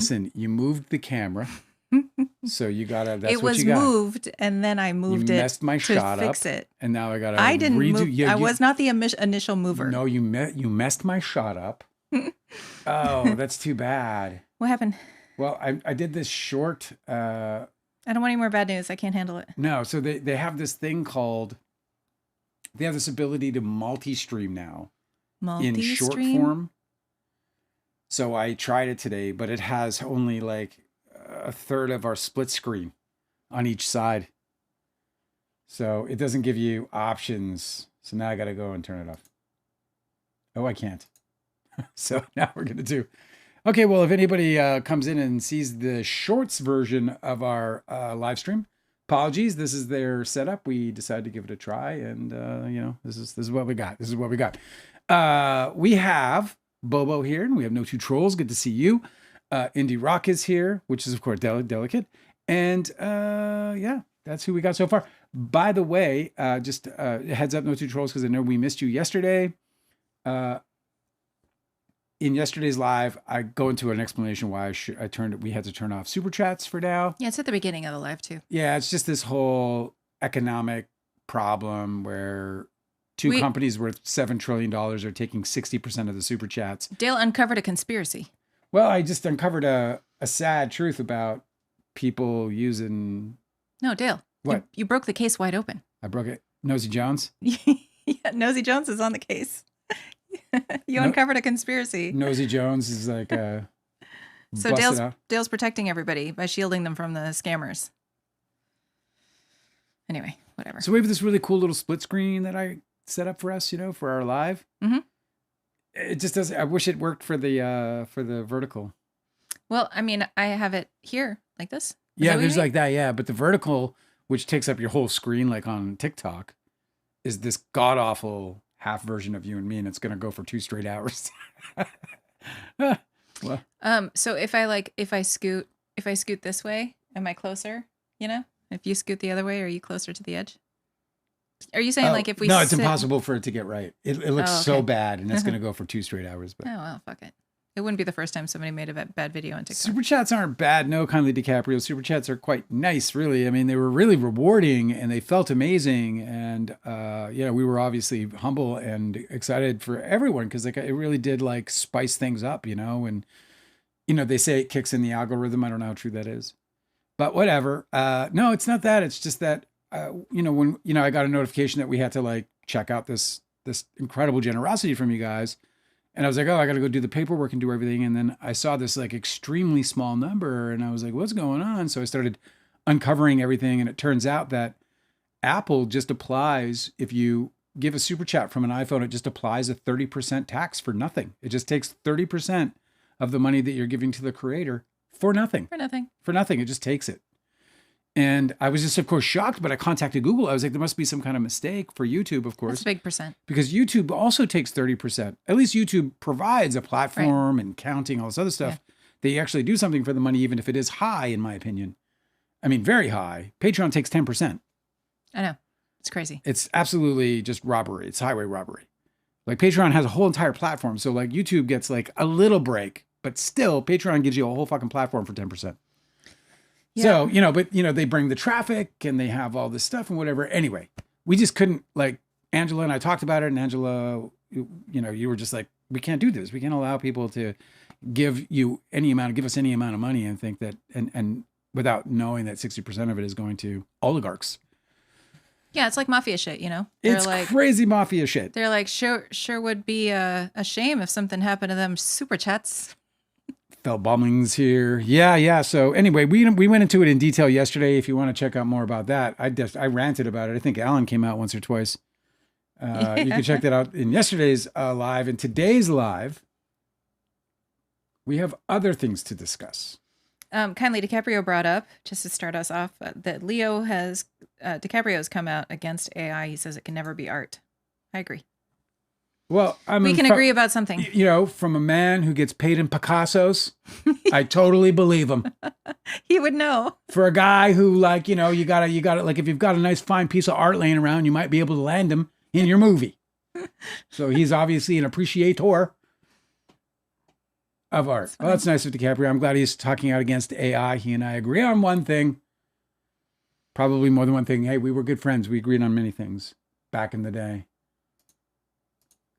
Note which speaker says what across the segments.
Speaker 1: Listen, you moved the camera, so you gotta. That's
Speaker 2: It
Speaker 1: what
Speaker 2: was
Speaker 1: you got.
Speaker 2: moved, and then I moved
Speaker 1: You
Speaker 2: it
Speaker 1: messed my
Speaker 2: to
Speaker 1: shot
Speaker 2: fix
Speaker 1: up,
Speaker 2: it.
Speaker 1: and now I gotta.
Speaker 2: I didn't
Speaker 1: redo.
Speaker 2: move.
Speaker 1: Yeah,
Speaker 2: I was not the initial mover.
Speaker 1: No, you messed my shot up. Oh, that's too bad.
Speaker 2: What happened?
Speaker 1: Well, I did this short.
Speaker 2: I don't want any more bad news. I can't handle it.
Speaker 1: No, so they have this thing called. They have this ability to multi-stream now in short form. So I tried it today, but it has only like a third of our split screen on each side. So it doesn't give you options. So now I got to go and turn it off. Oh, I can't. So now we're going to do. Okay, well, if anybody comes in and sees the shorts version of our live stream, apologies. This is their setup. We decided to give it a try, and this is what we got. This is what we got. We have Bobo here, and we have No Two Trolls. Good to see you. Indie Rock is here, which is of course delicate, and that's who we got so far. By the way, just heads up, No Two Trolls, because I know we missed you yesterday. In yesterday's live, I go into an explanation why we had to turn off super chats for now.
Speaker 2: Yeah, it's at the beginning of the live too.
Speaker 1: Yeah, it's just this whole economic problem where two companies worth $7 trillion are taking 60% of the super chats.
Speaker 2: Dale uncovered a conspiracy.
Speaker 1: Well, I just uncovered a sad truth about people using.
Speaker 2: No, Dale.
Speaker 1: What?
Speaker 2: You broke the case wide open.
Speaker 1: I broke it. Nosy Jones?
Speaker 2: Yeah, Nosy Jones is on the case. You uncovered a conspiracy.
Speaker 1: Nosy Jones is like
Speaker 2: so Dale's protecting everybody by shielding them from the scammers. Anyway, whatever.
Speaker 1: So we have this really cool little split screen that I set up for us, for our live.
Speaker 2: Mm-hmm.
Speaker 1: It just doesn't. I wish it worked for the vertical.
Speaker 2: Well, I mean, I have it here like this.
Speaker 1: Yeah, there's like that. Yeah, but the vertical, which takes up your whole screen, like on TikTok, is this god awful half version of you and me, and it's gonna go for 2 straight hours. Well.
Speaker 2: So if I scoot this way, am I closer? If you scoot the other way, are you closer to the edge? Are you saying if we?
Speaker 1: No, it's impossible for it to get right. It looks so bad, and it's gonna
Speaker 2: Uh-huh.
Speaker 1: go for 2 straight hours. But
Speaker 2: Oh well, fuck it. It wouldn't be the first time somebody made a bad video on TikTok.
Speaker 1: Super chats aren't bad. No, kindly DiCaprio. Super chats are quite nice, really. I mean, they were really rewarding and they felt amazing. And, we were obviously humble and excited for everyone because it really did spice things up, and, they say it kicks in the algorithm. I don't know how true that is, but whatever. No, it's not that. It's just that, when, I got a notification that we had to check out this incredible generosity from you guys. And I was like, oh, I got to go do the paperwork and do everything. And then I saw this extremely small number and I was like, what's going on? So I started uncovering everything. And it turns out that Apple just applies, if you give a super chat from an iPhone, it just applies a 30% tax for nothing. It just takes 30% of the money that you're giving to the creator for nothing. For nothing. It just takes it. And I was just, of course, shocked, but I contacted Google. I was like, there must be some kind of mistake for YouTube, of course.
Speaker 2: That's a big percent.
Speaker 1: Because YouTube also takes 30%. At least YouTube provides a platform and counting, all this other stuff. Yeah. They actually do something for the money, even if it is high, in my opinion. I mean, very high. Patreon takes 10%.
Speaker 2: I know. It's crazy.
Speaker 1: It's absolutely just robbery. It's highway robbery. Patreon has a whole entire platform. So YouTube gets a little break, but still Patreon gives you a whole fucking platform for 10%. Yeah. So, but they bring the traffic and they have all this stuff and whatever. Anyway, we just couldn't Angela and I talked about it, and Angela, you were just like, we can't do this. We can't allow people to give us any amount of money and think that, and without knowing that 60% of it is going to oligarchs.
Speaker 2: Yeah. It's like mafia shit,
Speaker 1: It's crazy mafia shit.
Speaker 2: They're like, sure would be a shame if something happened to them super chats.
Speaker 1: Fell bombings here. Yeah. So anyway, we went into it in detail yesterday. If you want to check out more about that, I ranted about it. I think Alan came out once or twice. You can check that out in yesterday's live. In today's live, we have other things to discuss.
Speaker 2: Kindly DiCaprio brought up, just to start us off, that DiCaprio has come out against AI. He says it can never be art. I agree.
Speaker 1: Well,
Speaker 2: we can agree about something.
Speaker 1: From a man who gets paid in Picassos, I totally believe him.
Speaker 2: He would know.
Speaker 1: For a guy who you gotta if you've got a nice fine piece of art laying around, you might be able to land him in your movie. So he's obviously an appreciator. Of art.
Speaker 2: It's
Speaker 1: Well,
Speaker 2: fine.
Speaker 1: that's nice of DiCaprio. I'm glad he's talking out against AI. He and I agree on one thing. Probably more than one thing. Hey, we were good friends. We agreed on many things back in the day.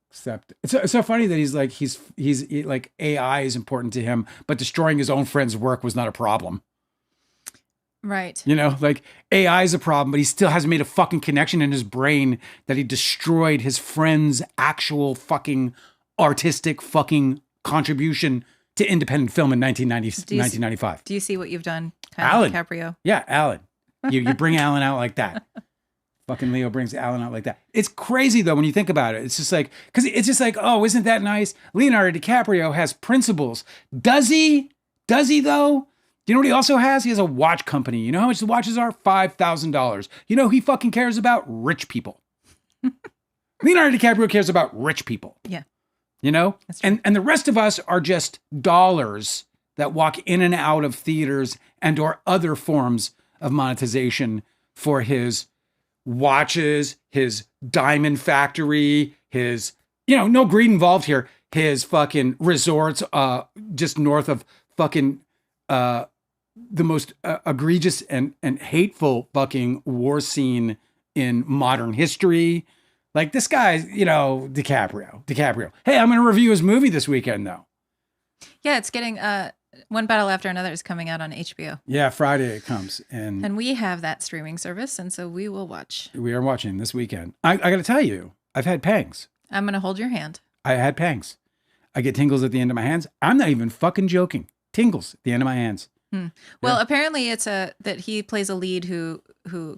Speaker 1: Except it's so funny that he's like AI is important to him, but destroying his own friend's work was not a problem.
Speaker 2: Right.
Speaker 1: You know, like AI is a problem, but he still hasn't made a fucking connection in his brain that he destroyed his friend's actual fucking artistic fucking contribution to independent film in 1995.
Speaker 2: Do you see what you've done,
Speaker 1: Alan.
Speaker 2: DiCaprio?
Speaker 1: Yeah, Alan. You bring Alan out like that. Fucking Leo brings Alan out like that. It's crazy though when you think about it. It's just like, because it's just like, oh, isn't that nice? Leonardo DiCaprio has principles. Does he? Does he though? Do you know what he also has? He has a watch company. You know how much the watches are? $5,000. You know who he fucking cares about? Rich people. Leonardo DiCaprio cares about rich people.
Speaker 2: Yeah.
Speaker 1: You know?
Speaker 2: That's true.
Speaker 1: And the rest of us are just dollars that walk in and out of theaters and or other forms of monetization for his watches, his diamond factory, his, you know, no greed involved here, his fucking resorts just north of fucking the most egregious and hateful fucking war scene in modern history. Like this guy, you know, DiCaprio. Hey, I'm going to review his movie this weekend though.
Speaker 2: Yeah, it's getting One Battle After Another is coming out on HBO.
Speaker 1: Yeah, Friday it comes. And
Speaker 2: we have that streaming service, and so we will watch.
Speaker 1: we are watching this weekend. I got to tell you, I've had pangs.
Speaker 2: I'm going to hold your hand.
Speaker 1: I had pangs. I get tingles at the end of my hands. I'm not even fucking joking. Tingles at the end of my hands.
Speaker 2: Well, apparently it's that he plays a lead who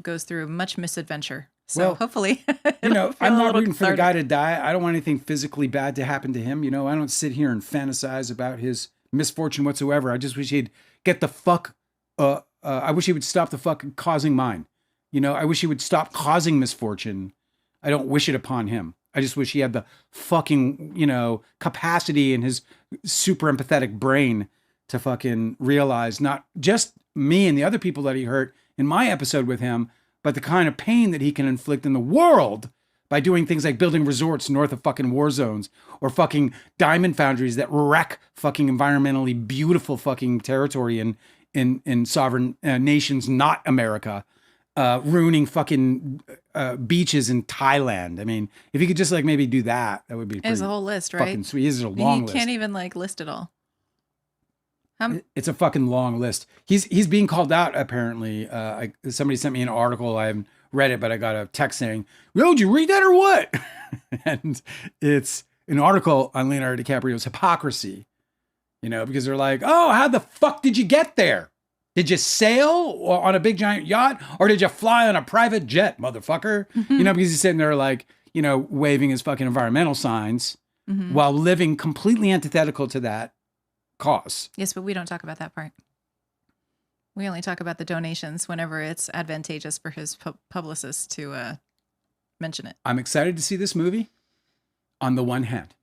Speaker 2: goes through much misadventure. So
Speaker 1: Well,
Speaker 2: hopefully,
Speaker 1: You know,
Speaker 2: it'll feel
Speaker 1: I'm
Speaker 2: a
Speaker 1: not
Speaker 2: little
Speaker 1: rooting for the
Speaker 2: cathartic.
Speaker 1: guy to die. I don't want anything physically bad to happen to him. You know, I don't sit here and fantasize about his misfortune whatsoever. I just wish he'd get the fuck. I wish he would stop the fucking causing mine. You know, I wish he would stop causing misfortune. I don't wish it upon him. I just wish he had the fucking, you know, capacity in his super empathetic brain to fucking realize not just me and the other people that he hurt in my episode with him, but the kind of pain that he can inflict in the world by doing things like building resorts north of fucking war zones or fucking diamond foundries that wreck fucking environmentally beautiful fucking territory in sovereign nations, not America, ruining fucking beaches in Thailand. I mean, if you could just like maybe do that, that would be
Speaker 2: There's
Speaker 1: pretty
Speaker 2: a whole list, right?
Speaker 1: fucking sweet. This is a
Speaker 2: I mean,
Speaker 1: long
Speaker 2: you
Speaker 1: list.
Speaker 2: can't even like list it all.
Speaker 1: It's a fucking long list. He's being called out apparently. Somebody sent me an article. I haven't read it, but I got a text saying, "Yo, did you read that or what?" And it's an article on Leonardo DiCaprio's hypocrisy. You know, because they're like, "Oh, how the fuck did you get there? Did you sail on a big giant yacht, or did you fly on a private jet, motherfucker?" You know, because he's sitting there like, you know, waving his fucking environmental signs while living completely antithetical to that cause.
Speaker 2: Yes, but we don't talk about that part. We only talk about the donations whenever it's advantageous for his publicist to mention it.
Speaker 1: I'm excited to see this movie on the one hand.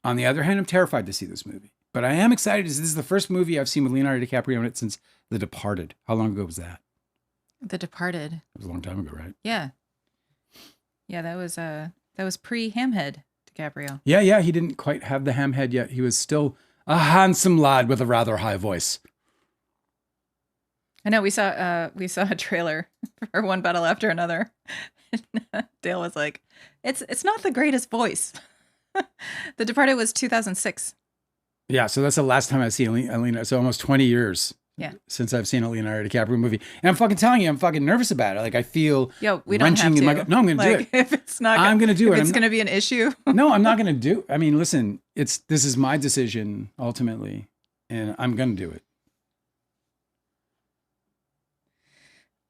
Speaker 1: On the other hand, I'm terrified to see this movie. But I am excited. This is the first movie I've seen with Leonardo DiCaprio in it since The Departed. How long ago was that?
Speaker 2: The Departed.
Speaker 1: It was a long time ago, right?
Speaker 2: Yeah. Yeah, that was pre-Hamhead DiCaprio.
Speaker 1: Yeah. He didn't quite have the ham head yet. He was still a handsome lad with a rather high voice.
Speaker 2: I know we saw a trailer for One Battle After Another. And Dale was like, "It's not the greatest voice." The Departed was 2006.
Speaker 1: Yeah, so that's the last time I've seen Leonardo. So almost 20 years since I've seen a Leonardo DiCaprio movie. And I'm fucking telling you, I'm fucking nervous about it. Like I feel
Speaker 2: We don't have
Speaker 1: wrenching
Speaker 2: to.
Speaker 1: in my gut. No, I'm going to do it.
Speaker 2: If it's not,
Speaker 1: I'm going to do it.
Speaker 2: If it's
Speaker 1: I'm
Speaker 2: going to be an issue.
Speaker 1: No, I'm not going to do. I mean, listen, this is my decision ultimately, and I'm going to do it.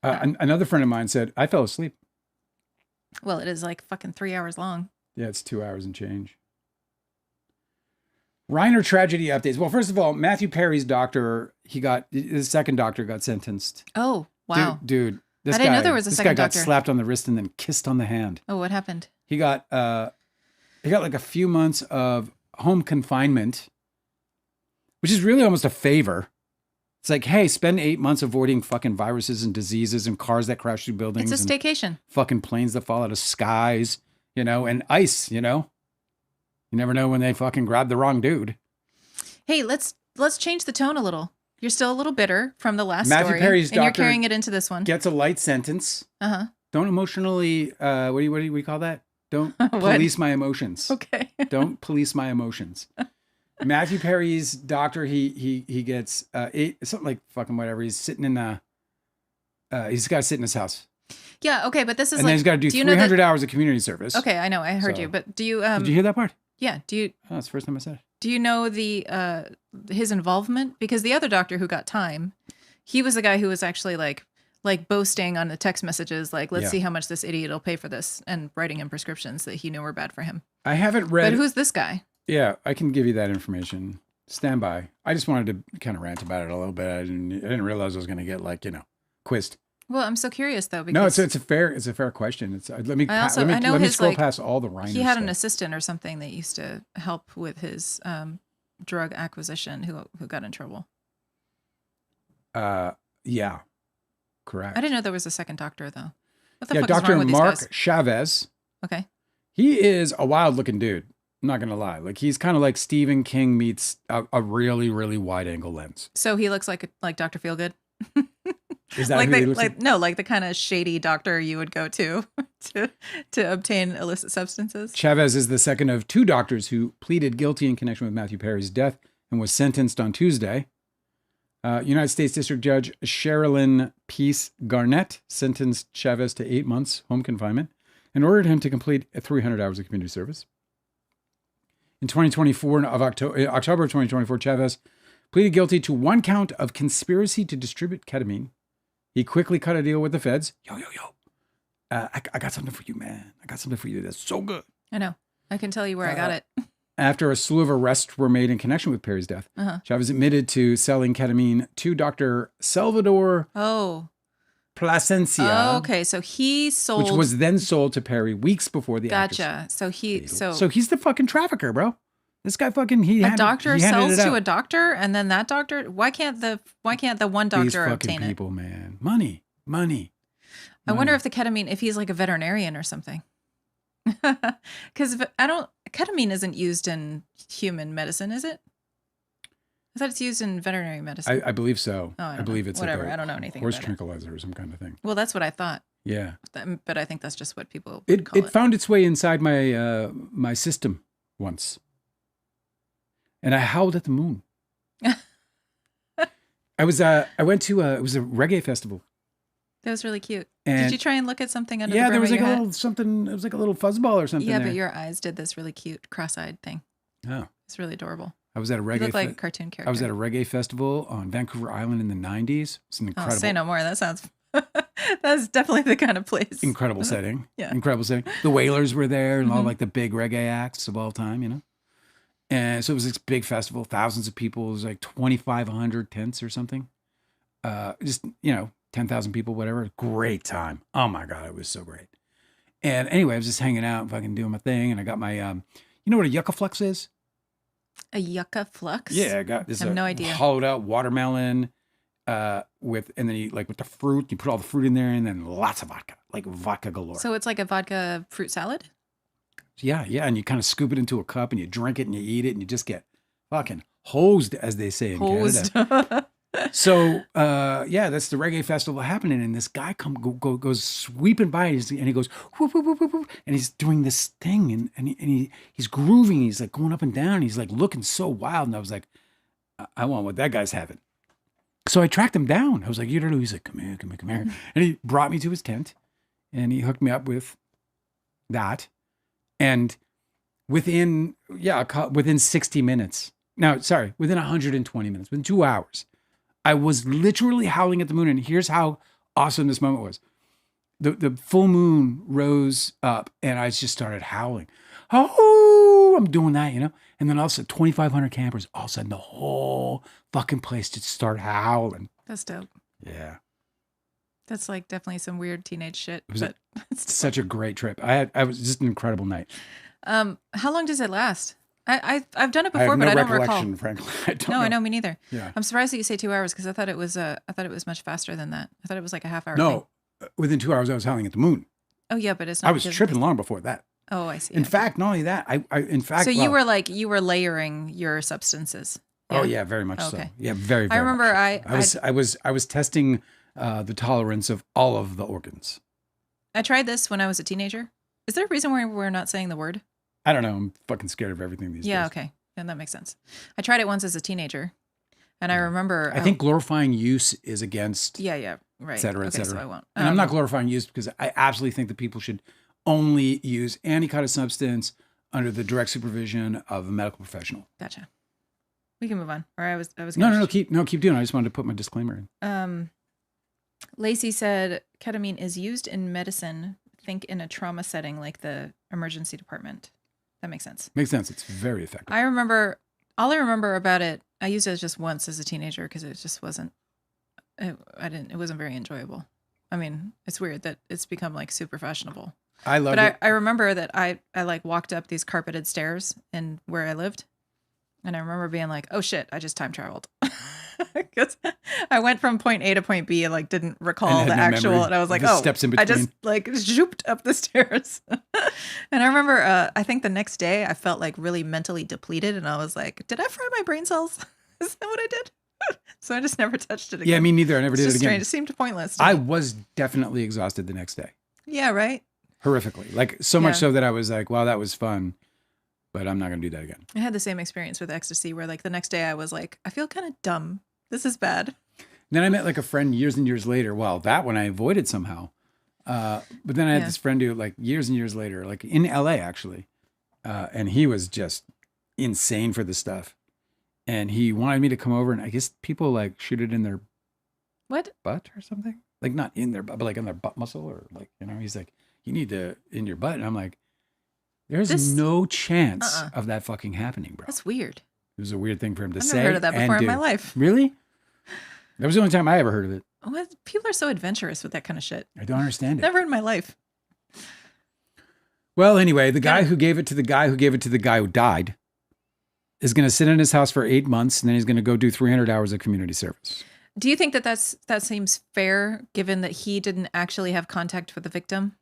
Speaker 1: Another friend of mine said, I fell asleep.
Speaker 2: Well, it is like fucking 3 hours long.
Speaker 1: Yeah, it's 2 hours and change. Reiner tragedy updates. Well, first of all, Matthew Perry's doctor, his second doctor got sentenced.
Speaker 2: Oh, wow.
Speaker 1: Dude, this
Speaker 2: I
Speaker 1: guy,
Speaker 2: didn't know there was a
Speaker 1: this
Speaker 2: second
Speaker 1: guy got
Speaker 2: doctor.
Speaker 1: slapped on the wrist and then kissed on the hand.
Speaker 2: Oh, what happened?
Speaker 1: He got like a few months of home confinement, which is really almost a favor. It's like, hey, spend 8 months avoiding fucking viruses and diseases and cars that crash through buildings.
Speaker 2: It's a staycation.
Speaker 1: Fucking planes that fall out of skies, you know, and ice, you know. You never know when they fucking grab the wrong dude.
Speaker 2: Hey, let's change the tone a little. You're still a little bitter from the last
Speaker 1: Matthew
Speaker 2: story,
Speaker 1: Perry's
Speaker 2: and you're
Speaker 1: doctor
Speaker 2: carrying it into this one.
Speaker 1: Gets a light sentence.
Speaker 2: Uh-huh.
Speaker 1: Don't emotionally, what do we call that? Don't
Speaker 2: What?
Speaker 1: police my emotions.
Speaker 2: Okay.
Speaker 1: Don't police my emotions. Matthew Perry's doctor, he gets something like fucking whatever. He's sitting in he's got to sit in his house.
Speaker 2: Yeah, okay, but this is
Speaker 1: and then he's got to do 300 hours of community service.
Speaker 2: Okay, I know, I heard you, but do you
Speaker 1: did you hear that part?
Speaker 2: Yeah, do you
Speaker 1: Oh, it's the first time I said it.
Speaker 2: Do you know his involvement? Because the other doctor who got time, he was the guy who was actually like boasting on the text messages, like, let's see how much this idiot will pay for this, and writing him prescriptions that he knew were bad for him.
Speaker 1: I haven't read.
Speaker 2: But who's this guy?
Speaker 1: Yeah, I can give you that information. Stand by. I just wanted to kind of rant about it a little bit. I didn't realize I was going to get quizzed.
Speaker 2: Well, I'm so curious though. Because
Speaker 1: no, it's a fair question. It's let me scroll past all the Reiner
Speaker 2: He had
Speaker 1: stuff.
Speaker 2: an assistant or something that used to help with his drug acquisition who got in trouble.
Speaker 1: Yeah, correct.
Speaker 2: I didn't know there was a second doctor though. What the fuck
Speaker 1: Dr.
Speaker 2: is wrong with
Speaker 1: Mark
Speaker 2: these guys?
Speaker 1: Chavez.
Speaker 2: Okay.
Speaker 1: He is a wild looking dude. I'm not gonna lie. Like he's kind of like Stephen King meets a really, really wide angle lens.
Speaker 2: So he looks like Dr. Feelgood.
Speaker 1: Is that
Speaker 2: like
Speaker 1: who he looks like?
Speaker 2: No, like the kind of shady doctor you would go to obtain illicit substances.
Speaker 1: Chavez is the second of two doctors who pleaded guilty in connection with Matthew Perry's death and was sentenced on Tuesday. United States District Judge Sherilyn Peace Garnett sentenced Chavez to 8 months home confinement and ordered him to complete 300 hours of community service. In October of 2024, Chavez pleaded guilty to one count of conspiracy to distribute ketamine. He quickly cut a deal with the feds. Yo. I got something for you, man. I got something for you that's so good.
Speaker 2: I know. I can tell you where I got it.
Speaker 1: After a slew of arrests were made in connection with Perry's death, Chavez admitted to selling ketamine to Dr. Salvador Plasencia.
Speaker 2: Oh, okay. So he sold...
Speaker 1: Which was then sold to Perry weeks before the
Speaker 2: Gotcha. So
Speaker 1: he's the fucking trafficker, bro. This guy fucking...
Speaker 2: A doctor sells to a doctor, and then that doctor... Why can't the one doctor
Speaker 1: These fucking
Speaker 2: obtain it?
Speaker 1: people, man. Money.
Speaker 2: I wonder if the ketamine... If he's like a veterinarian or something. Because ketamine isn't used in human medicine, is it? I thought it's used in veterinary medicine.
Speaker 1: I believe so.
Speaker 2: Oh, I
Speaker 1: believe
Speaker 2: know.
Speaker 1: it's
Speaker 2: whatever.
Speaker 1: like
Speaker 2: I don't know anything
Speaker 1: horse
Speaker 2: about
Speaker 1: tranquilizer or some kind of thing.
Speaker 2: Well, that's what I thought.
Speaker 1: Yeah.
Speaker 2: But I think that's just what people
Speaker 1: It
Speaker 2: call it.
Speaker 1: found its way inside my my system once. And I howled at the moon. I went to it was a reggae festival.
Speaker 2: That was really cute.
Speaker 1: And
Speaker 2: did you try and look at something under the
Speaker 1: yeah,
Speaker 2: brim
Speaker 1: there was
Speaker 2: of
Speaker 1: like
Speaker 2: your
Speaker 1: a
Speaker 2: head?
Speaker 1: little something. It was like a little fuzzball or something.
Speaker 2: Yeah,
Speaker 1: there.
Speaker 2: but your eyes did this really cute cross-eyed thing.
Speaker 1: Oh,
Speaker 2: it's really adorable.
Speaker 1: I was at a
Speaker 2: You
Speaker 1: reggae.
Speaker 2: look like a cartoon character.
Speaker 1: I was at a reggae festival on Vancouver Island in the '90s. It's an incredible.
Speaker 2: Oh, say no more. That sounds. That's definitely the kind of place.
Speaker 1: Incredible setting.
Speaker 2: Yeah.
Speaker 1: Incredible setting. The Wailers were there and all
Speaker 2: Mhm.
Speaker 1: like the big reggae acts of all time, you know. And so it was this big festival, thousands of people. It was like 2,500 tents or something. Just 10,000 people, whatever. Great time. Oh my God, it was so great. And anyway, I was just hanging out, fucking doing my thing, and I got my, you know what a yucca flux is?
Speaker 2: A yucca flux?
Speaker 1: Yeah, I got this.
Speaker 2: I have no idea.
Speaker 1: Hollowed out watermelon, and then you with the fruit, you put all the fruit in there, and then lots of vodka, like vodka galore.
Speaker 2: So it's like a vodka fruit salad?
Speaker 1: Yeah, and you kind of scoop it into a cup, and you drink it, and you eat it, and you just get fucking hosed, as they say in Canada. So, that's the reggae festival happening, and this guy goes sweeping by, and he goes, whoop, whoop, whoop, whoop, whoop, and he's doing this thing, and he's grooving, he's like going up and down, he's like looking so wild, and I was like, I want what that guy's having. So I tracked him down. I was like, he's like, come here, and he brought me to his tent, and he hooked me up with that, and within 60 minutes, within 120 minutes, within 2 hours, I was literally howling at the moon. And here's how awesome this moment was. The full moon rose up and I just started howling. Oh, I'm doing that, And then all of a sudden, 2,500 campers, all of a sudden the whole fucking place just started howling.
Speaker 2: That's dope.
Speaker 1: Yeah.
Speaker 2: That's like definitely some weird teenage shit.
Speaker 1: It was such a great trip. I was just an incredible night.
Speaker 2: How long does it last? I've done it before,
Speaker 1: I have
Speaker 2: but I don't
Speaker 1: recollection,
Speaker 2: recall.
Speaker 1: frankly. I don't
Speaker 2: No,
Speaker 1: know.
Speaker 2: I know, me neither.
Speaker 1: Yeah.
Speaker 2: I'm surprised that you say 2 hours because I thought it was much faster than that. I thought it was like a half hour.
Speaker 1: No, within 2 hours I was howling at the moon.
Speaker 2: Oh yeah, but it's not.
Speaker 1: I was tripping long before that.
Speaker 2: Oh, I see.
Speaker 1: In fact, not only that, I
Speaker 2: So you were layering your substances.
Speaker 1: Oh yeah, very much so.
Speaker 2: Okay.
Speaker 1: Yeah, very, very
Speaker 2: I remember
Speaker 1: much. I was testing the tolerance of all of the organs.
Speaker 2: I tried this when I was a teenager. Is there a reason why we're not saying the word?
Speaker 1: I don't know. I'm fucking scared of everything these days.
Speaker 2: Yeah, okay. And that makes sense. I tried it once as a teenager. And I remember...
Speaker 1: I think glorifying use is against...
Speaker 2: Yeah, right.
Speaker 1: Et cetera, et
Speaker 2: okay,
Speaker 1: cetera.
Speaker 2: so I won't.
Speaker 1: And I'm not glorifying use because I absolutely think that people should only use any kind of substance under the direct supervision of a medical professional.
Speaker 2: Gotcha. We can move on. Or I was
Speaker 1: No, keep doing it. I just wanted to put my disclaimer
Speaker 2: in. Lacey said ketamine is used in medicine. Think in a trauma setting like the emergency department. That makes sense.
Speaker 1: Makes sense. It's very effective.
Speaker 2: All I remember about it, I used it just once as a teenager because it just wasn't, it wasn't very enjoyable. I mean, it's weird that it's become like super fashionable.
Speaker 1: I love it.
Speaker 2: I remember that I like walked up these carpeted stairs in where I lived. And I remember being like, oh shit, I just time traveled. Because I went from point A to point B and like didn't recall the actual. Memory. And I was like, oh, steps in between. I just like zooped up the stairs. And I remember, I think the next day I felt like really mentally depleted. And I was like, did I fry my brain cells? Is that what I did? So I just never touched it again.
Speaker 1: Yeah, me neither. I never did it again.
Speaker 2: Strange. It seemed pointless.
Speaker 1: I was definitely exhausted the next day.
Speaker 2: Yeah, right?
Speaker 1: Horrifically. Like so much so that I was like, wow, that was fun. But I'm not going to do that again.
Speaker 2: I had the same experience with ecstasy where like the next day I was like, I feel kind of dumb. This is bad.
Speaker 1: Then I met like a friend years and years later. Well, that one I avoided somehow. But then I had this friend who like years and years later, like in LA actually. And he was just insane for this stuff. And he wanted me to come over and I guess people like shoot it in their butt or something. Like not in their butt, but like on their butt muscle or like, you know, he's like, you need to in your butt. And I'm like, there's no chance of that fucking happening, bro.
Speaker 2: That's weird.
Speaker 1: It was a weird thing for him to say.
Speaker 2: I've never heard of that before in my life.
Speaker 1: Really? That was the only time I ever heard of it.
Speaker 2: What? People are so adventurous with that kind of shit.
Speaker 1: I don't understand it.
Speaker 2: Never in my life.
Speaker 1: Well, anyway, the guy who gave it to the guy who gave it to the guy who died is going to sit in his house for 8 months, and then he's going to go do 300 hours of community service.
Speaker 2: Do you think that seems fair, given that he didn't actually have contact with the victim?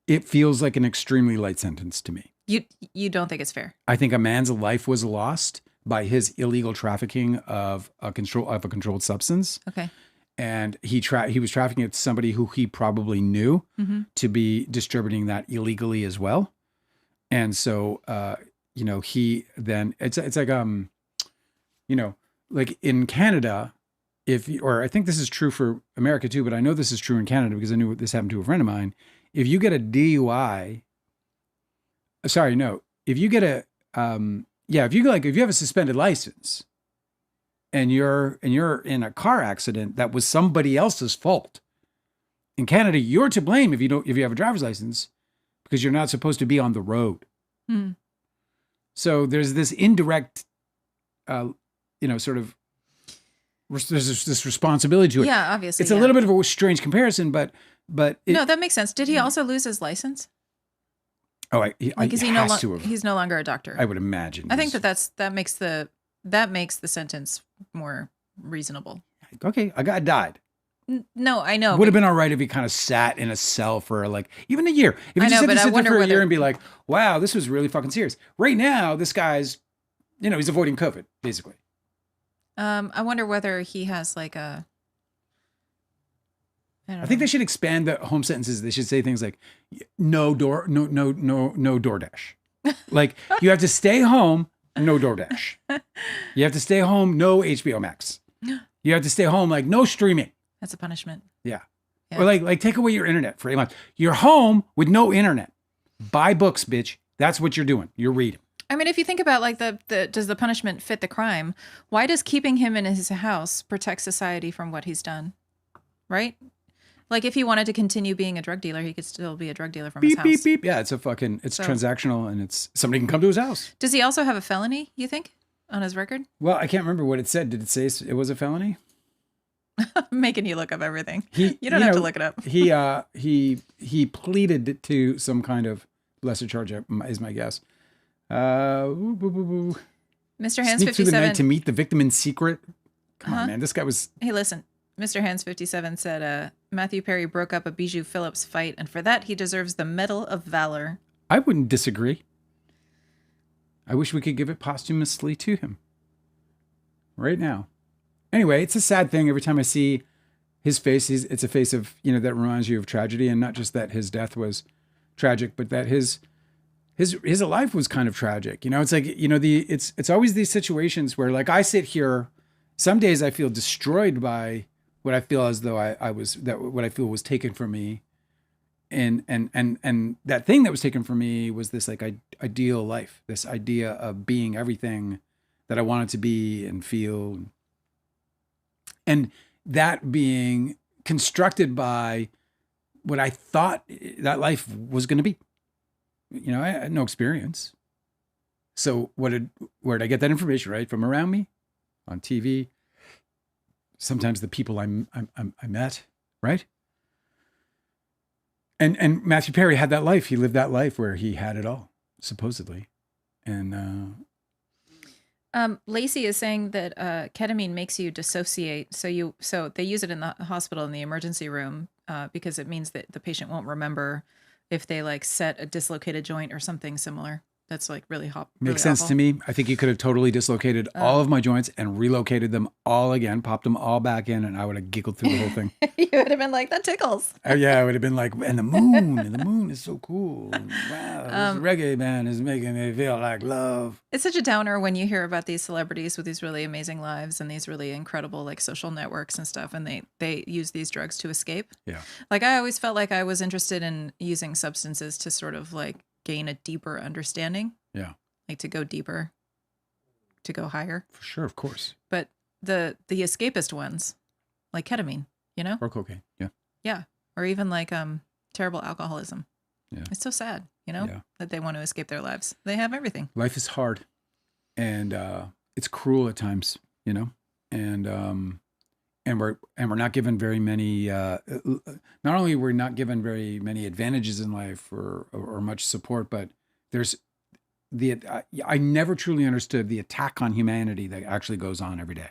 Speaker 1: It feels like an extremely light sentence to me.
Speaker 2: You don't think it's fair?
Speaker 1: I think a man's life was lost by his illegal trafficking of a controlled substance. Okay. And he was trafficking it to somebody who he probably knew to be distributing that illegally as well. And so you know, he then it's like you know, like in Canada, or I think this is true for America too, but I know this is true in Canada because I knew this happened to a friend of mine. If you get a DUI, if you get a if you have a suspended license and you're in a car accident that was somebody else's fault, in Canada you're to blame if you have a driver's license because you're not supposed to be on the road. Mm. So there's this indirect sort of there's this responsibility to it.
Speaker 2: Yeah, obviously.
Speaker 1: It's a little bit of a strange comparison, but
Speaker 2: no, that makes sense. Did he also lose his license?
Speaker 1: Oh,
Speaker 2: he's no longer a doctor.
Speaker 1: I would imagine.
Speaker 2: I think that makes the sentence more reasonable.
Speaker 1: Okay, a guy died.
Speaker 2: No, I know.
Speaker 1: Would have been all right if he kind of sat in a cell for like even a year. If he just had to sit there for a year and be like, "Wow, this was really fucking serious." Right now, this guy's, he's avoiding COVID basically.
Speaker 2: I wonder whether he has like a.
Speaker 1: I think they should expand the home sentences. They should say things like, no DoorDash. Like you have to stay home, no DoorDash. You have to stay home, no HBO Max. You have to stay home, like no streaming.
Speaker 2: That's a punishment.
Speaker 1: Yeah. Or like take away your internet for 8 months. You're home with no internet. Buy books, bitch. That's what you're doing. You're reading.
Speaker 2: I mean, if you think about like does the punishment fit the crime? Why does keeping him in his house protect society from what he's done? Right? Like if he wanted to continue being a drug dealer, he could still be a drug dealer from his house. Beep, beep.
Speaker 1: Yeah, it's transactional and it's somebody can come to his house.
Speaker 2: Does he also have a felony, you think, on his record?
Speaker 1: Well, I can't remember what it said. Did it say it was a felony?
Speaker 2: I'm making you look up everything. You don't have to look it up.
Speaker 1: He pleaded to some kind of lesser charge, is my guess.
Speaker 2: Mr. Hands 57
Speaker 1: through the night to meet the victim in secret. Come on, man. This guy was.
Speaker 2: Hey, listen. Mr. Hands 57 said Matthew Perry broke up a Bijou Phillips fight, and for that he deserves the Medal of Valor.
Speaker 1: I wouldn't disagree. I wish we could give it posthumously to him. right now. Anyway, it's a sad thing every time I see his face. It's a face of, that reminds you of tragedy, and not just that his death was tragic, but that his life was kind of tragic. It's like, it's always these situations where, like, I sit here, some days I feel destroyed by what I feel as though what I feel was taken from me. And that thing that was taken from me was this like ideal life, this idea of being everything that I wanted to be and feel. And that being constructed by what I thought that life was going to be. I had no experience. So where did I get that information? Right? From around me, on TV, sometimes the people I met, right? And Matthew Perry had that life. He lived that life where he had it all, supposedly. And
Speaker 2: Lacey is saying that ketamine makes you dissociate. So they use it in the hospital in the emergency room because it means that the patient won't remember if they like set a dislocated joint or something similar. That's like really hot.
Speaker 1: Makes sense to me. I think you could have totally dislocated all of my joints and relocated them all again, popped them all back in, and I would have giggled through the whole thing.
Speaker 2: You would have been like, that tickles.
Speaker 1: Yeah, I would have been like, and the moon is so cool. And wow, this reggae band is making me feel like love.
Speaker 2: It's such a downer when you hear about these celebrities with these really amazing lives and these really incredible like social networks and stuff, and they use these drugs to escape.
Speaker 1: Yeah.
Speaker 2: Like I always felt like I was interested in using substances to sort of like gain a deeper understanding.
Speaker 1: Yeah.
Speaker 2: Like to go deeper, to go higher.
Speaker 1: For sure, of course.
Speaker 2: But the escapist ones, like ketamine,
Speaker 1: Or cocaine. Yeah.
Speaker 2: Yeah. Or even like terrible alcoholism.
Speaker 1: Yeah.
Speaker 2: It's so sad, that they want to escape their lives. They have everything.
Speaker 1: Life is hard, and it's cruel at times, and we're not given very many. Not only we're not given very many advantages in life or much support, but there's I never truly understood the attack on humanity that actually goes on every day.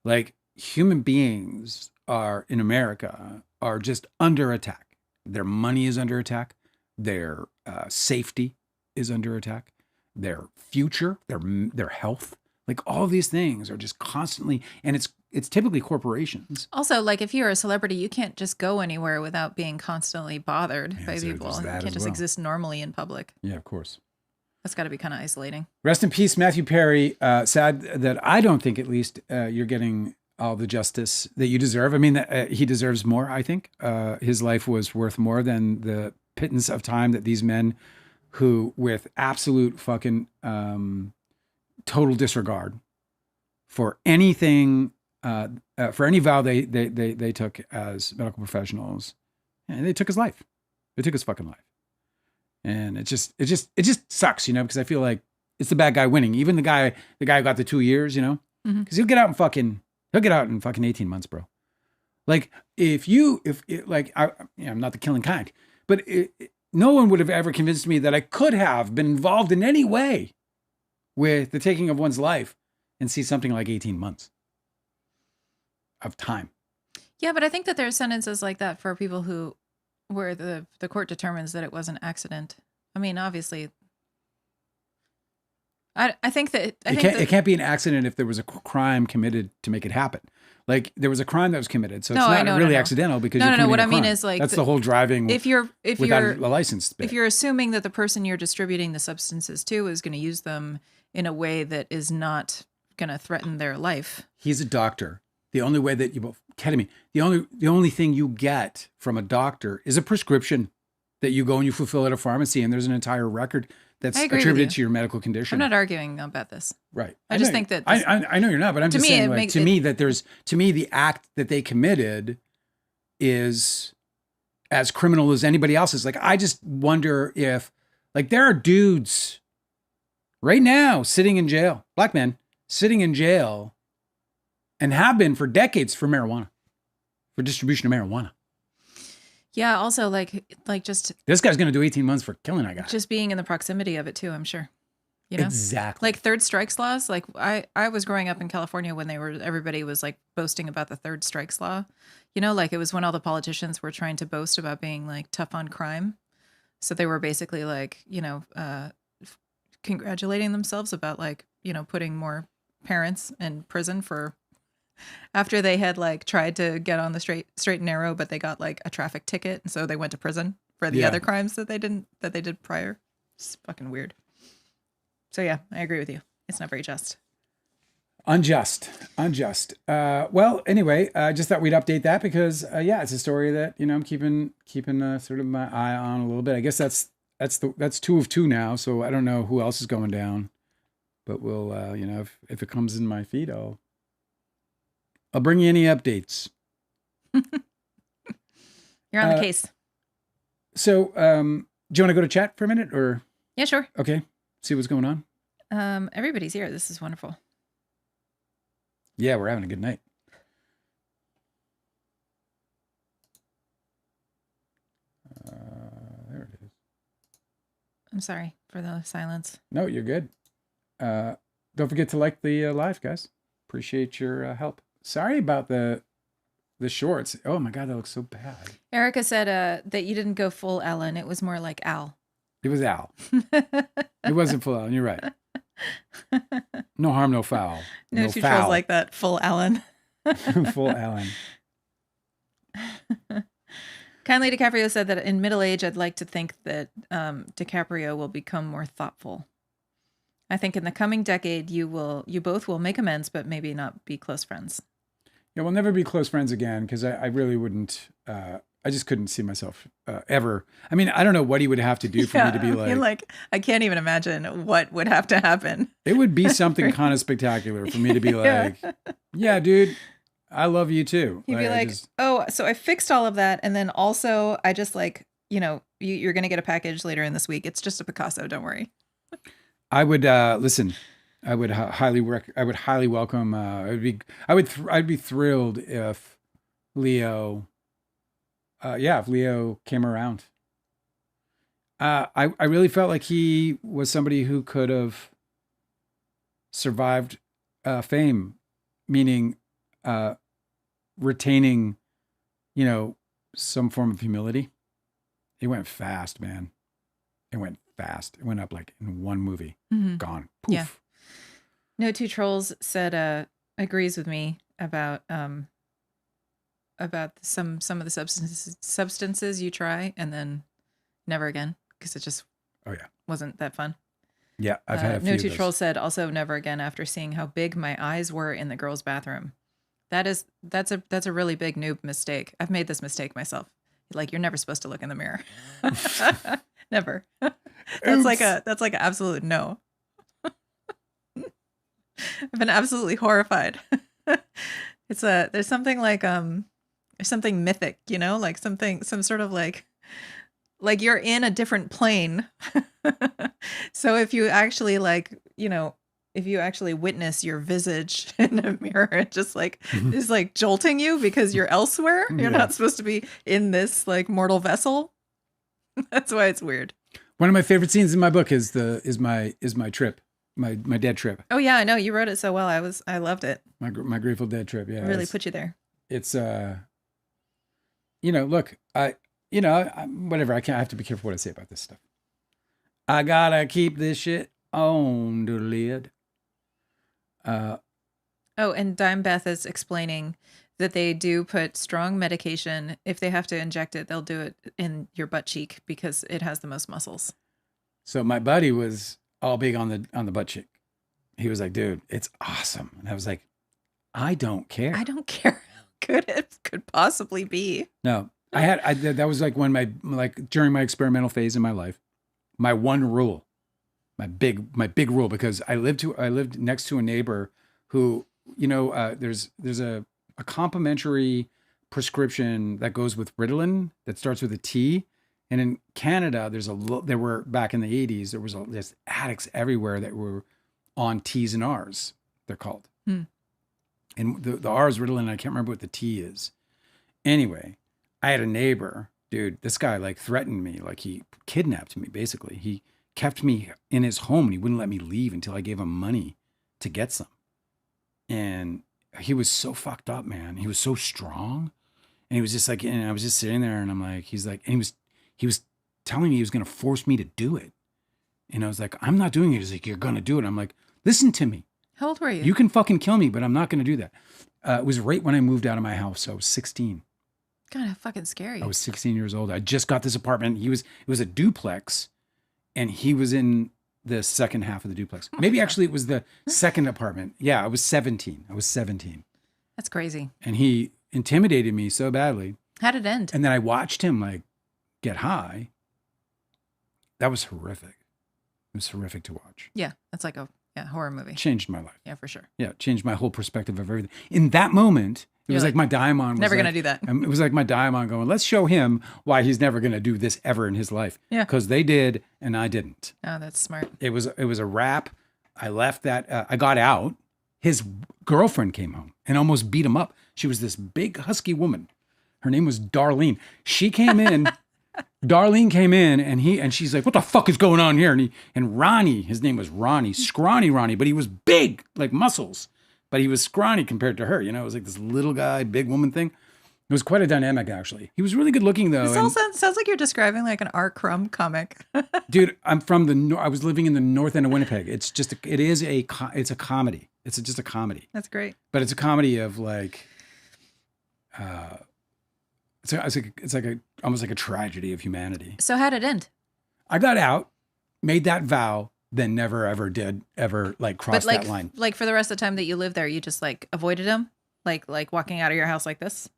Speaker 1: Like human beings in America are just under attack. Their money is under attack. Their safety is under attack. Their future, their health, like all of these things are just constantly, and it's typically corporations.
Speaker 2: Also, like if you're a celebrity, you can't just go anywhere without being constantly bothered by
Speaker 1: so
Speaker 2: people. You
Speaker 1: that
Speaker 2: can't
Speaker 1: as
Speaker 2: just
Speaker 1: well.
Speaker 2: exist normally in public.
Speaker 1: Yeah, of course.
Speaker 2: That's got to be kind of isolating.
Speaker 1: Rest in peace, Matthew Perry. Sad that I don't think, at least, you're getting all the justice that you deserve. I mean, he deserves more, I think. His life was worth more than the pittance of time that these men who, with absolute fucking total disregard for anything, for any vow they took as medical professionals, and they took his life. They took his fucking life. And it just sucks, because I feel like it's the bad guy winning. Even the guy who got the 2 years, because he'll get out in fucking 18 months, bro. Like I'm not the killing kind, but no one would have ever convinced me that I could have been involved in any way with the taking of one's life and see something like 18 months of time.
Speaker 2: Yeah, but I think that there are sentences like that for people where the court determines that it was an accident. I mean, obviously, I think that
Speaker 1: it can't be an accident if there was a crime committed to make it happen. Like there was a crime that was committed, so it's not really accidental because you're committing
Speaker 2: what
Speaker 1: a
Speaker 2: I mean
Speaker 1: crime.
Speaker 2: is like
Speaker 1: that's the whole driving.
Speaker 2: If you're
Speaker 1: without a license bit.
Speaker 2: If you're assuming that the person you're distributing the substances to is going to use them in a way that is not going to threaten their life.
Speaker 1: He's a doctor. The only way that ketamine, the only thing you get from a doctor is a prescription that you go and you fulfill at a pharmacy, and there's an entire record that's attributed to your medical condition.
Speaker 2: I'm not arguing about this.
Speaker 1: Right.
Speaker 2: I just think that
Speaker 1: I know you're not, but I'm just saying, like, to me the act that they committed is as criminal as anybody else's. Like, I just wonder if, like, there are dudes right now sitting in jail, black men sitting in jail, and have been for decades for marijuana, for distribution of marijuana.
Speaker 2: Yeah. Also, like just
Speaker 1: this guy's going to do 18 months for killing that guy.
Speaker 2: Just being in the proximity of it too, I'm sure.
Speaker 1: Exactly.
Speaker 2: Like third strikes laws. Like I was growing up in California when everybody was like boasting about the third strikes law. Like it was when all the politicians were trying to boast about being like tough on crime. So they were basically like, congratulating themselves about like, putting more parents in prison for after they had like tried to get on the straight and narrow, but they got like a traffic ticket, and so they went to prison for the other crimes that they did prior. It's fucking weird. So yeah, I agree with you. It's not very just.
Speaker 1: Unjust. Well, anyway, I just thought we'd update that because, it's a story that, I'm keeping sort of my eye on a little bit. I guess that's 2 of 2 now. So I don't know who else is going down, but we'll, if it comes in my feed, I'll bring you any updates.
Speaker 2: You're on the case.
Speaker 1: So, do you want to go to chat for a minute or?
Speaker 2: Yeah, sure.
Speaker 1: Okay. See what's going on.
Speaker 2: Everybody's here. This is wonderful.
Speaker 1: Yeah, we're having a good night. There it is.
Speaker 2: I'm sorry for the silence.
Speaker 1: No, you're good. Don't forget to like the live, guys. Appreciate your help. Sorry about the shorts. Oh my God, that looks so bad.
Speaker 2: Erica said that you didn't go full Ellen. It was more like Al.
Speaker 1: It was Al. It wasn't full Ellen. You're right. No harm, no foul.
Speaker 2: No two trolls like that. Full Alan.
Speaker 1: Full Alan.
Speaker 2: Kindly DiCaprio said that in middle age, I'd like to think that DiCaprio will become more thoughtful. I think in the coming decade, you both will make amends, but maybe not be close friends.
Speaker 1: Yeah, we'll never be close friends again because I really wouldn't. I just couldn't see myself ever. I mean, I don't know what he would have to do for me to be like.
Speaker 2: I can't even imagine what would have to happen.
Speaker 1: It would be something kind of spectacular for me to be like, yeah, dude, I love you too.
Speaker 2: He'd be like, oh, so I fixed all of that. And then also I just like, you're going to get a package later in this week. It's just a Picasso. Don't worry.
Speaker 1: I would listen. I would highly welcome. I'd be thrilled if Leo. If Leo came around. I really felt like he was somebody who could have survived fame, meaning retaining, some form of humility. It went fast, man. It went fast. It went up like in one movie. Mm-hmm. Gone. Poof.
Speaker 2: Yeah. No Two Trolls said agrees with me about some of the substances you try and then never again because it just wasn't that fun.
Speaker 1: Yeah, I've had a few.
Speaker 2: No Two Trolls said also never again after seeing how big my eyes were in the girls' bathroom. That's a really big noob mistake. I've made this mistake myself. Like you're never supposed to look in the mirror. Never. That's like an absolute no. I've been absolutely horrified. There's something like there's something mythic, like some sort of like you're in a different plane. So if you actually if you actually witness your visage in a mirror, it just is like jolting you because you're elsewhere. You're not supposed to be in this like mortal vessel. That's why it's weird.
Speaker 1: One of my favorite scenes in my book is my trip, my dead trip.
Speaker 2: Oh yeah, I know you wrote it so well. I loved it.
Speaker 1: My Grateful Dead trip. Yeah,
Speaker 2: really put you there.
Speaker 1: It's look, whatever. I have to be careful what I say about this stuff. I gotta keep this shit on the lid.
Speaker 2: And Dime Beth is explaining that they do put strong medication. If they have to inject it, they'll do it in your butt cheek because it has the most muscles.
Speaker 1: So my buddy was all big on the butt cheek. He was like, dude, it's awesome. And I was like, I don't care.
Speaker 2: I don't care how good it could possibly be.
Speaker 1: No, that was like during my experimental phase in my life, my one rule, my big rule, because I lived next to a neighbor who, there's a complimentary prescription that goes with Ritalin that starts with a T. And in Canada, there were back in the 80s, there's addicts everywhere that were on T's and R's, they're called. Hmm. And the R is Ritalin, I can't remember what the T is. Anyway, I had a neighbor, dude, this guy like threatened me, like he kidnapped me, basically. He kept me in his home and he wouldn't let me leave until I gave him money to get some. And he was so fucked up, man. He was so strong. And he was just like, and I was just sitting there and I'm like, he's like, and he was telling me he was going to force me to do it. And I was like, I'm not doing it. He's like, you're going to do it. I'm like, listen to me.
Speaker 2: How old were you?
Speaker 1: You can fucking kill me, but I'm not going to do that. It was right when I moved out of my house. I was 16.
Speaker 2: God, how fucking scary.
Speaker 1: I was 16 years old. I just got this apartment. It was a duplex, and he was in the second half of the duplex. Maybe actually it was the second apartment. Yeah, I was 17.
Speaker 2: That's crazy.
Speaker 1: And he intimidated me so badly.
Speaker 2: How'd it end?
Speaker 1: And then I watched him like get high. That was horrific. It was horrific to watch.
Speaker 2: Yeah, that's like a horror movie.
Speaker 1: Changed my life.
Speaker 2: Yeah, for sure.
Speaker 1: Yeah, changed my whole perspective of everything. In that moment, it was like my daimon was
Speaker 2: never
Speaker 1: like,
Speaker 2: going to do that.
Speaker 1: It was like my daimon going, let's show him why he's never going to do this ever in his life.
Speaker 2: Yeah.
Speaker 1: Because they did and I didn't.
Speaker 2: Oh, that's smart.
Speaker 1: It was a wrap. I left that. I got out. His girlfriend came home and almost beat him up. She was this big husky woman. Her name was Darlene. She came in. Darlene came in and she's like, what the fuck is going on here? And Ronnie, his name was Ronnie, scrawny Ronnie, but he was big, like muscles, but he was scrawny compared to her. You know, it was like this little guy, big woman thing. It was quite a dynamic, actually. He was really good looking, though.
Speaker 2: This all sounds like you're describing like an R. Crumb comic.
Speaker 1: Dude, I'm from I was living in the north end of Winnipeg. It's a comedy. It's just a comedy.
Speaker 2: That's great.
Speaker 1: But it's a comedy of like, it's like almost like a tragedy of humanity.
Speaker 2: So how'd it end?
Speaker 1: I got out, made that vow, then never ever did ever like cross that line.
Speaker 2: Like for the rest of the time that you lived there, you just like avoided him, like walking out of your house like this.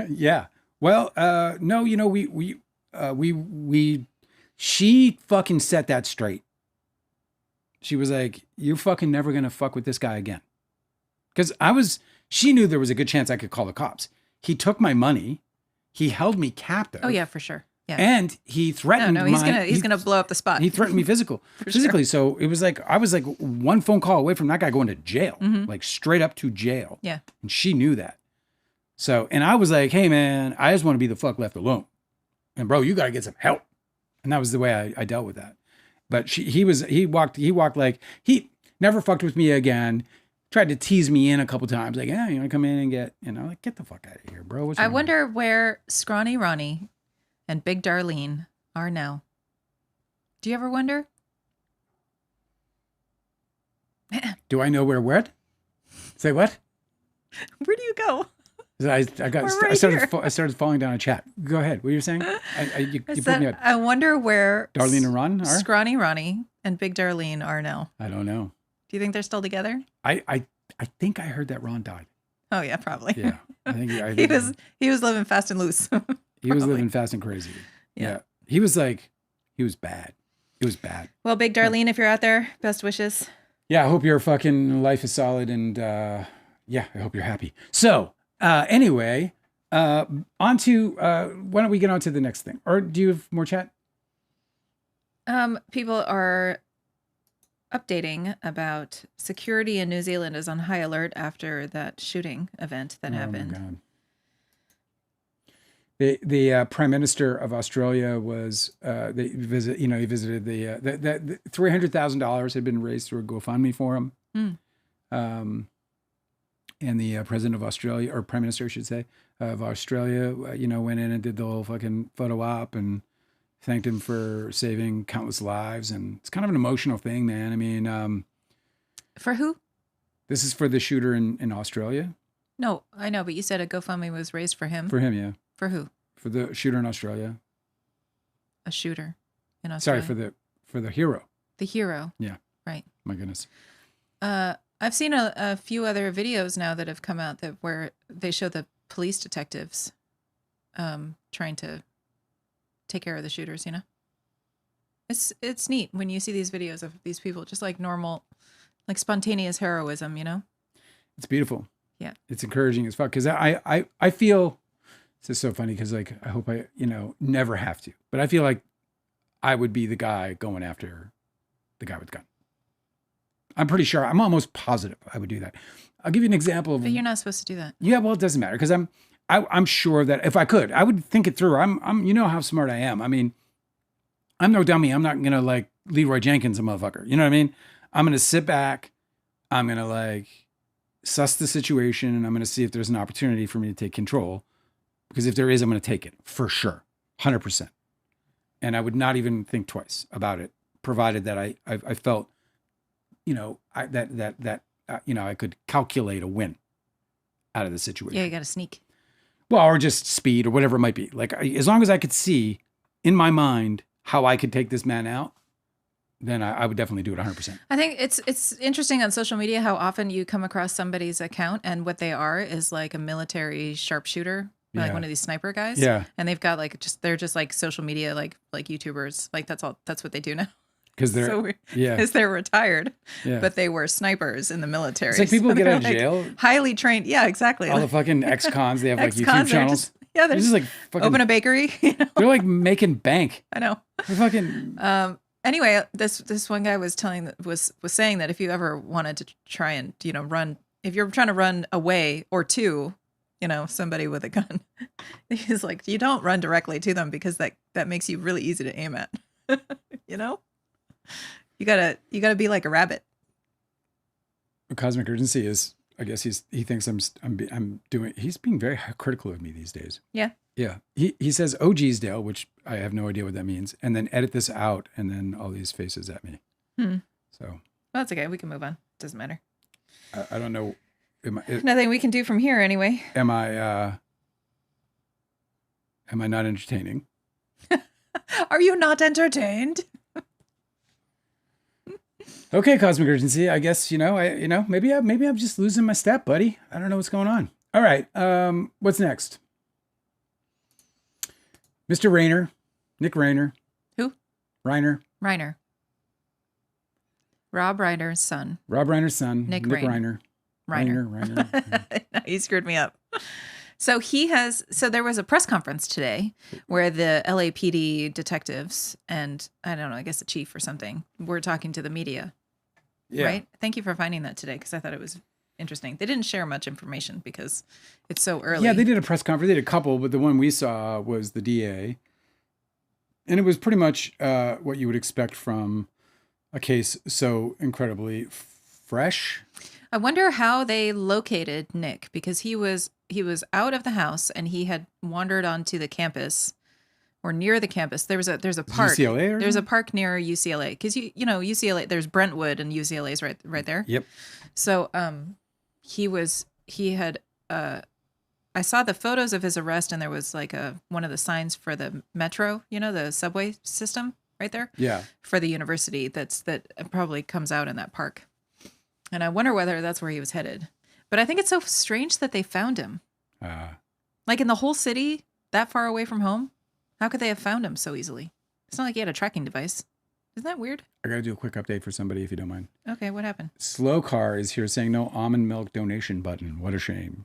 Speaker 1: Yeah. Well, no, you know, she fucking set that straight. She was like, you're fucking never going to fuck with this guy again. Cause she knew there was a good chance I could call the cops. He took my money. He held me captive.
Speaker 2: Oh yeah, for sure. Yeah.
Speaker 1: And he threatened
Speaker 2: he's gonna blow up the spot.
Speaker 1: He threatened me physically.
Speaker 2: Sure.
Speaker 1: So it was like, I was like one phone call away from that guy going to jail, like straight up to jail.
Speaker 2: Yeah.
Speaker 1: And she knew that. So, and I was like, hey man, I just want to be the fuck left alone. And bro, you got to get some help. And that was the way I dealt with that. But he walked like, he never fucked with me again. Tried to tease me in a couple times. Like, yeah, you want to come in and get the fuck out of here, bro.
Speaker 2: I wonder where Scrawny Ronnie and Big Darlene are now. Do you ever wonder?
Speaker 1: Do I know where what? Say what?
Speaker 2: Where do you go?
Speaker 1: I started falling down a chat. Go ahead. What were you saying? You put me out.
Speaker 2: I wonder where
Speaker 1: Darlene and Ron are?
Speaker 2: Scrawny Ronnie and Big Darlene are now.
Speaker 1: I don't know.
Speaker 2: Do you think they're still together?
Speaker 1: I think I heard that Ron died.
Speaker 2: Oh yeah, probably.
Speaker 1: Yeah, I think
Speaker 2: he was living fast and loose.
Speaker 1: He was living fast and crazy. Yeah. He was bad. It was bad.
Speaker 2: Well, Big Darlene, if you're out there, best wishes.
Speaker 1: Yeah, I hope your fucking life is solid and I hope you're happy. So anyway, why don't we get on to the next thing? Or do you have more chat?
Speaker 2: People are updating about security in New Zealand is on high alert after that shooting event that happened.
Speaker 1: My God. The Prime Minister of Australia was he visited the $300,000 had been raised through a GoFundMe for him. And the President of Australia, or Prime Minister, I should say, of Australia, went in and did the whole fucking photo op and thanked him for saving countless lives. And it's kind of an emotional thing, man. I mean,
Speaker 2: for who?
Speaker 1: This is for the shooter in Australia.
Speaker 2: No, I know, but you said a GoFundMe was raised for him.
Speaker 1: For him, yeah.
Speaker 2: For who?
Speaker 1: For the shooter in Australia.
Speaker 2: A shooter in Australia.
Speaker 1: Sorry, for the hero.
Speaker 2: The hero.
Speaker 1: Yeah.
Speaker 2: Right.
Speaker 1: My goodness.
Speaker 2: I've seen a few other videos now that have come out where they show the police detectives trying to take care of the shooters, It's neat when you see these videos of these people, just like normal, like spontaneous heroism,
Speaker 1: It's beautiful.
Speaker 2: Yeah.
Speaker 1: It's encouraging as fuck. Cause I feel, this is so funny. Cause like, I hope I, never have to, but I feel like I would be the guy going after the guy with the gun. I'm pretty sure, I'm almost positive I would do that. I'll give you an example of.
Speaker 2: But you're not supposed to do that.
Speaker 1: Yeah. Well, it doesn't matter. Cause I'm sure that if I could, I would think it through. I'm you know how smart I am. I mean, I'm no dummy. I'm not going to like Leroy Jenkins, a motherfucker. You know what I mean? I'm going to sit back. I'm going to like suss the situation and I'm going to see if there's an opportunity for me to take control. Because if there is, I'm going to take it for sure. 100%. And I would not even think twice about it, provided that I felt, that I could calculate a win out of the situation.
Speaker 2: Yeah, you got to sneak.
Speaker 1: Well, or just speed or whatever it might be. Like, as long as I could see in my mind how I could take this man out, then I would definitely do it 100%.
Speaker 2: I think it's interesting on social media how often you come across somebody's account and what they are is like a military sharpshooter, like one of these sniper guys.
Speaker 1: Yeah.
Speaker 2: And they've got like they're just like social media, like YouTubers. Like that's what they do now.
Speaker 1: Because they're,
Speaker 2: so weird. Because they're retired,
Speaker 1: yeah.
Speaker 2: but they were snipers in the military.
Speaker 1: It's like people get out of jail.
Speaker 2: Highly trained. Yeah, exactly.
Speaker 1: All the fucking ex-cons, they have like
Speaker 2: ex-cons,
Speaker 1: YouTube channels.
Speaker 2: They're
Speaker 1: just like fucking,
Speaker 2: open a bakery.
Speaker 1: They're like making bank.
Speaker 2: I know.
Speaker 1: They're fucking.
Speaker 2: Anyway, this one guy was saying that if you ever wanted to try and run, if you're trying to run away or to, somebody with a gun, he's like, you don't run directly to them because that makes you really easy to aim at. You gotta be like a rabbit.
Speaker 1: Cosmic urgency is, I guess he thinks I'm doing. He's being very critical of me these days.
Speaker 2: Yeah.
Speaker 1: Yeah. He says, "Oh geez, Dale," which I have no idea what that means, and then edit this out, and then all these faces at me. So.
Speaker 2: Well, that's okay. We can move on. Doesn't matter.
Speaker 1: I don't know.
Speaker 2: Nothing we can do from here anyway.
Speaker 1: Am I not entertaining?
Speaker 2: Are you not entertained?
Speaker 1: Okay, Cosmic Urgency. I guess maybe I'm just losing my step, buddy. I don't know what's going on. All right. What's next? Mr. Reiner, Nick Reiner.
Speaker 2: Who?
Speaker 1: Reiner.
Speaker 2: Rob Reiner's son.
Speaker 1: Rob Reiner's son.
Speaker 2: Nick
Speaker 1: Reiner.
Speaker 2: Reiner. He screwed me up. So there was a press conference today where the LAPD detectives and I don't know, I guess the chief or something were talking to the media.
Speaker 1: Yeah.
Speaker 2: Right? Thank you for finding that today because I thought it was interesting. They didn't share much information because it's so early.
Speaker 1: Yeah, they did a press conference. They did a couple, but the one we saw was the DA. And it was pretty much what you would expect from a case so incredibly fresh.
Speaker 2: I wonder how they located Nick because he was out of the house and he had wandered onto the campus or near the campus. There's a park.
Speaker 1: UCLA
Speaker 2: there's a park near UCLA because UCLA. There's Brentwood and UCLA's right there.
Speaker 1: Yep.
Speaker 2: So I saw the photos of his arrest and there was like one of the signs for the metro, the subway system right there.
Speaker 1: Yeah. For
Speaker 2: the university that probably comes out in that park. And I wonder whether that's where he was headed. But I think it's so strange that they found him. Like in the whole city, that far away from home. How could they have found him so easily? It's not like he had a tracking device. Isn't that weird?
Speaker 1: I got to do a quick update for somebody if you don't mind.
Speaker 2: Okay, what happened?
Speaker 1: Slow Car is here saying no almond milk donation button. What a shame.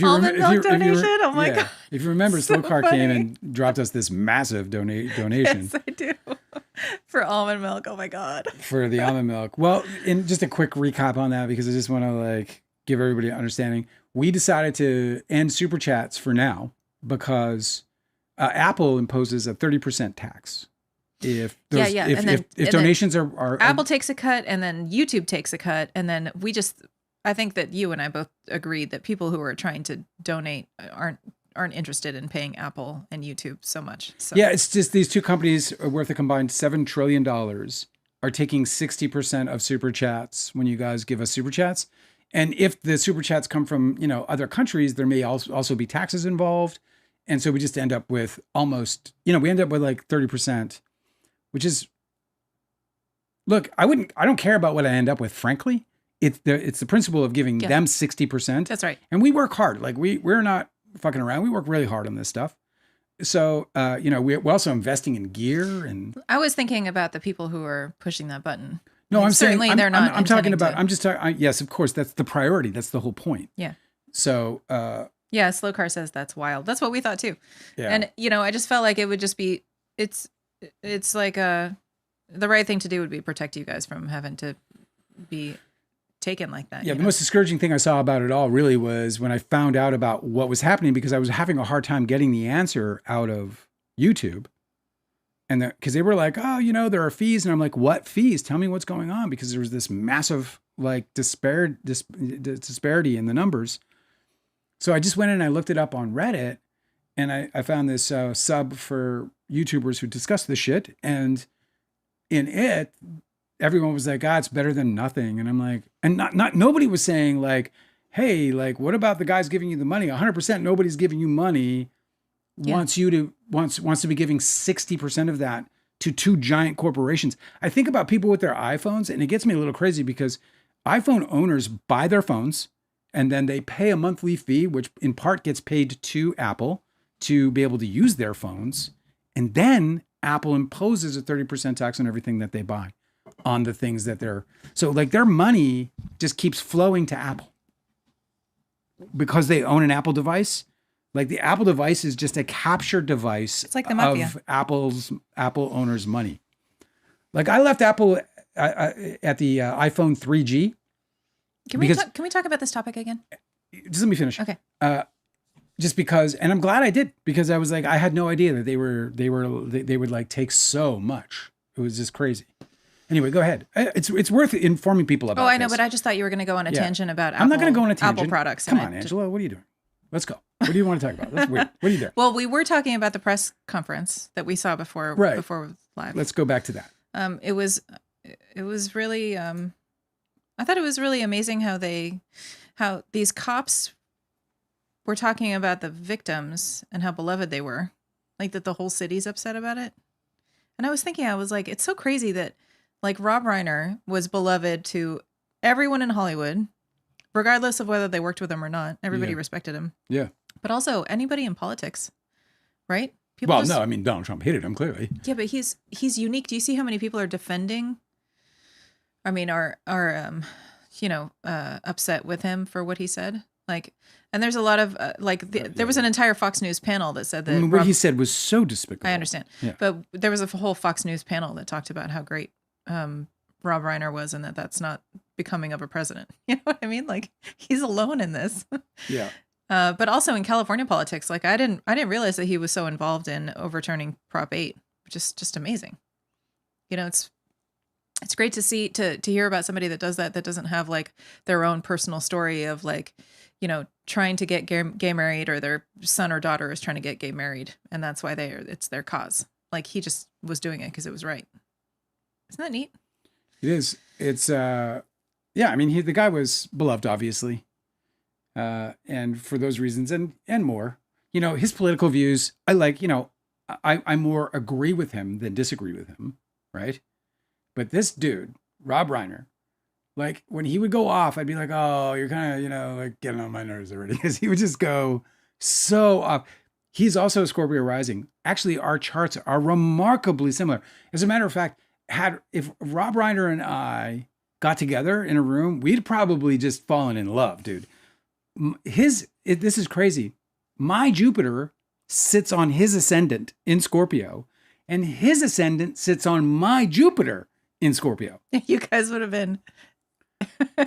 Speaker 2: Almond milk donation? Oh my God.
Speaker 1: If you remember,
Speaker 2: So
Speaker 1: Slow Car
Speaker 2: funny.
Speaker 1: came and dropped us this massive donation.
Speaker 2: Yes, I do. For almond milk. Oh my God.
Speaker 1: For the almond milk. Well, in just a quick recap on that, because I just want to give everybody an understanding. We decided to end super chats for now because Apple imposes a 30% tax. If donations are
Speaker 2: Apple takes a cut and then YouTube takes a cut. And then I think that you and I both agreed that people who are trying to donate aren't interested in paying Apple and YouTube so much. So.
Speaker 1: Yeah, it's just these two companies are worth a combined $7 trillion are taking 60% of super chats when you guys give us super chats. And if the super chats come from, other countries, there may also be taxes involved. And so we just end up with almost, we end up with like 30%, which is, look, I don't care about what I end up with, frankly. It's the principle of giving them 60%.
Speaker 2: That's right.
Speaker 1: And we work hard. Like we're not fucking around. We work really hard on this stuff. So, we're also investing in gear and.
Speaker 2: I was thinking about the people who are pushing that button.
Speaker 1: No, I'm
Speaker 2: certainly
Speaker 1: saying,
Speaker 2: they're not.
Speaker 1: I'm talking about. I'm just talking. Yes, of course, that's the priority. That's the whole point.
Speaker 2: Yeah.
Speaker 1: So.
Speaker 2: Yeah, Slow Car says that's wild. That's what we thought too.
Speaker 1: Yeah.
Speaker 2: And I just felt like it would just be. It's like the right thing to do would be protect you guys from having to be taken like that.
Speaker 1: Yeah, the most discouraging thing I saw about it all really was when I found out about what was happening, because I was having a hard time getting the answer out of YouTube. And because they were like, oh, there are fees. And I'm like, what fees? Tell me what's going on. Because there was this massive disparity in the numbers. So I just went in and I looked it up on Reddit, and I found this sub for YouTubers who discuss this shit. And in it, everyone was like, it's better than nothing. And I'm like, and nobody was saying like, hey, like, what about the guys giving you the money? 100% nobody's giving you money wants to be giving 60% of that to two giant corporations. I think about people with their iPhones, and it gets me a little crazy because iPhone owners buy their phones and then they pay a monthly fee, which in part gets paid to Apple to be able to use their phones. And then Apple imposes a 30% tax on everything that they buy on the things that so like their money just keeps flowing to Apple because they own an Apple device. Like the Apple device is just a capture device
Speaker 2: it's like the mafia.
Speaker 1: of Apple owners' money. Like I left Apple at the iPhone 3G.
Speaker 2: Can we talk about this topic again?
Speaker 1: Just let me finish.
Speaker 2: Okay.
Speaker 1: Just because, and I'm glad I did, because I was like, I had no idea that they would like take so much. It was just crazy. Anyway, go ahead. It's worth informing people about.
Speaker 2: Oh, I know, but I just thought you were going to go on a tangent about Apple.
Speaker 1: I'm not going to go on a tangent.
Speaker 2: Apple products.
Speaker 1: Come on, Angela. What are you doing? Let's go. What do you want to talk about? That's weird. What are you doing?
Speaker 2: Well, we were talking about the press conference that we saw before live.
Speaker 1: Let's go back to that.
Speaker 2: It was really I thought it was really amazing how these cops were talking about the victims and how beloved they were. Like that the whole city's upset about it. And I was thinking, I was like, it's so crazy that like Rob Reiner was beloved to everyone in Hollywood, regardless of whether they worked with him or not. Everybody respected him.
Speaker 1: Yeah.
Speaker 2: But also anybody in politics, right?
Speaker 1: No, I mean, Donald Trump hated him, clearly.
Speaker 2: Yeah, but he's unique. Do you see how many people are defending? I mean, are upset with him for what he said? Like, and there's a lot of there was an entire Fox News panel that said that
Speaker 1: what he said was so despicable.
Speaker 2: I understand, but there was a whole Fox News panel that talked about how great Rob Reiner was, and that's not becoming of a president. You know what I mean? Like he's alone in this.
Speaker 1: Yeah.
Speaker 2: But also in California politics, like I didn't realize that he was so involved in overturning Prop 8, which is just amazing. You know, it's great to hear about somebody that does that doesn't have like their own personal story of like, you know, trying to get gay married, or their son or daughter is trying to get gay married, and that's why it's their cause. Like he just was doing it because it was right. Isn't that neat?
Speaker 1: It is. It's I mean, the guy was beloved, obviously. And for those reasons and more, you know, his political views, I like, you know, I more agree with him than disagree with him. Right. But this dude, Rob Reiner, like when he would go off, I'd be like, oh, you're kind of, you know, like getting on my nerves already, because he would just go so off. He's also a Scorpio rising. Actually, our charts are remarkably similar. As a matter of fact, if Rob Reiner and I got together in a room, we'd probably just fallen in love, dude. This is crazy. My Jupiter sits on his ascendant in Scorpio, and his ascendant sits on my Jupiter in Scorpio.
Speaker 2: You guys would have been.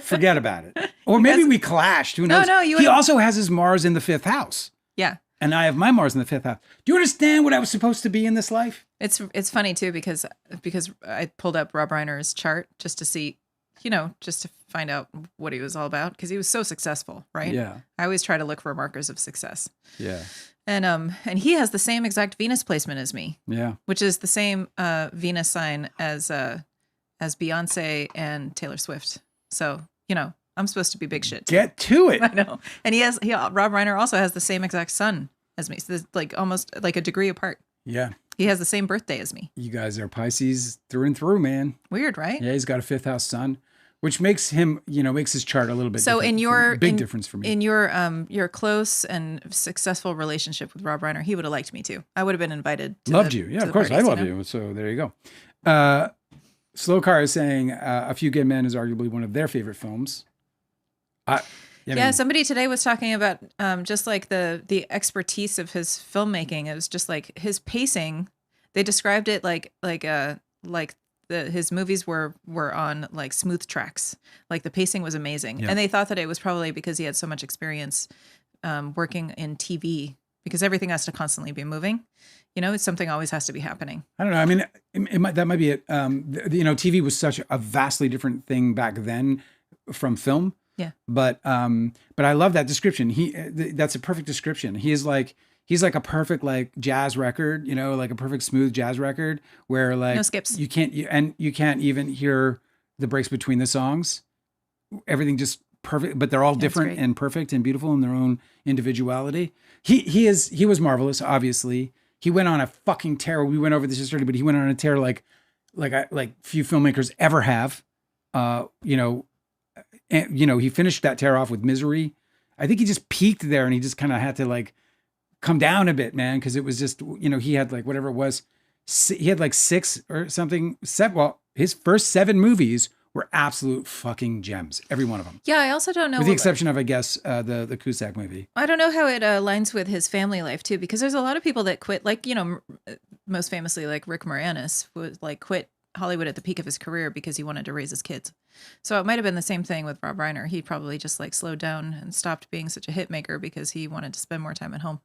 Speaker 1: Forget about it. Or maybe we clashed. Who knows?
Speaker 2: No,
Speaker 1: he also has his Mars in the 5th house.
Speaker 2: Yeah.
Speaker 1: And I have my Mars in the 5th house. Do you understand what I was supposed to be in this life?
Speaker 2: It's funny too, because I pulled up Rob Reiner's chart just to see, you know, just to find out what he was all about, because he was so successful, right?
Speaker 1: Yeah.
Speaker 2: I always try to look for markers of success.
Speaker 1: Yeah.
Speaker 2: And he has the same exact Venus placement as me.
Speaker 1: Yeah.
Speaker 2: Which is the same Venus sign as Beyonce and Taylor Swift. So, you know, I'm supposed to be big shit too.
Speaker 1: Get to it.
Speaker 2: I know. And Rob Reiner also has the same exact sun as me. So there's like almost like a degree apart.
Speaker 1: Yeah.
Speaker 2: He has the same birthday as me.
Speaker 1: You guys are Pisces through and through, man.
Speaker 2: Weird, right?
Speaker 1: Yeah, he's got a 5th house sun, which makes him, you know, makes his chart a little bit
Speaker 2: so
Speaker 1: different. Big difference for me.
Speaker 2: In your close and successful relationship with Rob Reiner, he would have liked me too. I would have been invited to
Speaker 1: Loved you. Yeah, of course.
Speaker 2: Parties,
Speaker 1: I love you. So there you go. Slow Car is saying A Few Good Men is arguably one of their favorite films.
Speaker 2: Somebody today was talking about just like the expertise of his filmmaking. It was just like his pacing. They described it like his movies were on like smooth tracks. Like the pacing was amazing, and they thought that it was probably because he had so much experience working in TV, because everything has to constantly be moving. You know, something always has to be happening.
Speaker 1: I don't know. I mean, that might be it. You know, TV was such a vastly different thing back then from film.
Speaker 2: Yeah.
Speaker 1: But I love that description. That's a perfect description. He's like a perfect like jazz record, you know, like a perfect smooth jazz record where like
Speaker 2: no skips.
Speaker 1: You can't even hear the breaks between the songs, everything just perfect, but they're all different and perfect and beautiful in their own individuality. He was marvelous, obviously. He went on a fucking tear. We went over this yesterday, but he went on a tear like few filmmakers ever have. He finished that tear off with Misery. I think he just peaked there and he just kind of had to like come down a bit, man. Cause it was just, he had like whatever it was. He had like 6 or something. Well, his first 7 movies were absolute fucking gems. Every one of them.
Speaker 2: Yeah. I also don't know.
Speaker 1: With the exception of, I guess, the Cusack movie.
Speaker 2: I don't know how it aligns with his family life too, because there's a lot of people that quit, like, most famously, like Rick Moranis was like quit Hollywood at the peak of his career because he wanted to raise his kids. So it might have been the same thing with Rob Reiner. He probably just like slowed down and stopped being such a hit maker because he wanted to spend more time at home.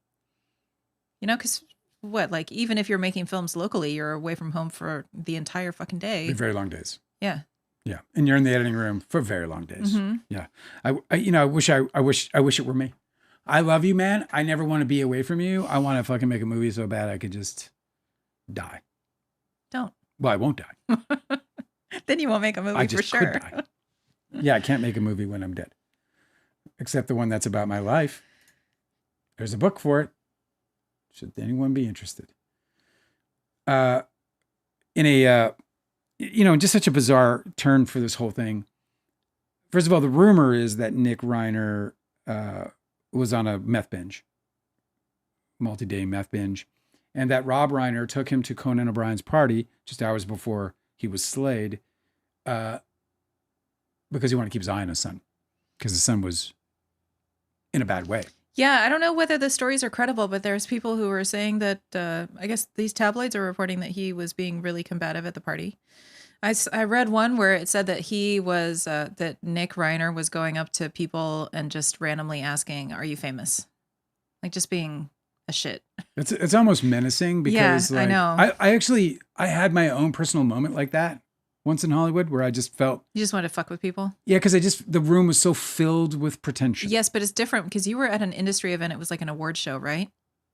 Speaker 2: Because like even if you're making films locally, you're away from home for the entire fucking day.
Speaker 1: Very long days.
Speaker 2: Yeah.
Speaker 1: Yeah. And you're in the editing room for very long days.
Speaker 2: Mm-hmm.
Speaker 1: Yeah. I wish it were me. I love you, man. I never want to be away from you. I want to fucking make a movie so bad I could just die.
Speaker 2: Don't.
Speaker 1: Well, I won't die.
Speaker 2: Then you won't make a movie
Speaker 1: I just
Speaker 2: for sure.
Speaker 1: could die. Yeah, I can't make a movie when I'm dead. Except the one that's about my life. There's a book for it. Should anyone be interested? Just such a bizarre turn for this whole thing. First of all, the rumor is that Nick Reiner was on a meth binge, multi-day meth binge, and that Rob Reiner took him to Conan O'Brien's party just hours before he was slayed, because he wanted to keep his eye on his son, because his son was in a bad way.
Speaker 2: Yeah, I don't know whether the stories are credible, but there's people who are saying that, I guess these tabloids are reporting that he was being really combative at the party. I read one where it said that he was, that Nick Reiner was going up to people and just randomly asking, "Are you famous?" Like just being a shit.
Speaker 1: It's almost menacing because
Speaker 2: yeah,
Speaker 1: like,
Speaker 2: I
Speaker 1: know. I had my own personal moment like that once in Hollywood where I just felt.
Speaker 2: You just wanted to fuck with people?
Speaker 1: Yeah, because the room was so filled with pretension.
Speaker 2: Yes, but it's different because you were at an industry event. It was like an award show, right?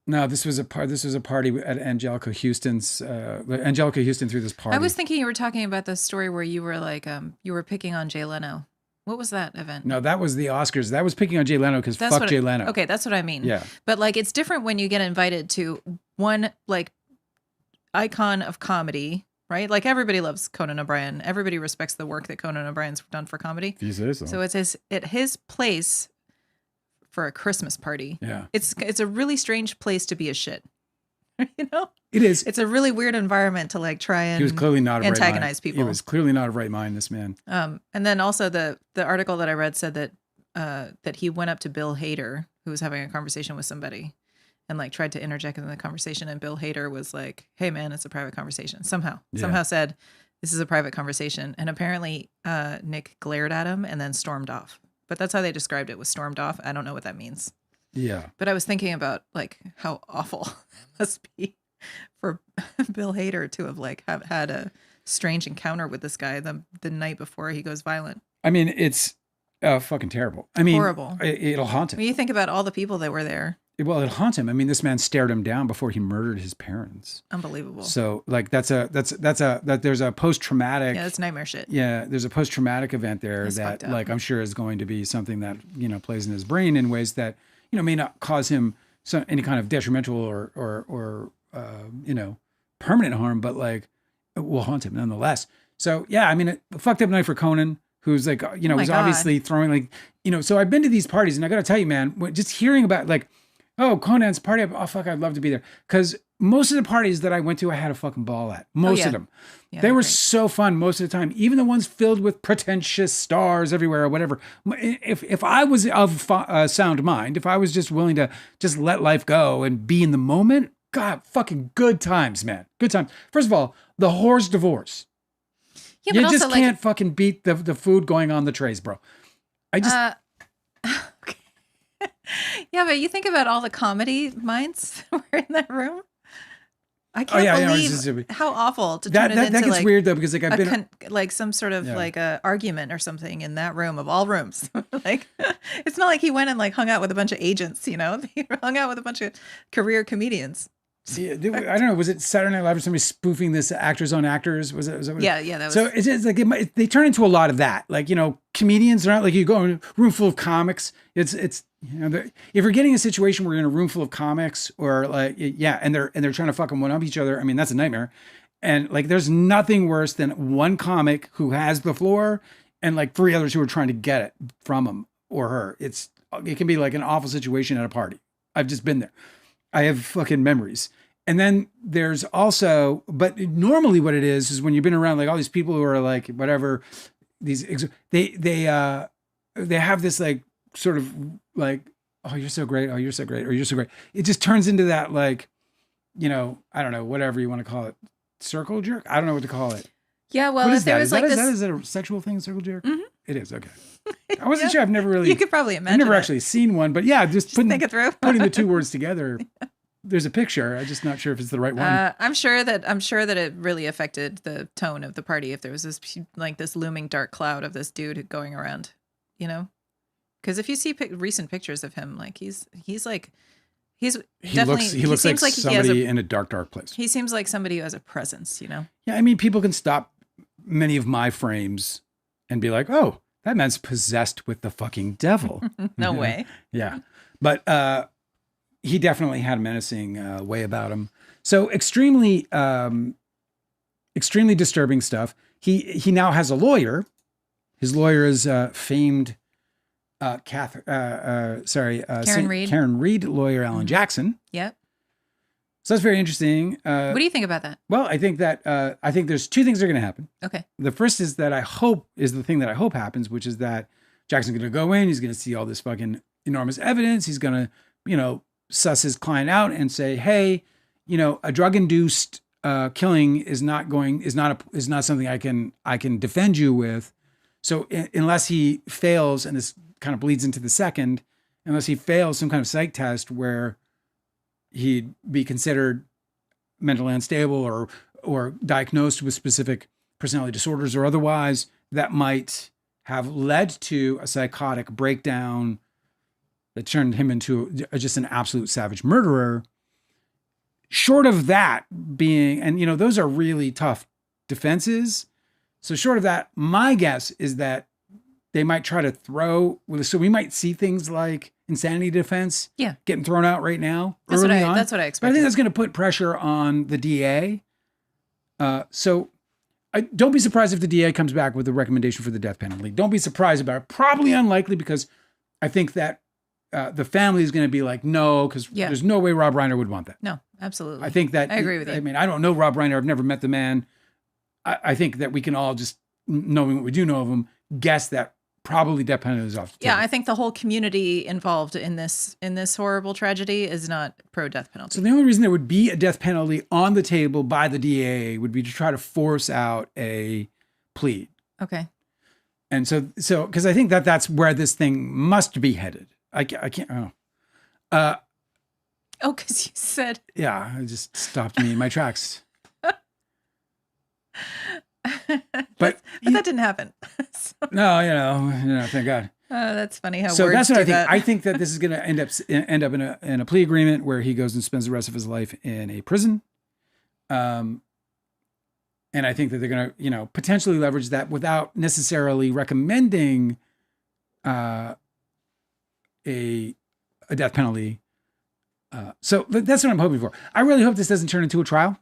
Speaker 1: No, this was a party at Angelica Houston's. Angelica Houston threw this party.
Speaker 2: I was thinking you were talking about the story where you were like, you were picking on Jay Leno. What was that event?
Speaker 1: No, that was the Oscars. That was picking on Jay Leno because fuck Jay Leno.
Speaker 2: Okay, that's what I mean.
Speaker 1: Yeah.
Speaker 2: But like, it's different when you get invited to one like icon of comedy, right? Like everybody loves Conan O'Brien. Everybody respects the work that Conan O'Brien's done for comedy.
Speaker 1: He says so.
Speaker 2: So it's at his place for a Christmas party.
Speaker 1: Yeah.
Speaker 2: It's a really strange place to be a shit.
Speaker 1: It is.
Speaker 2: It's a really weird environment to like try and
Speaker 1: he was clearly not of
Speaker 2: antagonize
Speaker 1: right mind.
Speaker 2: people.
Speaker 1: He was clearly not of right mind, this man.
Speaker 2: And then also the article that I read said that that he went up to Bill Hader, who was having a conversation with somebody, and like tried to interject in the conversation, and Bill Hader was like, "Hey man, it's a private conversation." Somehow said, "This is a private conversation," and apparently Nick glared at him and then stormed off. But that's how they described it, was stormed off. I don't know what that means.
Speaker 1: Yeah.
Speaker 2: But I was thinking about like how awful it must be for Bill Hader to have like had a strange encounter with this guy the night before he goes violent.
Speaker 1: I mean, it's fucking terrible. I mean,
Speaker 2: horrible.
Speaker 1: It'll haunt him.
Speaker 2: When you think about all the people that were there.
Speaker 1: Well, it'll haunt him. I mean, this man stared him down before he murdered his parents.
Speaker 2: Unbelievable.
Speaker 1: So like there's a post-traumatic.
Speaker 2: Yeah, that's nightmare shit.
Speaker 1: Yeah, there's a post-traumatic event there
Speaker 2: That's
Speaker 1: that like I'm sure is going to be something that, plays in his brain in ways that, may not cause him any kind of detrimental or permanent harm, but like it will haunt him nonetheless. So yeah, I mean, a fucked up night for Conan, who's like, was obviously throwing like, so I've been to these parties and I got to tell you, man, just hearing about like, oh, Conan's party. Oh, fuck, I'd love to be there. Because most of the parties that I went to, I had a fucking ball at. Most of them. Yeah, they were great. So fun most of the time. Even the ones filled with pretentious stars everywhere or whatever. If I was of sound mind, if I was just willing to just let life go and be in the moment, God, fucking good times, man. Good times. First of all, the whore's divorce. Yeah, you just can't fucking beat the food going on the trays, bro. I just...
Speaker 2: Yeah, but you think about all the comedy minds that were in that room. I can't believe how awful to turn it into.
Speaker 1: That gets
Speaker 2: like
Speaker 1: weird though, because like I've been
Speaker 2: like some sort of like a argument or something in that room of all rooms. Like it's not like he went and like hung out with a bunch of agents, He hung out with a bunch of career comedians.
Speaker 1: I don't know. Was it Saturday Night Live or somebody spoofing this actors on actors? Was that what
Speaker 2: Yeah, that was.
Speaker 1: So it's just like they turn into a lot of that. Like, comedians are not like you go in a room full of comics. It's if you're getting a situation where you're in a room full of comics or like and they're trying to fucking one up each other. I mean, that's a nightmare. And like, there's nothing worse than one comic who has the floor and like 3 others who are trying to get it from him or her. It can be like an awful situation at a party. I've just been there. I have fucking memories. And then there's also, but normally what it is when you've been around like all these people who are like, whatever, they have this like sort of like, oh, you're so great. Oh, you're so great. Or you're so great. It just turns into that, like, I don't know, whatever you want to call it. Circle jerk. I don't know what to call it.
Speaker 2: Yeah. Well, if there was like this,
Speaker 1: is that a sexual thing? Circle jerk. Mm-hmm. It is. Okay. I wasn't sure. I've never really,
Speaker 2: you could probably imagine.
Speaker 1: I've never actually seen one, but yeah, just think it through. Putting the 2 words together. There's a picture. I'm just not sure if it's the right one.
Speaker 2: I'm sure that it really affected the tone of the party if there was this looming dark cloud of this dude going around, because if you see recent pictures of him, like he
Speaker 1: looks like somebody in a dark place.
Speaker 2: He seems like somebody who has a presence,
Speaker 1: Yeah, I mean, people can stop many of my frames and be like, "Oh, that man's possessed with the fucking devil."
Speaker 2: No way.
Speaker 1: Yeah, but he definitely had a menacing way about him. So extremely disturbing stuff. He now has a lawyer. His lawyer is famed Karen Reed lawyer Alan Jackson.
Speaker 2: Yep.
Speaker 1: So that's very interesting.
Speaker 2: What do you think about that?
Speaker 1: Well, I think there's 2 things that are going to happen.
Speaker 2: Okay.
Speaker 1: The first is that the thing that I hope happens, which is that Jackson's going to go in. He's going to see all this fucking enormous evidence. He's going to, suss his client out and say, hey, a drug-induced killing is not something I can defend you with. So unless he fails, and this kind of bleeds into the second, unless he fails some kind of psych test where he'd be considered mentally unstable or diagnosed with specific personality disorders or otherwise, that might have led to a psychotic breakdown that turned him into just an absolute savage murderer. Short of that being, and those are really tough defenses. So short of that, my guess is that they might try to so we might see things like insanity defense getting thrown out right now.
Speaker 2: That's what I expect.
Speaker 1: But I think that's going to put pressure on the DA. So don't be surprised if the DA comes back with a recommendation for the death penalty. Don't be surprised about it. Probably unlikely, because I think that the family is going to be like, no, because there's no way Rob Reiner would want that.
Speaker 2: No, absolutely.
Speaker 1: I think that I
Speaker 2: agree with you.
Speaker 1: I mean, I don't know Rob Reiner. I've never met the man. I think that we can all just, knowing what we do know of him, guess that probably death penalty is off the table.
Speaker 2: Yeah, I think the whole community involved in this horrible tragedy is not pro death penalty.
Speaker 1: So the only reason there would be a death penalty on the table by the DA would be to try to force out a plea.
Speaker 2: Okay.
Speaker 1: And so because I think that's where this thing must be headed. I can't.
Speaker 2: Because you said.
Speaker 1: Yeah, it just stopped me in my tracks. But
Speaker 2: that didn't happen.
Speaker 1: No, thank God.
Speaker 2: That's funny how.
Speaker 1: So
Speaker 2: words
Speaker 1: that's what
Speaker 2: do
Speaker 1: I think.
Speaker 2: that.
Speaker 1: I think that this is going to end up in a plea agreement where he goes and spends the rest of his life in a prison. And I think that they're going to, potentially leverage that without necessarily recommending a death penalty. So that's what I'm hoping for. I really hope this doesn't turn into a trial.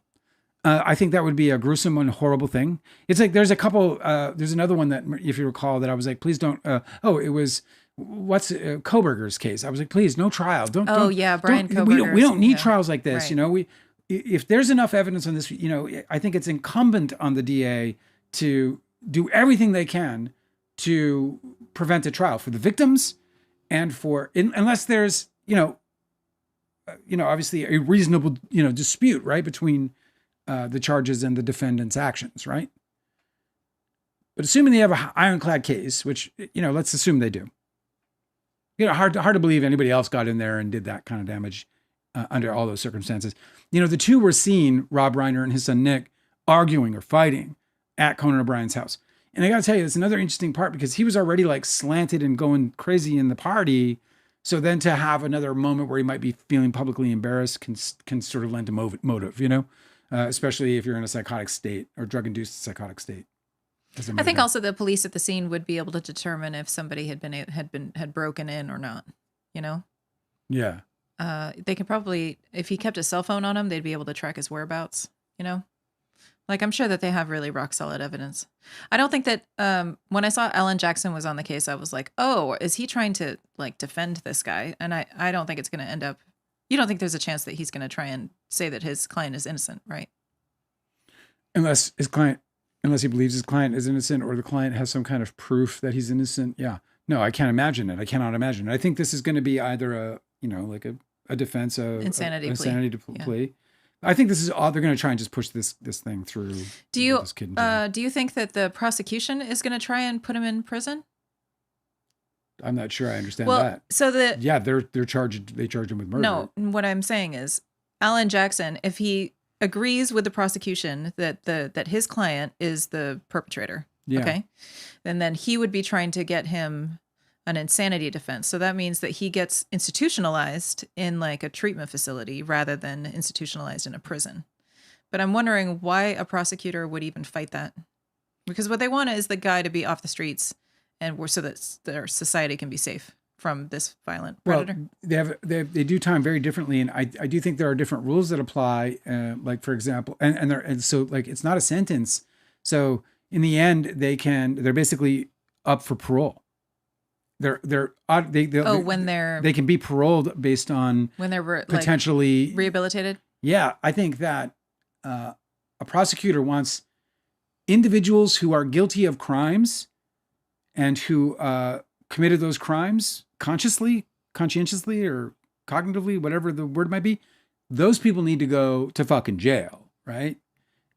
Speaker 1: I think that would be a gruesome and horrible thing. It's like there's another one that, if you recall, that I was like, please don't. It was Kohberger's case. I was like, please, no trial. Don't.
Speaker 2: Brian Kohberger.
Speaker 1: We don't need trials like this.
Speaker 2: Right.
Speaker 1: If there's enough evidence on this, I think it's incumbent on the DA to do everything they can to prevent a trial for the victims and unless there's, obviously a reasonable, dispute, right, between the charges and the defendant's actions, right? But assuming they have an ironclad case, which, let's assume they do. Hard to believe anybody else got in there and did that kind of damage under all those circumstances. The 2 were seen, Rob Reiner and his son Nick, arguing or fighting at Conan O'Brien's house. And I got to tell you, it's another interesting part because he was already like slanted and going crazy in the party. So then to have another moment where he might be feeling publicly embarrassed can sort of lend to motive, especially if you're in a psychotic state or drug-induced psychotic state.
Speaker 2: I think also the police at the scene would be able to determine if somebody had broken in or not.
Speaker 1: Yeah.
Speaker 2: They could probably, if he kept his cell phone on him, they'd be able to track his whereabouts. Like, I'm sure that they have really rock solid evidence. I don't think that when I saw Alan Jackson was on the case, I was like, oh, is he trying to like defend this guy? And I don't think it's going to end up. You don't think there's a chance that he's going to try and say that his client is innocent, right?
Speaker 1: Unless he believes his client is innocent or the client has some kind of proof that he's innocent. Yeah. No, I can't imagine it. I cannot imagine it. I think this is going to be either a defense of
Speaker 2: insanity
Speaker 1: plea.
Speaker 2: Yeah.
Speaker 1: I think this is all they're going to try and just push this thing through.
Speaker 2: Do you think that the prosecution is going to try and put him in prison?
Speaker 1: I'm not sure I understand that.
Speaker 2: So
Speaker 1: they charge him with murder.
Speaker 2: No, what I'm saying is Alan Jackson, if he agrees with the prosecution that his client is the perpetrator, okay, and then he would be trying to get him an insanity defense. So that means that he gets institutionalized in like a treatment facility rather than institutionalized in a prison. But I'm wondering why a prosecutor would even fight that. Because what they want is the guy to be off the streets so that their society can be safe from this violent predator.
Speaker 1: Well, they do time very differently. And I do think there are different rules that apply. Like, for example, and so like, it's not a sentence. So in the end, they're basically up for parole. They can be paroled based on
Speaker 2: when they're
Speaker 1: potentially
Speaker 2: rehabilitated.
Speaker 1: Yeah, I think that a prosecutor wants individuals who are guilty of crimes and who committed those crimes conscientiously, or cognitively, whatever the word might be. Those people need to go to fucking jail, right?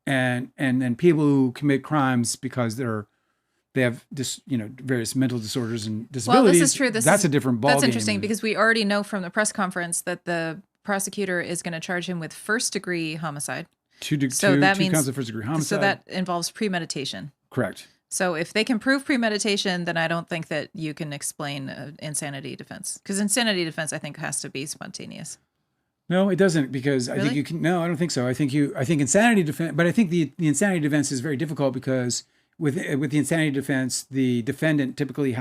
Speaker 1: And then people who commit crimes because they have various mental disorders and disabilities.
Speaker 2: Well, this is true.
Speaker 1: That's a different ballgame.
Speaker 2: That's interesting because we already know from the press conference that the prosecutor is going to charge him with first-degree homicide. Two counts of first-degree homicide. So that involves premeditation.
Speaker 1: Correct.
Speaker 2: So if they can prove premeditation, then I don't think that you can explain insanity defense. Because insanity defense, I think, has to be spontaneous.
Speaker 1: No, it doesn't, because I think you can. No, I don't think so. I think insanity defense, but I think the insanity defense is very difficult because with the insanity defense, the defendant typically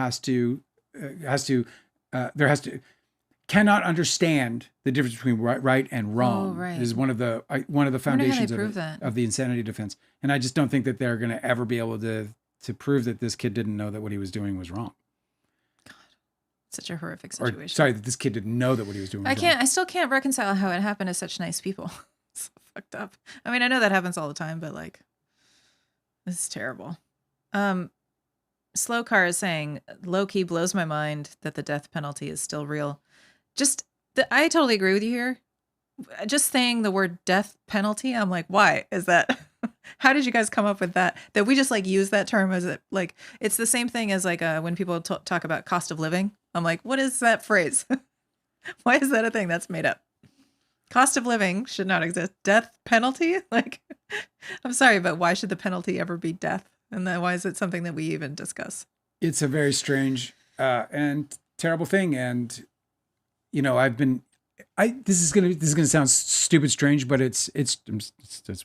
Speaker 1: cannot understand the difference between right and wrong.
Speaker 2: Oh, right.
Speaker 1: This is one of the foundations of the insanity defense. And I just don't think that they're going to ever be able to prove that this kid didn't know that what he was doing was wrong.
Speaker 2: God, such a horrific situation.
Speaker 1: Or, sorry, that this kid didn't know that what he was doing was wrong.
Speaker 2: I still can't reconcile how it happened to such nice people. It's so fucked up. I mean, I know that happens all the time, but like, this is terrible. Slow Car is saying, low-key blows my mind that the death penalty is still real. I totally agree with you here. Just saying the word death penalty, I'm like, why is that? How did you guys come up with that? That we just like use that term as it's the same thing as like when people talk about cost of living. I'm like, what is that phrase? Why is that a thing that's made up? Cost of living should not exist. Death penalty? Like, I'm sorry, but why should the penalty ever be death? And then why is it something that we even discuss?
Speaker 1: It's a very strange and terrible thing. And, this is gonna sound stupid strange, but it's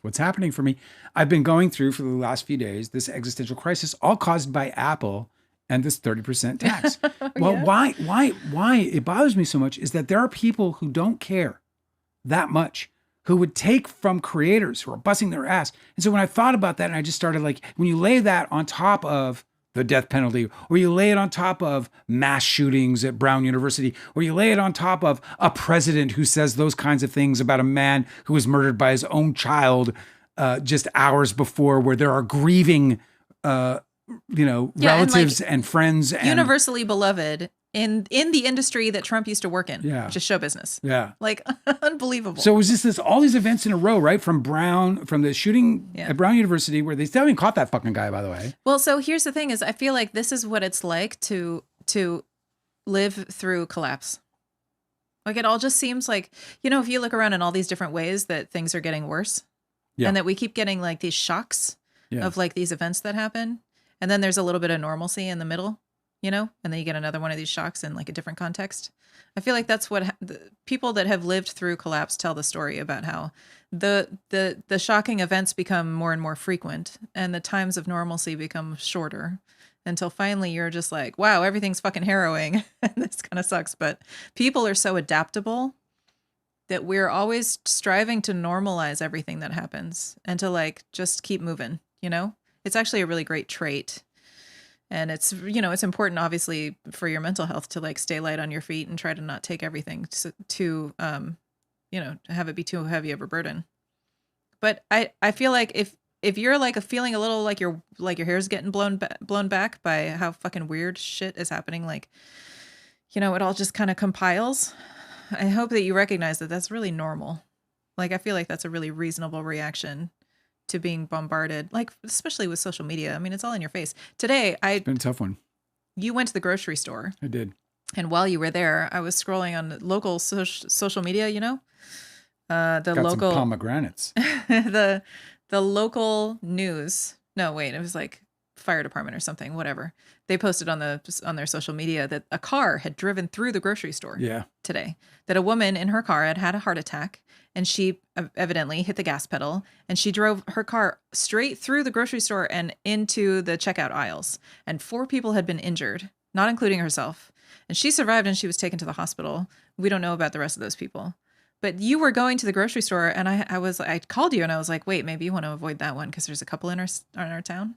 Speaker 1: what's happening for me. I've been going through for the last few days this existential crisis, all caused by Apple and this 30% tax. Well, yeah. Why it bothers me so much is that there are people who don't care that much, who would take from creators who are busting their ass. And so when I thought about that, and I just started like, when you lay that on top of the death penalty, or you lay it on top of mass shootings at Brown University, or you lay it on top of a president who says those kinds of things about a man who was murdered by his own child just hours before, where there are grieving, relatives and friends. And
Speaker 2: universally beloved in the industry that Trump used to work in, which is show business.
Speaker 1: Yeah.
Speaker 2: Like, unbelievable.
Speaker 1: So it was just all these events in a row, right? From the shooting at Brown University, where they still haven't caught that fucking guy, by the way.
Speaker 2: Well, so here's the thing is I feel like this is what it's like to live through collapse. Like, it all just seems like, if you look around in all these different ways that things are getting worse and that we keep getting like these shocks of like these events that happen. And then there's a little bit of normalcy in the middle. you know, and then you get another one of these shocks in like a different context. I feel like that's what the people that have lived through collapse tell the story about how the shocking events become more and more frequent and the times of normalcy become shorter until finally you're just like, wow, everything's fucking harrowing. And this kind of sucks. But people are so adaptable that we're always striving to normalize everything that happens and to like just keep moving, you know? It's actually a really great trait. And it's, you know, it's important, obviously, for your mental health to like stay light on your feet and try to not take everything to you know, have it be too heavy of a burden. But I feel like if you're like feeling a little like your hair's getting blown back by how fucking weird shit is happening, like, you know, it all just kind of compiles. I hope that you recognize that that's really normal. Like, I feel like that's a really reasonable reaction to being bombarded, like especially with social media. I mean, it's all in your face. Today,
Speaker 1: It's been a tough one.
Speaker 2: You went to the grocery store.
Speaker 1: I did.
Speaker 2: And while you were there, I was scrolling on local social media, you know, the
Speaker 1: Got
Speaker 2: local
Speaker 1: some pomegranates.
Speaker 2: the local news. No, wait, it was like fire department or something, whatever. They posted on their social media that a car had driven through the grocery store today, that a woman in her car had a heart attack and she evidently hit the gas pedal and she drove her car straight through the grocery store and into the checkout aisles. And 4 people had been injured, not including herself. And she survived and she was taken to the hospital. We don't know about the rest of those people. But you were going to the grocery store and I called you and I was like, wait, maybe you want to avoid that one because there's a couple in our town.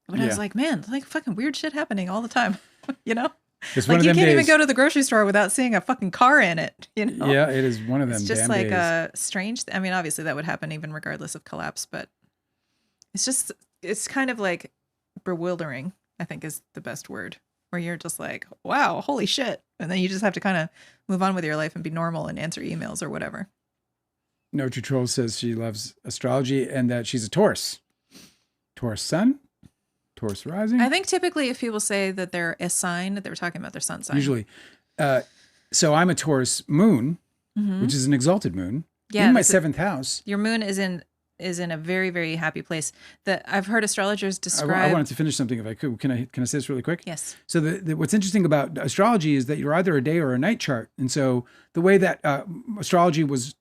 Speaker 2: But I was like, man, like fucking weird shit happening all the time, you know?
Speaker 1: It's
Speaker 2: like
Speaker 1: one of
Speaker 2: you
Speaker 1: them
Speaker 2: can't
Speaker 1: days.
Speaker 2: even go to the grocery store without seeing a fucking car in it, you know?
Speaker 1: Yeah, it is one of them.
Speaker 2: It's just
Speaker 1: damn
Speaker 2: like
Speaker 1: days.
Speaker 2: a strange. I mean, obviously that would happen even regardless of collapse, but it's kind of like bewildering, I think is the best word, where you're just like, wow, holy shit. And then you just have to kind of move on with your life and be normal and answer emails or whatever.
Speaker 1: No True Troll says she loves astrology and that she's a Taurus. Taurus sun? Taurus rising?
Speaker 2: I think typically if people say that they're a sign, they were talking about their sun sign.
Speaker 1: Usually. So I'm a Taurus moon, which is an exalted moon, in my 7th house.
Speaker 2: Your moon is in a very, very happy place. That I've heard astrologers describe.
Speaker 1: I wanted to finish something if I could. Can I say this really quick?
Speaker 2: Yes.
Speaker 1: So what's interesting about astrology is that you're either a day or a night chart. And so the way that astrology was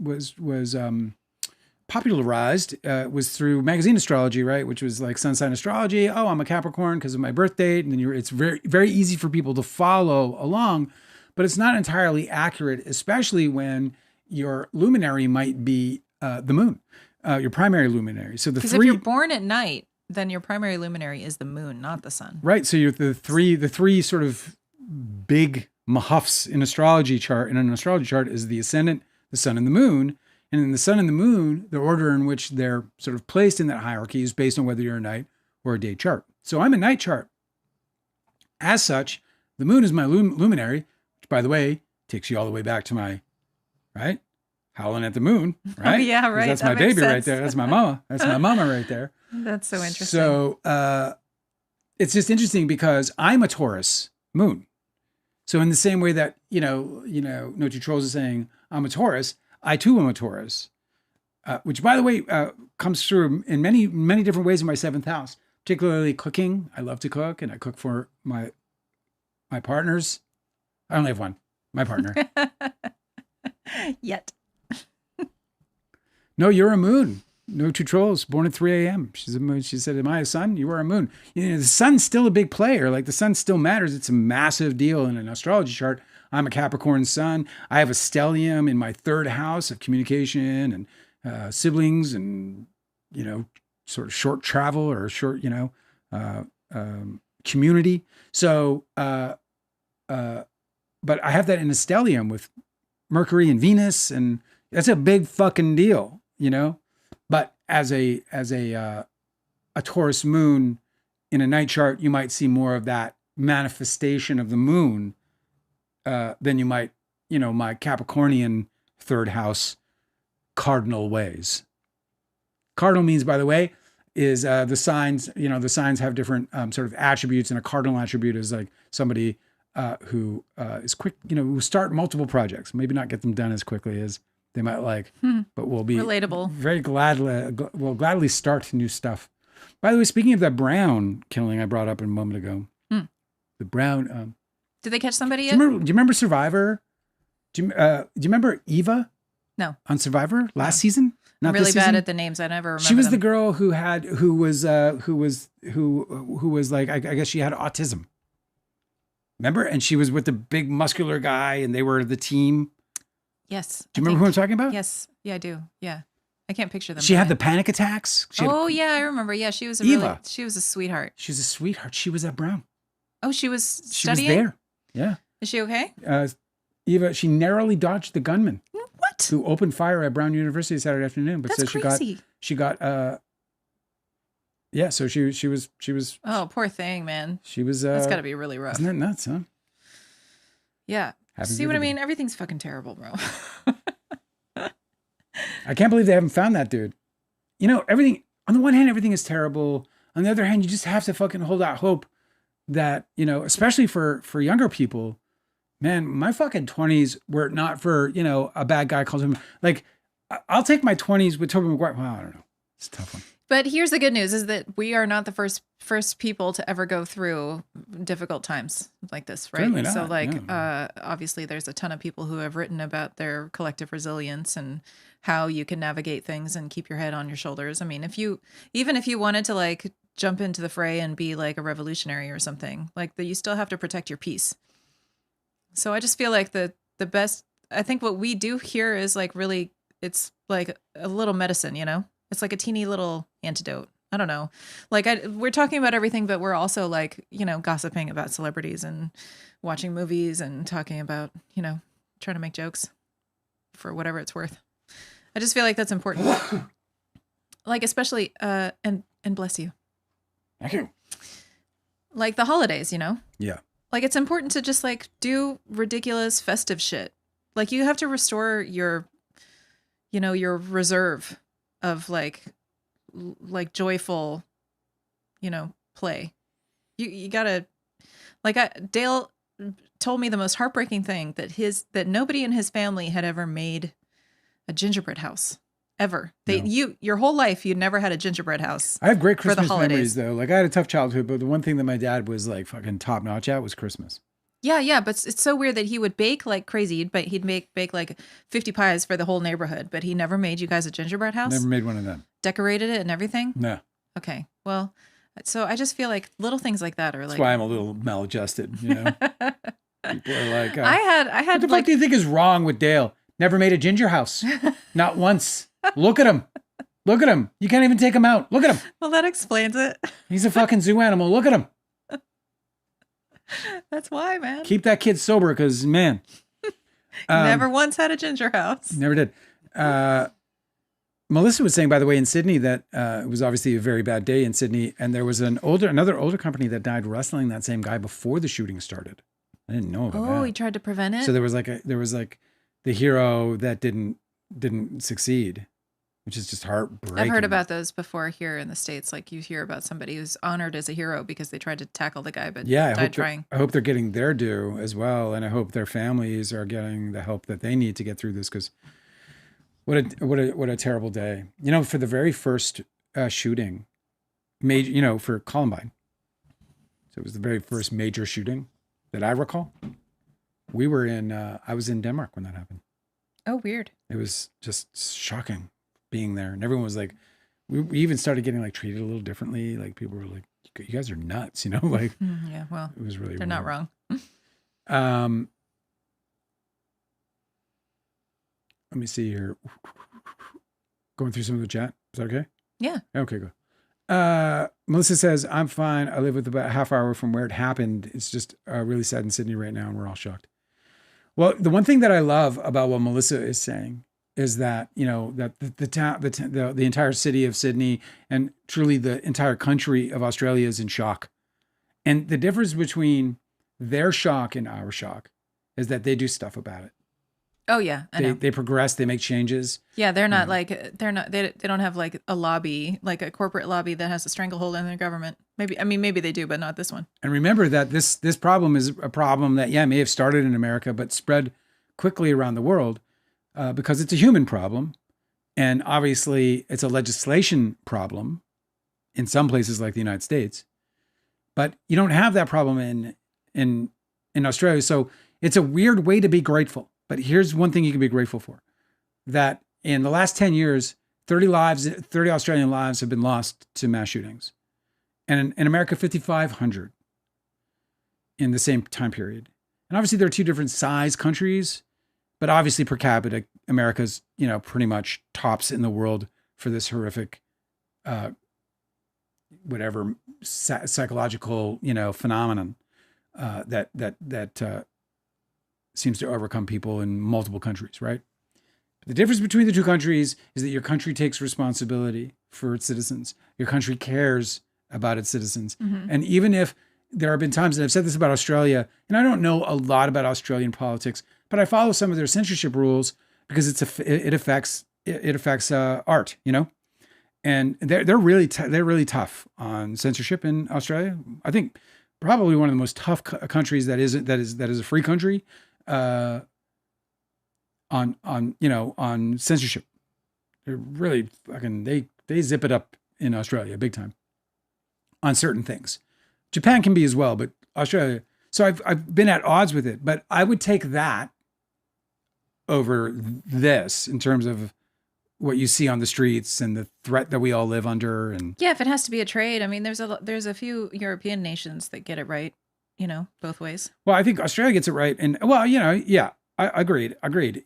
Speaker 1: popularized was through magazine astrology, right? Which was like sun sign astrology. Oh, I'm a Capricorn because of my birth date. And then it's very, very easy for people to follow along, but it's not entirely accurate, especially when your luminary might be the moon, your primary luminary. So
Speaker 2: because if you're born at night, then your primary luminary is the moon, not the sun.
Speaker 1: Right. So you're the three sort of big mahuffs in an astrology chart is the ascendant, the sun, and the moon. And in the sun and the moon, the order in which they're sort of placed in that hierarchy is based on whether you're a night or a day chart. So I'm a night chart. As such, the moon is my luminary, which, by the way, takes you all the way back to my, right? Howling at the Moon, right?
Speaker 2: Oh, yeah, right.
Speaker 1: That's
Speaker 2: that
Speaker 1: my baby
Speaker 2: sense.
Speaker 1: right there. That's my mama. That's my mama right there.
Speaker 2: That's so interesting.
Speaker 1: So it's just interesting because I'm a Taurus moon. So in the same way that, No Two Trolls is saying I'm a Taurus, I too am a Taurus, which, by the way, comes through in many, many different ways in my 7th house, particularly cooking. I love to cook, and I cook for my partners. I only have one, my partner.
Speaker 2: Yet.
Speaker 1: No, you're a moon. No Two Trolls, born at 3 a.m. She's a moon. She said, am I a sun? You are a moon. The sun's still a big player. Like, the sun still matters. It's a massive deal in an astrology chart. I'm a Capricorn sun. I have a stellium in my 3rd house of communication and siblings and, sort of short travel or short, community. So, but I have that in a stellium with Mercury and Venus, and that's a big fucking deal, But as a Taurus moon in a night chart, you might see more of that manifestation of the moon than you might, my Capricornian 3rd house cardinal ways. Cardinal means, by the way, is the signs, the signs have different sort of attributes, and a cardinal attribute is like somebody who is quick, who start multiple projects, maybe not get them done as quickly as they might like, but will be
Speaker 2: relatable.
Speaker 1: Very will gladly start new stuff. By the way, speaking of that Brown killing I brought up a moment ago, The brown.
Speaker 2: Did they catch somebody
Speaker 1: Do you
Speaker 2: yet?
Speaker 1: remember Survivor? Do you remember Eva?
Speaker 2: No.
Speaker 1: On Survivor last season?
Speaker 2: I'm
Speaker 1: Not
Speaker 2: really
Speaker 1: this
Speaker 2: bad
Speaker 1: season?
Speaker 2: at the names. I never remember.
Speaker 1: She was
Speaker 2: them.
Speaker 1: the girl who was like, I guess she had autism. Remember? And she was with the big muscular guy, and they were the team.
Speaker 2: Yes.
Speaker 1: Do you remember who I'm talking about?
Speaker 2: Yes. Yeah, I do. Yeah. I can't picture them.
Speaker 1: She had the panic attacks.
Speaker 2: Yeah, I remember. Yeah, she was
Speaker 1: Eva.
Speaker 2: she was a sweetheart.
Speaker 1: She's a sweetheart. She was at Brown.
Speaker 2: Oh, she was studying?
Speaker 1: She was there. Yeah.
Speaker 2: Is she okay?
Speaker 1: Eva, she narrowly dodged the gunman.
Speaker 2: What?
Speaker 1: Who opened fire at Brown University Saturday afternoon. But
Speaker 2: That's
Speaker 1: says
Speaker 2: crazy.
Speaker 1: she got yeah, so she was
Speaker 2: Oh, poor thing, man.
Speaker 1: She was
Speaker 2: That's gotta be really rough.
Speaker 1: Isn't that nuts, huh?
Speaker 2: Yeah.
Speaker 1: Happens
Speaker 2: See what I
Speaker 1: every day.
Speaker 2: mean? Everything's fucking terrible, bro.
Speaker 1: I can't believe they haven't found that dude. You know, everything on the one hand, everything is terrible. On the other hand, you just have to fucking hold out hope that, you know, especially for younger people, man, my fucking 20s were not for, you know, a bad guy calls him like, I'll take my 20s with Tobey Maguire. Well, I don't know. It's a tough one.
Speaker 2: But here's the good news is that we are not the first people to ever go through difficult times like this, right?
Speaker 1: Certainly not,
Speaker 2: So like
Speaker 1: yeah.
Speaker 2: obviously there's a ton of people who have written about their collective resilience and how you can navigate things and keep your head on your shoulders. I mean, even if you wanted to like jump into the fray and be like a revolutionary or something, like you still have to protect your peace. So I just feel like the best, I think what we do here is like really, it's like a little medicine, you know? It's like a teeny little antidote. I don't know. Like we're talking about everything, but we're also like, you know, gossiping about celebrities and watching movies and talking about, you know, trying to make jokes for whatever it's worth. I just feel like that's important. Like especially, and bless you.
Speaker 1: Thank you.
Speaker 2: Like the holidays, you know?
Speaker 1: Yeah.
Speaker 2: Like it's important to just like do ridiculous festive shit. Like you have to restore your, you know, your reserve of like joyful, you know, play. You gotta, like Dale told me the most heartbreaking thing that nobody in his family had ever made a gingerbread house ever. Your whole life you'd never had a gingerbread house.
Speaker 1: I have great
Speaker 2: for the
Speaker 1: Christmas
Speaker 2: holidays.
Speaker 1: memories though. Like I had a tough childhood, but the one thing that my dad was like fucking top notch at was Christmas.
Speaker 2: Yeah, but it's so weird that he would bake like crazy, but he'd bake like 50 pies for the whole neighborhood, but he never made you guys a gingerbread house?
Speaker 1: Never made one of them.
Speaker 2: Decorated it and everything?
Speaker 1: No.
Speaker 2: Okay. Well, so I just feel like little things like that are like.
Speaker 1: That's why I'm a little maladjusted, you know? People are like,
Speaker 2: I had
Speaker 1: what the
Speaker 2: like,
Speaker 1: fuck do you think is wrong with Dale? Never made a ginger house. Not once. Look at him. Look at him. You can't even take him out. Look at him.
Speaker 2: well, that explains it.
Speaker 1: He's a fucking zoo animal. Look at him.
Speaker 2: That's why, man.
Speaker 1: Keep that kid sober because, man.
Speaker 2: Never once had a ginger house.
Speaker 1: Never did. Melissa was saying, by the way, in Sydney that it was obviously a very bad day in Sydney. And there was another older company that died wrestling that same guy before the shooting started. I didn't know about that.
Speaker 2: Oh, he tried to prevent it?
Speaker 1: So there was like the hero that didn't succeed, which is just heartbreaking.
Speaker 2: I've heard about those before here in the States. Like you hear about somebody who's honored as a hero because they tried to tackle the guy, but died trying.
Speaker 1: I hope they're getting their due as well. And I hope their families are getting the help that they need to get through this. Cause what a terrible day, you know, for the very first shooting major, you know, for Columbine. So it was the very first major shooting that I recall. We were I was in Denmark when that happened.
Speaker 2: Oh, weird.
Speaker 1: It was just shocking being there. And everyone was like, we even started getting like treated a little differently. Like people were like, you guys are nuts, you know, like,
Speaker 2: Yeah, well,
Speaker 1: it was really,
Speaker 2: they're not wrong.
Speaker 1: Let me see here. Going through some of the chat. Is that okay?
Speaker 2: Yeah.
Speaker 1: Okay, go. Melissa says, I'm fine. I live with about a half hour from where it happened. It's just really sad in Sydney right now. And we're all shocked. Well, the one thing that I love about what Melissa is saying is that, you know, that the entire city of Sydney and truly the entire country of Australia is in shock. And the difference between their shock and our shock is that they do stuff about it.
Speaker 2: Oh yeah, I know.
Speaker 1: They progress, they make changes.
Speaker 2: Yeah, they're not like they don't have like a lobby, like a corporate lobby that has a stranglehold on their government. Maybe they do, but not this one.
Speaker 1: And remember that this problem is a problem that may have started in America but spread quickly around the world because it's a human problem, and obviously it's a legislation problem in some places like the United States. But you don't have that problem in in Australia. So it's a weird way to be grateful. But here's one thing you can be grateful for: that in the last 10 years, 30 Australian lives have been lost to mass shootings, and in America, 5,500 in the same time period. And obviously, there are two different size countries, but obviously per capita, America's pretty much tops in the world for this horrific, psychological phenomenon that seems to overcome people in multiple countries, right? The difference between the two countries is that your country takes responsibility for its citizens. Your country cares about its citizens. Mm-hmm. And even if there have been times, and I've said this about Australia, and I don't know a lot about Australian politics, but I follow some of their censorship rules because it affects art, and they're really tough on censorship in Australia. I think probably one of the most tough countries that is a free country on censorship. They're really fucking they zip it up in Australia big time on certain things. Japan can be as well, but Australia. So I've been at odds with it, but I would take that over this in terms of what you see on the streets and the threat that we all live under. And
Speaker 2: yeah, if it has to be a trade, I mean, there's a few European nations that get it right, both ways.
Speaker 1: Well, I think Australia gets it right, and yeah, I agreed.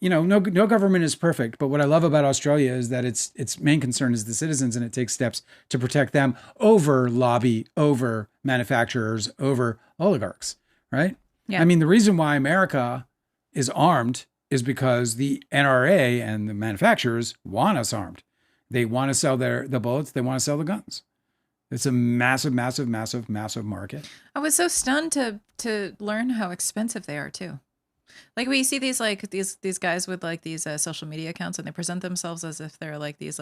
Speaker 1: No government is perfect, but what I love about Australia is that its main concern is the citizens, and it takes steps to protect them over lobby, over manufacturers, over oligarchs, right? Yeah. I mean, the reason why America is armed is because the NRA and the manufacturers want us armed. They want to sell the bullets. They want to sell the guns. It's a massive, massive, massive, massive market.
Speaker 2: I was so stunned to learn how expensive they are too. Like we see these these guys with like these social media accounts, and they present themselves as if they're like these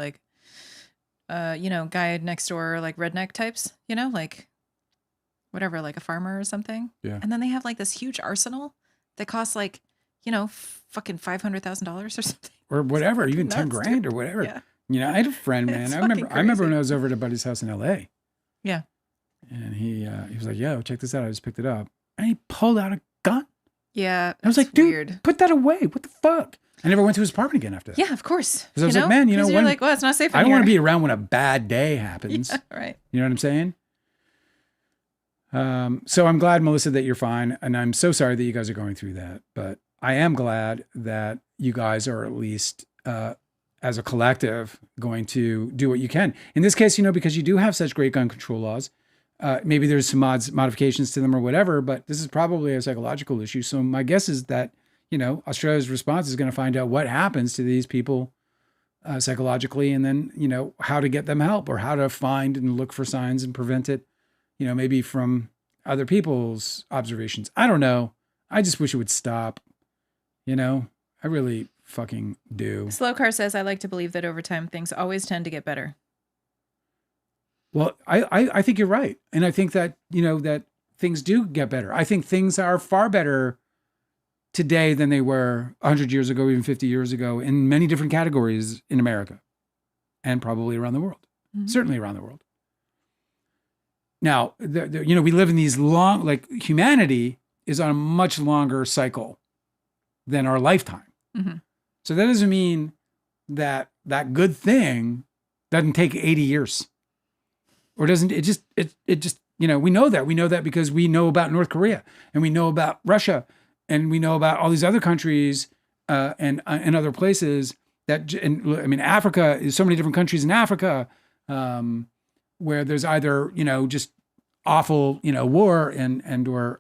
Speaker 2: guy next door like redneck types, like whatever, like a farmer or something.
Speaker 1: Yeah.
Speaker 2: And then they have like this huge arsenal that costs like fucking $500,000 or something.
Speaker 1: Or whatever, even 10 grand or whatever. Yeah. I had a friend, man. I remember when I was over at a buddy's house in LA.
Speaker 2: Yeah.
Speaker 1: And he was like, "Yo, check this out. I just picked it up." And he pulled out a gun.
Speaker 2: Yeah.
Speaker 1: I was like, "Dude,
Speaker 2: weird.
Speaker 1: Put that away. What the fuck?" I never went to his apartment again after that.
Speaker 2: Yeah, of course.
Speaker 1: Because I was like, man,
Speaker 2: you're like, well, it's not safe.
Speaker 1: I don't want to be around when a bad day happens.
Speaker 2: Yeah, right.
Speaker 1: You know what I'm saying? So I'm glad, Melissa, that you're fine. And I'm so sorry that you guys are going through that. But I am glad that you guys are at least, as a collective, going to do what you can. In this case, because you do have such great gun control laws, maybe there's some modifications to them or whatever, but this is probably a psychological issue. So my guess is that, Australia's response is going to find out what happens to these people psychologically, and then, how to get them help or how to find and look for signs and prevent it, maybe from other people's observations. I don't know. I just wish it would stop. I really fucking do.
Speaker 2: Slow Car says, I like to believe that over time things always tend to get better.
Speaker 1: Well, I think you're right. And I think that, that things do get better. I think things are far better today than they were 100 years ago, even 50 years ago, in many different categories in America and probably around the world, certainly around the world. Now, we live in these long, humanity is on a much longer cycle than our lifetime. Mm-hmm. So that doesn't mean that good thing doesn't take 80 years. Or doesn't it just we know that because we know about North Korea, and we know about Russia, and we know about all these other countries and other places Africa is so many different countries in Africa where there's either just awful war and or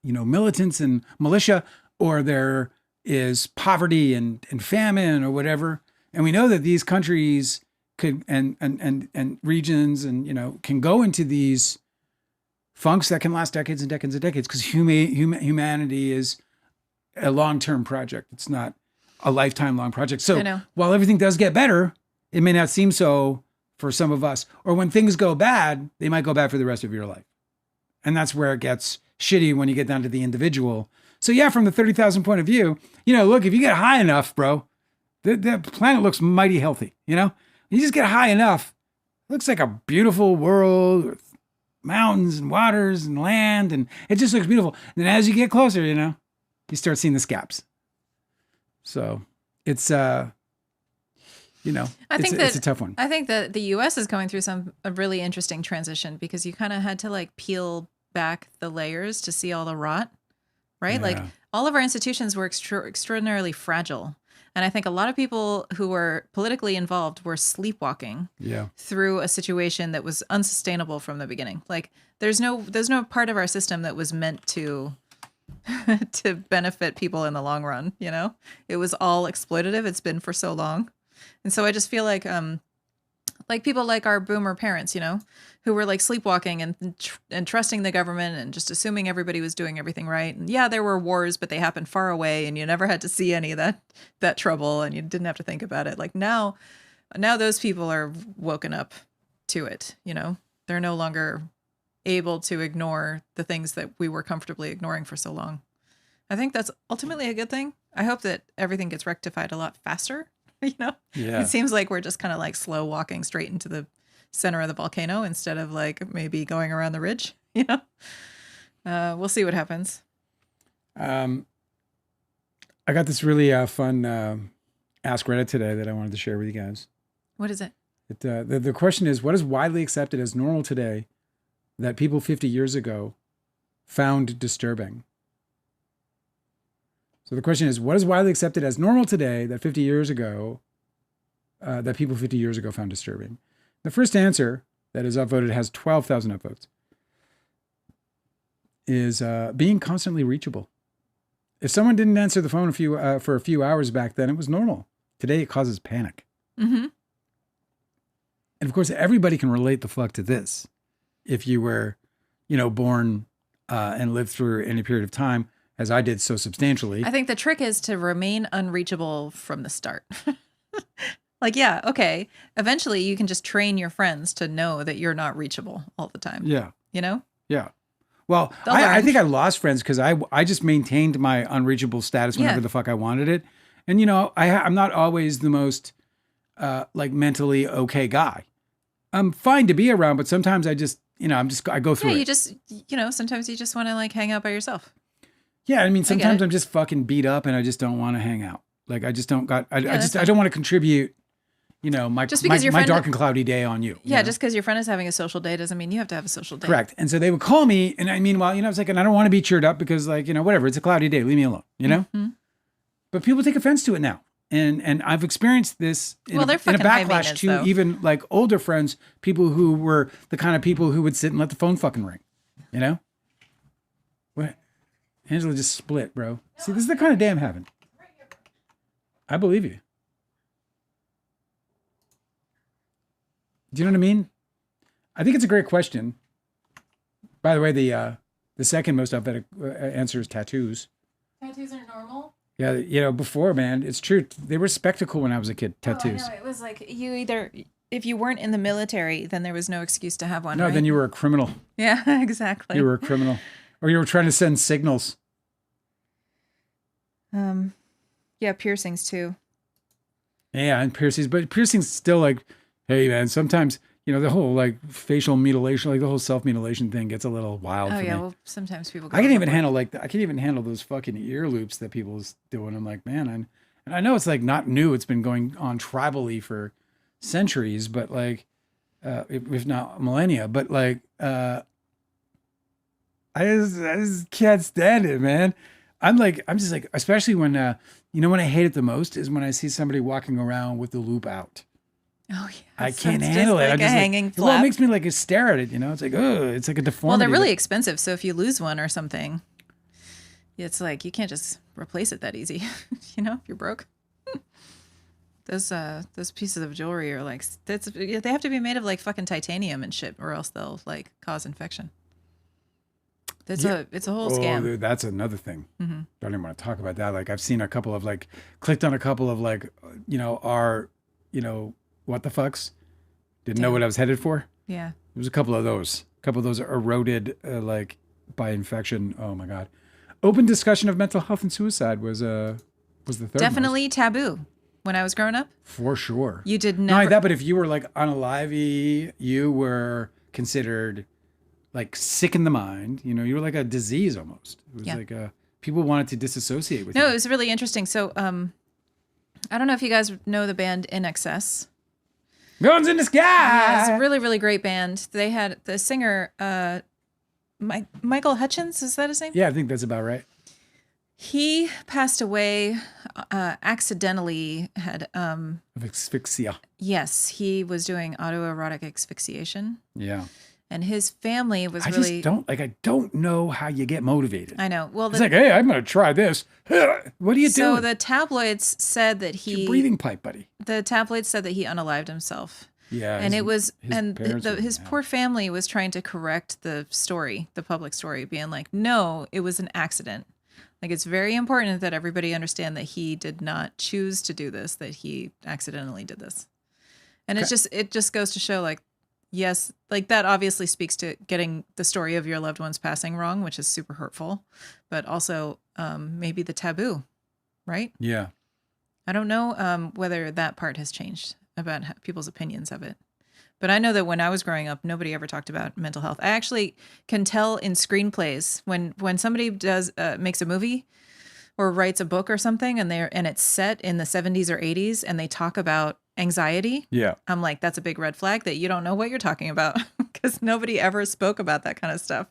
Speaker 1: militants and militia, or there is poverty and famine or whatever, and we know that these countries could and regions and can go into these funks that can last decades and decades and decades, because humanity is a long-term project. It's not a lifetime long project. So while everything does get better, it may not seem so for some of us. Or when things go bad, they might go bad for the rest of your life. And that's where it gets shitty when you get down to the individual. So yeah, from the 30,000 point of view, look, if you get high enough, bro, the planet looks mighty healthy. You just get high enough, it looks like a beautiful world with mountains and waters and land, and it just looks beautiful. And then as you get closer, you start seeing the scaps. So it's it's a tough one.
Speaker 2: I think that the U.S. is going through a really interesting transition because you kind of had to like peel back the layers to see all the rot, right?
Speaker 1: Yeah.
Speaker 2: Like all of our institutions were extraordinarily fragile. And I think a lot of people who were politically involved were sleepwalking through a situation that was unsustainable from the beginning. Like there's no part of our system that was meant to to benefit people in the long run, It was all exploitative. It's been for so long. And so I just feel like people like our boomer parents, who were like sleepwalking and trusting the government and just assuming everybody was doing everything right. And yeah, there were wars, but they happened far away and you never had to see any of that trouble and you didn't have to think about it. Like now those people are woken up to it, They're no longer able to ignore the things that we were comfortably ignoring for so long. I think that's ultimately a good thing. I hope that everything gets rectified a lot faster.
Speaker 1: Yeah.
Speaker 2: It seems like we're just kind of like slow walking straight into the center of the volcano instead of like maybe going around the ridge, we'll see what happens.
Speaker 1: I got this really fun Ask Reddit today that I wanted to share with you guys.
Speaker 2: What is it?
Speaker 1: The question is, what is widely accepted as normal today that people 50 years ago found disturbing? So the question is, what is widely accepted as normal today that 50 years ago, that people 50 years ago found disturbing? The first answer that is upvoted, has 12,000 upvotes, is being constantly reachable. If someone didn't answer the phone for a few hours back then, it was normal. Today, it causes panic.
Speaker 2: Mm-hmm.
Speaker 1: And of course, everybody can relate the fuck to this. If you were, born and lived through any period of time, as I did so substantially.
Speaker 2: I think the trick is to remain unreachable from the start. Like, yeah, okay. Eventually, you can just train your friends to know that you're not reachable all the time.
Speaker 1: Yeah. Yeah. Well, I think I lost friends because I just maintained my unreachable status whenever the fuck I wanted it. And, I'm not always the most mentally okay guy. I'm fine to be around, but sometimes I just, I go through it.
Speaker 2: Yeah, you just, sometimes you just want to like hang out by yourself.
Speaker 1: Yeah, I mean, sometimes I'm just fucking beat up and I just don't want to hang out. Like, I just don't I don't want to contribute, my dark and cloudy day on you.
Speaker 2: Yeah, just because your friend is having a social day doesn't mean you have to have a social day.
Speaker 1: Correct. And so they would call me, and I mean, it's like, and I don't want to be cheered up because, like, whatever, it's a cloudy day, leave me alone,
Speaker 2: Mm-hmm.
Speaker 1: But people take offense to it now. And I've experienced this in a backlash to
Speaker 2: though.
Speaker 1: Even like older friends, people who were the kind of people who would sit and let the phone fucking ring, What? Angela just split, bro. See, this is the kind of day I'm having. I believe you. Do you know what I mean? I think it's a great question. By the way, the second most upvoted answer is tattoos.
Speaker 2: Tattoos are normal?
Speaker 1: Yeah, before, man, it's true. They were spectacle when I was a kid, tattoos.
Speaker 2: Oh, I know. It was like if you weren't in the military, then there was no excuse to have one,
Speaker 1: No,
Speaker 2: right?
Speaker 1: then you were a criminal.
Speaker 2: Yeah, exactly.
Speaker 1: You were a criminal. Or you were trying to send signals.
Speaker 2: Yeah, piercings too.
Speaker 1: Yeah, and piercings. But piercings still like, hey, man, sometimes, the whole like facial mutilation, like the whole self-mutilation thing gets a little wild for me.
Speaker 2: Well, sometimes people go
Speaker 1: I can't even handle those fucking ear loops that people's doing. I'm like, man, and I know it's like not new. It's been going on tribally for centuries, but like, if not millennia, but like, I just can't stand it, man. I'm just like, especially when, when I hate it the most is when I see somebody walking around with the loop out.
Speaker 2: Oh yeah,
Speaker 1: I can't handle it.
Speaker 2: Like a hanging flap.
Speaker 1: Well, it makes me like stare at it. It's like, it's like a deformity.
Speaker 2: Well, they're really expensive, so if you lose one or something, it's like you can't just replace it that easy. If you're broke. Those pieces of jewelry are like they have to be made of like fucking titanium and shit, or else they'll like cause infection. It's a whole scam.
Speaker 1: Dude, that's another thing.
Speaker 2: Mm-hmm.
Speaker 1: Don't even want to talk about that. Like I've seen a couple of clicked on a couple of our what the fucks. Didn't know what I was headed for.
Speaker 2: Yeah.
Speaker 1: There was a couple of those. A couple of those eroded by infection. Oh my God. Open discussion of mental health and suicide was the third.
Speaker 2: Definitely
Speaker 1: most.
Speaker 2: Taboo. When I was growing up.
Speaker 1: For sure.
Speaker 2: You did never.
Speaker 1: Not only that, but if you were like unalivey, you were considered like sick in the mind. You know, you were like a disease almost. It was
Speaker 2: Yeah.
Speaker 1: like people wanted to disassociate with you.
Speaker 2: No, it was really interesting. So, I don't know if you guys know the band In Excess.
Speaker 1: Guns in the sky.
Speaker 2: Yeah, it's a really, really great band. They had the singer, Michael Hutchins. Is that his name?
Speaker 1: Yeah, I think that's about right.
Speaker 2: He passed away accidentally.
Speaker 1: Of asphyxia.
Speaker 2: Yes, he was doing autoerotic asphyxiation,
Speaker 1: Yeah.
Speaker 2: and his family was
Speaker 1: I
Speaker 2: really.
Speaker 1: I don't know how you get motivated.
Speaker 2: I know. Well,
Speaker 1: It's like, hey, I'm going to try this. What are you
Speaker 2: so
Speaker 1: doing?
Speaker 2: the tabloids said that
Speaker 1: It's your breathing pipe, buddy.
Speaker 2: The tabloids said that he unalived himself.
Speaker 1: Yeah.
Speaker 2: And it was,
Speaker 1: his
Speaker 2: and
Speaker 1: parents were-
Speaker 2: his poor family was trying to correct the story, the public story, being like, no, it was an accident. Like, it's very important that everybody understand that he did not choose to do this, that he accidentally did this. And
Speaker 1: Okay.
Speaker 2: it just goes to show, like, yes, like that obviously speaks to getting the story of your loved ones passing wrong, which is super hurtful, but also maybe the taboo, right?
Speaker 1: Yeah.
Speaker 2: I don't know whether that part has changed about people's opinions of it. But I know that when I was growing up, nobody ever talked about mental health. I actually can tell in screenplays when somebody does makes a movie or writes a book or something, and it's set in the 70s or 80s, and they talk about anxiety.
Speaker 1: Yeah.
Speaker 2: I'm like, that's a big red flag that you don't know what you're talking about, because nobody ever spoke about that kind of stuff.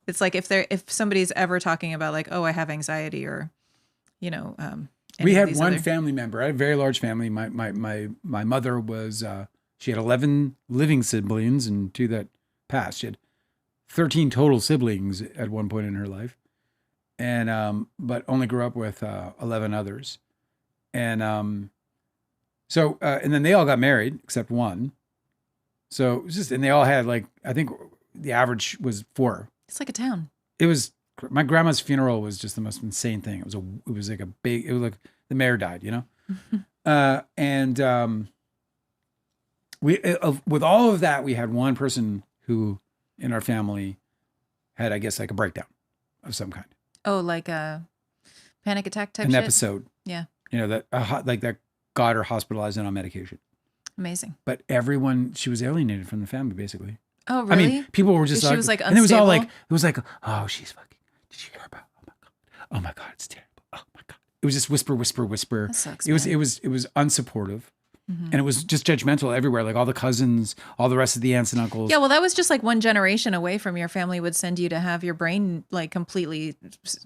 Speaker 2: It's like if somebody's ever talking about like, oh, I have anxiety, or
Speaker 1: We had one family member. I had a very large family. My mother was she had 11 living siblings and 2 that passed. She had 13 total siblings at one point in her life, and but only grew up with 11 others, and so and then they all got married except one. So it was just, and they all had like, I think the average was 4.
Speaker 2: It's like a town.
Speaker 1: It was, my grandma's funeral was just the most insane thing. It was like the mayor died, you know? And with all of that, we had one person who in our family had, I guess, like a breakdown of some kind.
Speaker 2: Oh, like a panic attack type
Speaker 1: An
Speaker 2: shit?
Speaker 1: episode.
Speaker 2: Yeah.
Speaker 1: You know, that got her hospitalized and on medication.
Speaker 2: Amazing.
Speaker 1: But she was alienated from the family, basically.
Speaker 2: Oh, really?
Speaker 1: I mean, people were just
Speaker 2: She was, like,
Speaker 1: and it was all like,
Speaker 2: unstable?
Speaker 1: it was like, oh, she's fucking, did you hear about, oh my God, it's terrible. Oh my God. It was just whisper, whisper, whisper.
Speaker 2: That sucks,
Speaker 1: It was unsupportive.
Speaker 2: Mm-hmm.
Speaker 1: And it was just judgmental everywhere. Like all the cousins, all the rest of the aunts and uncles.
Speaker 2: Yeah, well, that was just like one generation away from your family would send you to have your brain like completely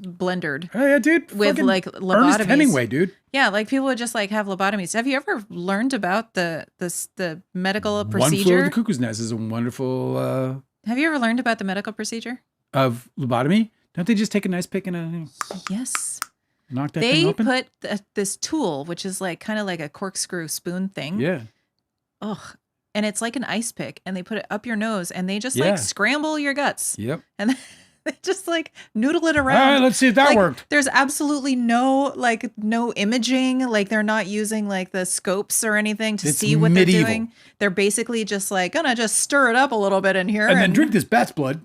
Speaker 2: blendered
Speaker 1: Oh, yeah, dude.
Speaker 2: with
Speaker 1: Fucking
Speaker 2: like
Speaker 1: Ernest
Speaker 2: lobotomies.
Speaker 1: Hemingway, dude.
Speaker 2: Yeah, like people would just like have lobotomies. Have you ever learned about the medical
Speaker 1: One Flew Over
Speaker 2: procedure?
Speaker 1: the Cuckoo's Nest is a wonderful
Speaker 2: Have you ever learned about the medical procedure?
Speaker 1: of lobotomy. Don't they just take a nice pick and
Speaker 2: Yes.
Speaker 1: knock that thing
Speaker 2: They
Speaker 1: open?
Speaker 2: put this tool, which is like kind of like a corkscrew spoon thing.
Speaker 1: Yeah.
Speaker 2: Ugh. And it's like an ice pick, and they put it up your nose, and they just
Speaker 1: Yeah.
Speaker 2: like scramble your guts,
Speaker 1: Yep.
Speaker 2: and they just like noodle it
Speaker 1: All
Speaker 2: around.
Speaker 1: right, let's see if that
Speaker 2: Like,
Speaker 1: worked.
Speaker 2: There's absolutely no imaging. Like they're not using like the scopes or anything to
Speaker 1: It's
Speaker 2: see what
Speaker 1: medieval.
Speaker 2: they're doing. They're basically just like gonna just stir it up a little bit in here,
Speaker 1: And then drink this bat's blood.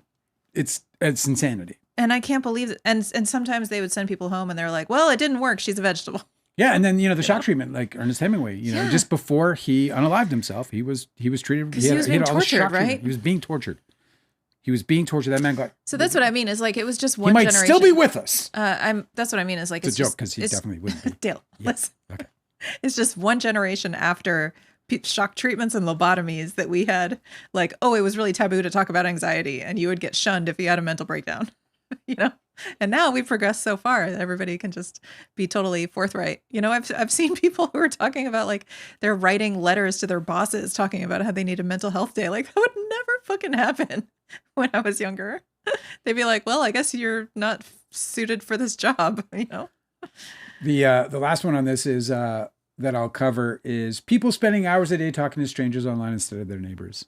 Speaker 1: It's insanity.
Speaker 2: And I can't believe it. And sometimes they would send people home, and they're like, "Well, it didn't work. She's a vegetable."
Speaker 1: Yeah, and then the shock treatment, like Ernest Hemingway,
Speaker 2: Yeah.
Speaker 1: just before he unalived himself, he was treated.
Speaker 2: 'Cause he was being
Speaker 1: all the shock
Speaker 2: tortured,
Speaker 1: treatment.
Speaker 2: right?
Speaker 1: He was being tortured. He was being tortured. That man got.
Speaker 2: So that's what I mean. Is like it was just one
Speaker 1: He might
Speaker 2: generation.
Speaker 1: still be with us.
Speaker 2: That's what I mean. Is like
Speaker 1: It's a joke
Speaker 2: just-
Speaker 1: because he
Speaker 2: it's-
Speaker 1: definitely wouldn't be.
Speaker 2: Dale,
Speaker 1: Yeah.
Speaker 2: listen.
Speaker 1: Okay.
Speaker 2: It's just one generation after shock treatments and lobotomies that we had. Like, oh, it was really taboo to talk about anxiety, and you would get shunned if you had a mental breakdown. And now we've progressed so far that everybody can just be totally forthright. I've seen people who are talking about like they're writing letters to their bosses talking about how they need a mental health day. Like that would never fucking happen when I was younger. They'd be like, well, I guess you're not suited for this job,
Speaker 1: The last one on this is that I'll cover is people spending hours a day talking to strangers online instead of their neighbors.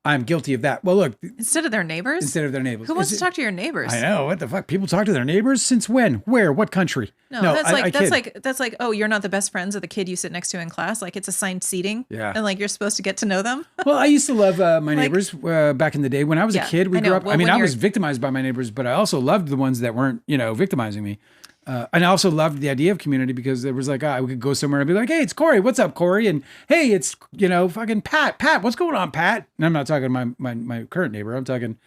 Speaker 1: I'm guilty of that. Well, look,
Speaker 2: Instead of their neighbors?
Speaker 1: instead of their neighbors.
Speaker 2: Who wants to talk to your neighbors?
Speaker 1: I know, what the fuck? People talk to their neighbors since when? Where? What country?
Speaker 2: No,
Speaker 1: I kid.
Speaker 2: that's like, oh, you're not the best friends of the kid you sit next to in class. Like it's assigned seating.
Speaker 1: Yeah.
Speaker 2: And like you're supposed to get to know them.
Speaker 1: Well, I used to love my neighbors back in the day. When I was a
Speaker 2: Yeah,
Speaker 1: kid, we
Speaker 2: I know.
Speaker 1: grew up.
Speaker 2: Well,
Speaker 1: I mean,
Speaker 2: when
Speaker 1: I was
Speaker 2: you're-
Speaker 1: victimized by my neighbors, but I also loved the ones that weren't, victimizing me. And I also loved the idea of community because there was like, I could go somewhere and be like, hey, it's Corey. What's up, Corey? And hey, it's, fucking Pat. Pat, what's going on, Pat? And I'm not talking my current neighbor. I'm talking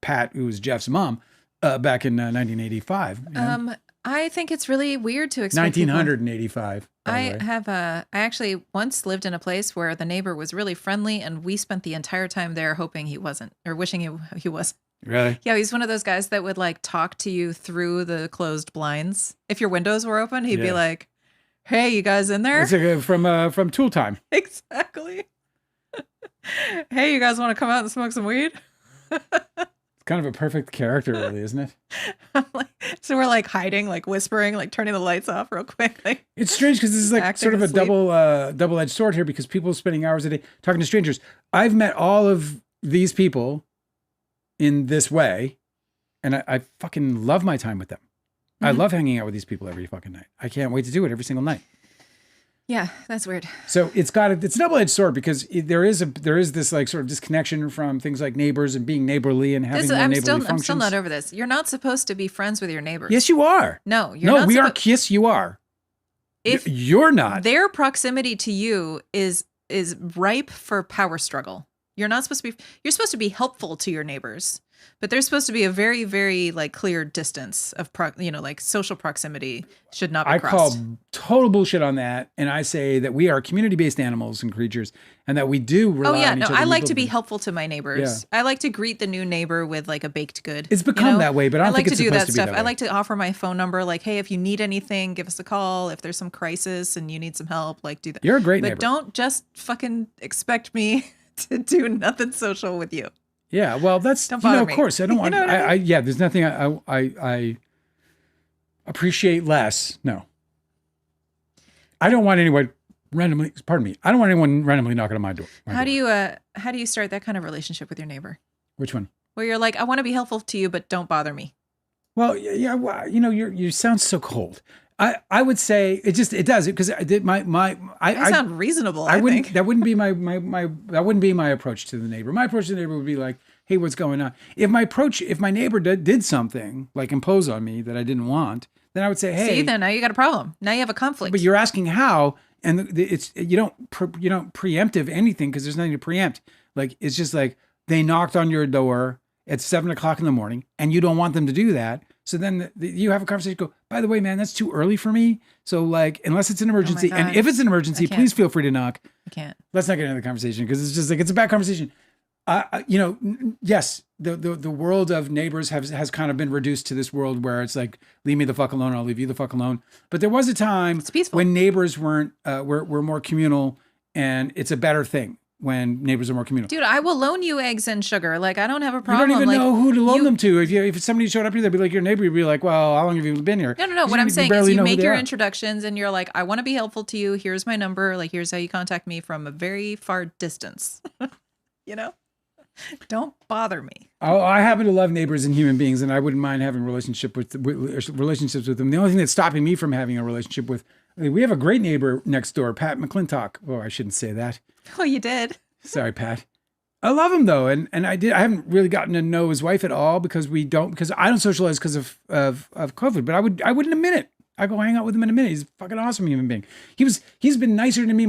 Speaker 1: Pat, who was Jeff's mom back in 1985.
Speaker 2: I think it's really weird to expect
Speaker 1: 1985.
Speaker 2: I actually once lived in a place where the neighbor was really friendly, and we spent the entire time there hoping he wasn't, or wishing he was.
Speaker 1: Really?
Speaker 2: Yeah, he's one of those guys that would like talk to you through the closed blinds. If your windows were open, he'd be like, "Hey, you guys in there?"
Speaker 1: It's like from Tool Time.
Speaker 2: Exactly. Hey, you guys want to come out and smoke some weed?
Speaker 1: Kind of a perfect character, really, isn't it?
Speaker 2: So we're like hiding, like whispering, like turning the lights off real quick. Like,
Speaker 1: it's strange because this is like sort of a double-edged sword here because people spending hours a day talking to strangers. I've met all of these people in this way, and I fucking love my time with them. I love hanging out with these people every fucking night. I can't wait to do it every single night.
Speaker 2: Yeah, that's weird.
Speaker 1: So it's a double-edged sword because there is this like sort of disconnection from things like neighbors and being neighborly and having neighborly functions.
Speaker 2: I'm still not over this. You're not supposed to be friends with your neighbors.
Speaker 1: Yes, you are.
Speaker 2: No, you're not.
Speaker 1: We are. Yes, you are.
Speaker 2: If
Speaker 1: you're not,
Speaker 2: their proximity to you is ripe for power struggle. You're not supposed to be. You're supposed to be helpful to your neighbors, but there's supposed to be a very, very like clear distance of like social proximity should not be crossed.
Speaker 1: I call total bullshit on that, and I say that we are community-based animals and creatures, and that we do rely on each other.
Speaker 2: I like to be helpful to my neighbors. Yeah. I like to greet the new neighbor with like a baked good.
Speaker 1: It's become that way, but I don't think it's supposed to be that way.
Speaker 2: I like to offer my phone number, like, hey, if you need anything, give us a call. If there's some crisis and you need some help, like do that.
Speaker 1: You're a great neighbor.
Speaker 2: But don't just fucking expect me to do nothing social with you.
Speaker 1: Yeah, well, that's
Speaker 2: don't bother me.
Speaker 1: Of course, I don't want. There's nothing I appreciate less. No, I don't want anyone randomly. Pardon me. I don't want anyone randomly knocking on my door.
Speaker 2: How do you start that kind of relationship with your neighbor?
Speaker 1: Which one?
Speaker 2: Where you're like, I want to be helpful to you, but don't bother me.
Speaker 1: Well, yeah. Well, you sound so cold. I would say it does because I did I
Speaker 2: sound reasonable.
Speaker 1: That wouldn't be my approach to the neighbor. My approach to the neighbor would be like, hey, what's going on? If my neighbor did something like impose on me that I didn't want, then I would say, hey.
Speaker 2: See, then now you got a problem. Now you have a conflict.
Speaker 1: But you're asking how, and you don't preemptive anything because there's nothing to preempt. Like it's just like they knocked on your door at 7:00 in the morning, and you don't want them to do that. So then you have a conversation. Go, by the way, man, that's too early for me. So like, unless it's an emergency, and if it's an emergency, please feel free to knock.
Speaker 2: I can't.
Speaker 1: Let's not get into the conversation because it's just like it's a bad conversation. Yes, the world of neighbors has kind of been reduced to this world where it's like, leave me the fuck alone, I'll leave you the fuck alone. But there was a time when neighbors were more communal, and it's a better thing when neighbors are more communal.
Speaker 2: Dude, I will loan you eggs and sugar. Like, I don't have a problem.
Speaker 1: You don't even know who to loan them to. If somebody showed up here, they'd be like your neighbor. You'd be like, well, how long have you been here?
Speaker 2: No. What I'm saying is you make your introductions and you're like, I want to be helpful to you. Here's my number. Like, here's how you contact me from a very far distance. Don't bother me.
Speaker 1: Oh, I happen to love neighbors and human beings, and I wouldn't mind having relationships with them. The only thing that's stopping me from having a relationship with, we have a great neighbor next door, Pat McClintock. Oh, I shouldn't say that.
Speaker 2: Oh, you did.
Speaker 1: Sorry, Pat. I love him though, and I haven't really gotten to know his wife at all because I don't socialize because of COVID. But I would in a minute. I go hang out with him in a minute. He's a fucking awesome human being. He's been nicer to me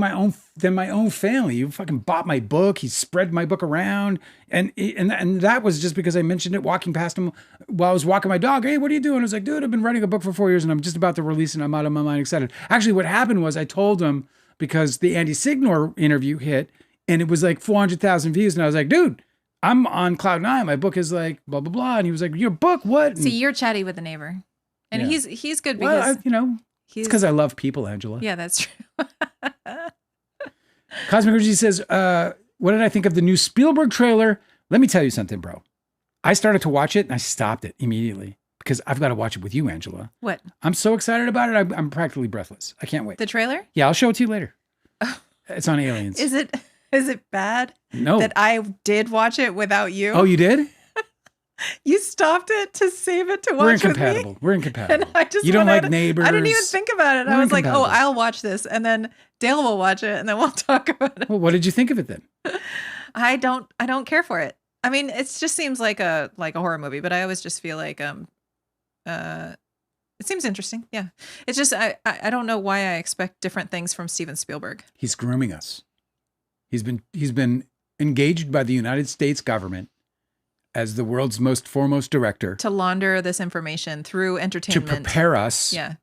Speaker 1: than my own family. He fucking bought my book. He spread my book around, and that was just because I mentioned it walking past him while I was walking my dog. Hey, what are you doing? I was like, dude, I've been writing a book for 4 years, and I'm just about to release it. And I'm out of my mind excited. Actually, what happened was I told him because the Andy Signor interview hit, and it was like 400,000 views, and I was like, dude, I'm on cloud nine. My book is like blah blah blah, and he was like, your book, what? And,
Speaker 2: see, you're chatty with the neighbor. And
Speaker 1: yeah.
Speaker 2: he's good because
Speaker 1: it's because I love people, Angela.
Speaker 2: Yeah, that's true.
Speaker 1: Cosmic Energy says, what did I think of the new Spielberg trailer? Let me tell you something, bro. I started to watch it and I stopped it immediately because I've got to watch it with you, Angela.
Speaker 2: What?
Speaker 1: I'm so excited about it. I'm practically breathless. I can't wait.
Speaker 2: The trailer?
Speaker 1: Yeah, I'll show it to you later. It's on Aliens.
Speaker 2: Is it bad?
Speaker 1: No.
Speaker 2: That I did watch it without you?
Speaker 1: Oh, you did?
Speaker 2: You stopped it to save it to watch with me?
Speaker 1: We're incompatible.
Speaker 2: And I just
Speaker 1: you don't like neighbors.
Speaker 2: I didn't even think about it. I was like, oh, I'll watch this. And then Dale will watch it and then we'll talk about it.
Speaker 1: Well, what did you think of it then?
Speaker 2: I don't care for it. I mean, it just seems like a horror movie, but I always just feel like It seems interesting. Yeah. It's just, I don't know why I expect different things from Steven Spielberg.
Speaker 1: He's grooming us. He's been engaged by the United States government as the world's most foremost director
Speaker 2: To launder this information through
Speaker 1: to
Speaker 2: entertainment.
Speaker 1: prepare us
Speaker 2: Yeah.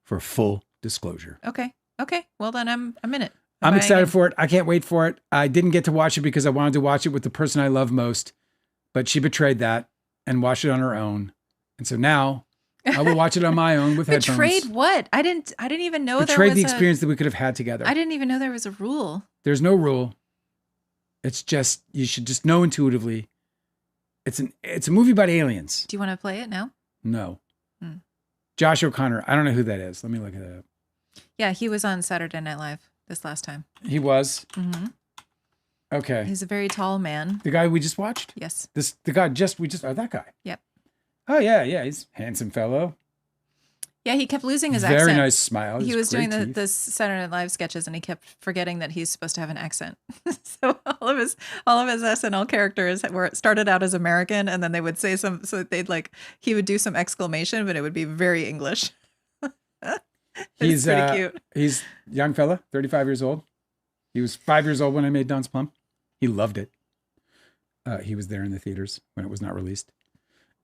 Speaker 1: for full disclosure.
Speaker 2: Okay. Well, then I'm in it.
Speaker 1: I'm
Speaker 2: buying
Speaker 1: excited
Speaker 2: in.
Speaker 1: for it. I can't wait for it. I didn't get to watch it because I wanted to watch it with the person I love most, but she betrayed that and watched it on her own. And so now I will watch it on my own with headphones.
Speaker 2: Betrayed what? I didn't even know there
Speaker 1: Betrayed
Speaker 2: was
Speaker 1: the experience that we could have had together.
Speaker 2: I didn't even know there was a rule.
Speaker 1: There's no rule. It's just, you should just know intuitively. It's a movie about aliens.
Speaker 2: Do you want to play it now?
Speaker 1: No. Josh O'Connor. I don't know who that is. Let me look it up.
Speaker 2: Yeah, he was on Saturday Night Live this last time.
Speaker 1: He was?
Speaker 2: Mm-hmm.
Speaker 1: Okay.
Speaker 2: He's a very tall man.
Speaker 1: The guy we just watched?
Speaker 2: Yes.
Speaker 1: The guy that guy.
Speaker 2: Yep.
Speaker 1: Oh yeah. He's a handsome fellow.
Speaker 2: Yeah, he kept losing his
Speaker 1: Very
Speaker 2: accent.
Speaker 1: nice smile.
Speaker 2: He
Speaker 1: His
Speaker 2: was
Speaker 1: great
Speaker 2: doing
Speaker 1: teeth.
Speaker 2: the Saturday Night Live sketches, and he kept forgetting that he's supposed to have an accent. So all of his SNL characters started out as American, and then they would say he would do some exclamation, but it would be very English. It's pretty cute.
Speaker 1: He's a young fella, 35 years old. He was 5 years old when I made Don's Plum. He loved it. He was there in the theaters when it was not released.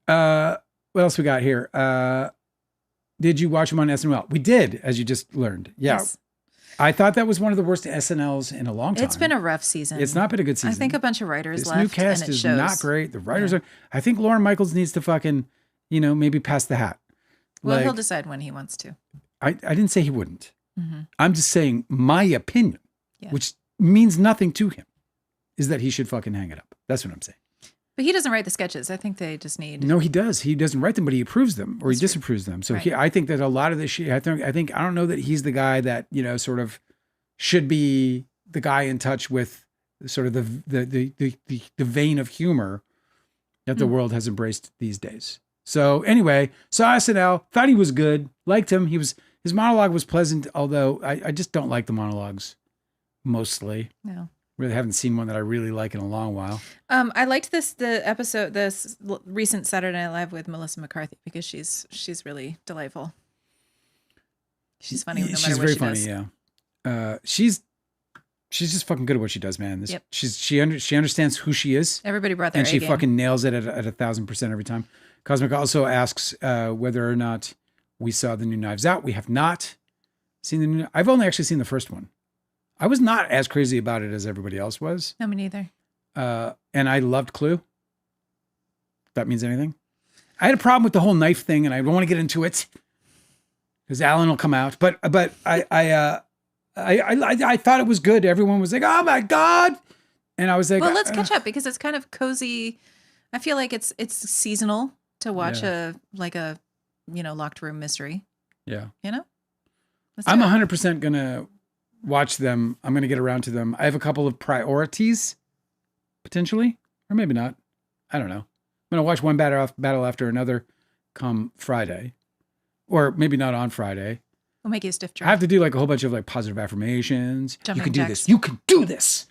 Speaker 1: What else we got here? Did you watch him on SNL? We did, as you just learned. Yeah.
Speaker 2: Yes.
Speaker 1: I thought that was one of the worst SNLs in a long time.
Speaker 2: It's been a rough season.
Speaker 1: It's not been a good season.
Speaker 2: I think a bunch of writers
Speaker 1: this
Speaker 2: left.
Speaker 1: new cast
Speaker 2: and it
Speaker 1: is
Speaker 2: shows.
Speaker 1: not great. The writers are. I think Lauren Michaels needs to fucking, maybe pass the hat.
Speaker 2: Well, he'll decide when he wants to.
Speaker 1: I didn't say he wouldn't.
Speaker 2: Mm-hmm.
Speaker 1: I'm just saying my opinion, which means nothing to him, is that he should fucking hang it up. That's what I'm saying.
Speaker 2: But he doesn't write the sketches. I think they just need.
Speaker 1: No, he does. He doesn't write them, but he approves them or he disapproves them. So
Speaker 2: right.
Speaker 1: I think that a lot of this shit. I don't know that he's the guy that sort of should be the guy in touch with sort of the vein of humor that the world has embraced these days. So anyway, saw SNL, thought he was good, liked him. His monologue was pleasant, although I just don't like the monologues mostly.
Speaker 2: No.
Speaker 1: Really haven't seen one that I really like in a long while.
Speaker 2: I liked this recent Saturday Night Live with Melissa McCarthy because she's really delightful. She's funny no matter
Speaker 1: she's
Speaker 2: what
Speaker 1: very
Speaker 2: she
Speaker 1: funny,
Speaker 2: does.
Speaker 1: Yeah. She's just fucking good at what she does, man.
Speaker 2: Yep.
Speaker 1: She understands who she is.
Speaker 2: Everybody brought their
Speaker 1: and she
Speaker 2: A-game.
Speaker 1: fucking nails it at 1,000% every time. Cosmic also asks whether or not we saw the new Knives Out. We have not seen the new. I've only actually seen the first one. I was not as crazy about it as everybody else was.
Speaker 2: No, me neither.
Speaker 1: And I loved Clue. If that means anything. I had a problem with the whole knife thing, and I don't want to get into it because Alan will come out. But I thought it was good. Everyone was like, "Oh my god!" And I was like,
Speaker 2: "Well, let's catch up because it's kind of cozy." I feel like it's seasonal to watch a locked room mystery.
Speaker 1: Yeah.
Speaker 2: I'm
Speaker 1: 100% gonna watch them. I'm gonna get around to them. I have a couple of priorities, potentially, or maybe not. I don't know. I'm gonna watch one battle after another come Friday, or maybe not on Friday.
Speaker 2: We'll make you a stiff drink.
Speaker 1: I have to do like a whole bunch of like positive affirmations.
Speaker 2: Jumping
Speaker 1: you can do
Speaker 2: jacks.
Speaker 1: this. You can do this.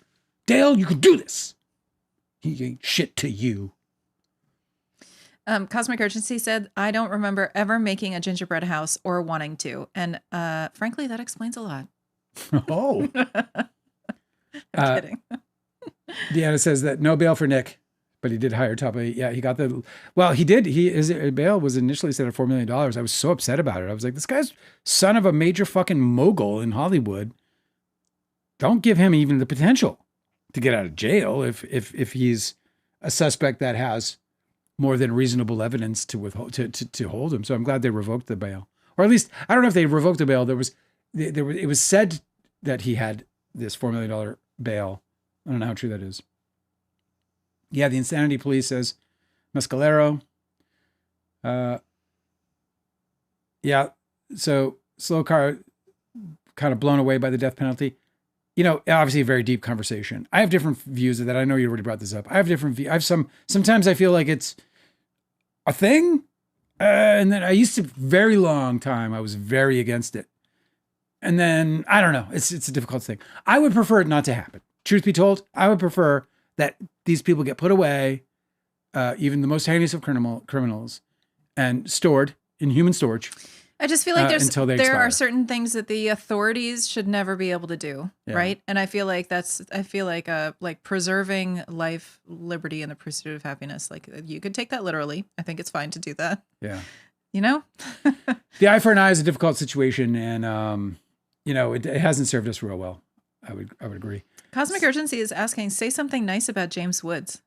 Speaker 1: Dale, you can do this. He ain't shit to you.
Speaker 2: Cosmic Urgency said, I don't remember ever making a gingerbread house or wanting to. And frankly, that explains a lot.
Speaker 1: Oh.
Speaker 2: I'm kidding.
Speaker 1: Deanna says that no bail for Nick, but he did hire top 8. Yeah, he got he did. His bail was initially set at $4 million. I was so upset about it. I was like, this guy's son of a major fucking mogul in Hollywood. Don't give him even the potential to get out of jail if he's a suspect that has more than reasonable evidence to withhold to hold him. So I'm glad they revoked the bail, or at least I don't know if they revoked the bail. It was said that he had this $4 million bail. I don't know how true that is. Yeah, the Insanity Police says Mescalero. Yeah, so slow car kind of blown away by the death penalty. Obviously a very deep conversation. I have different views of that. I know you already brought this up. I have different views. I have sometimes I feel like it's a thing. And then I used to, very long time, I was very against it. And then, I don't know. It's a difficult thing. I would prefer it not to happen. Truth be told, I would prefer that these people get put away, even the most heinous of criminals, and stored in human storage.
Speaker 2: I just feel like
Speaker 1: until they
Speaker 2: there
Speaker 1: expire.
Speaker 2: are certain things that the authorities should never be able to do, right? And I feel like like preserving life, liberty, and the pursuit of happiness. Like you could take that literally. I think it's fine to do that.
Speaker 1: Yeah.
Speaker 2: You know?
Speaker 1: The eye for an eye is a difficult situation, and it hasn't served us real well. I would agree.
Speaker 2: Cosmic Urgency is asking, say something nice about James Woods.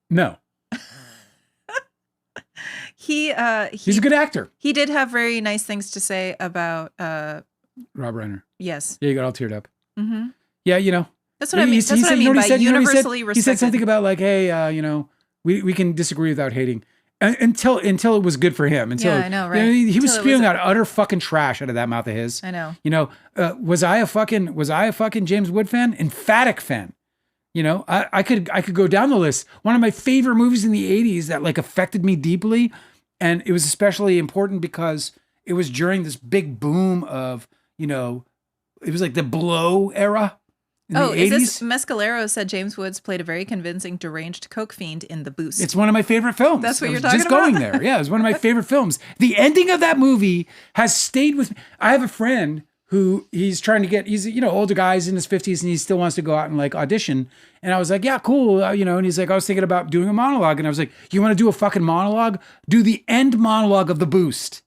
Speaker 1: No. He's a good actor.
Speaker 2: He did have very nice things to say about
Speaker 1: Rob Reiner.
Speaker 2: Yes.
Speaker 1: Yeah, you got all teared up.
Speaker 2: Mm-hmm.
Speaker 1: Yeah,
Speaker 2: that's what I mean. That's what I mean by universally respected.
Speaker 1: He said something about like, hey, we can disagree without hating. Until it was good for him. Until,
Speaker 2: yeah, I know, right?
Speaker 1: He was spewing out utter fucking trash out of that mouth of his.
Speaker 2: I know.
Speaker 1: Was I a fucking James Wood fan? Emphatic fan. I could go down the list. One of my favorite movies in the 80s that like affected me deeply. And it was especially important because it was during this big boom of, it was like the Blow era.
Speaker 2: Oh, is this Mescalero said James Woods played a very convincing deranged coke fiend in The Boost.
Speaker 1: It's one of my favorite films.
Speaker 2: That's what you're talking
Speaker 1: just
Speaker 2: about?
Speaker 1: Just going there. Yeah, it was one of my favorite films. The ending of that movie has stayed with me. I have a friend who he's older guy, he's in his 50s and he still wants to go out and like audition. And I was like, yeah, cool. And he's like, I was thinking about doing a monologue. And I was like, you want to do a fucking monologue? Do the end monologue of The Boost.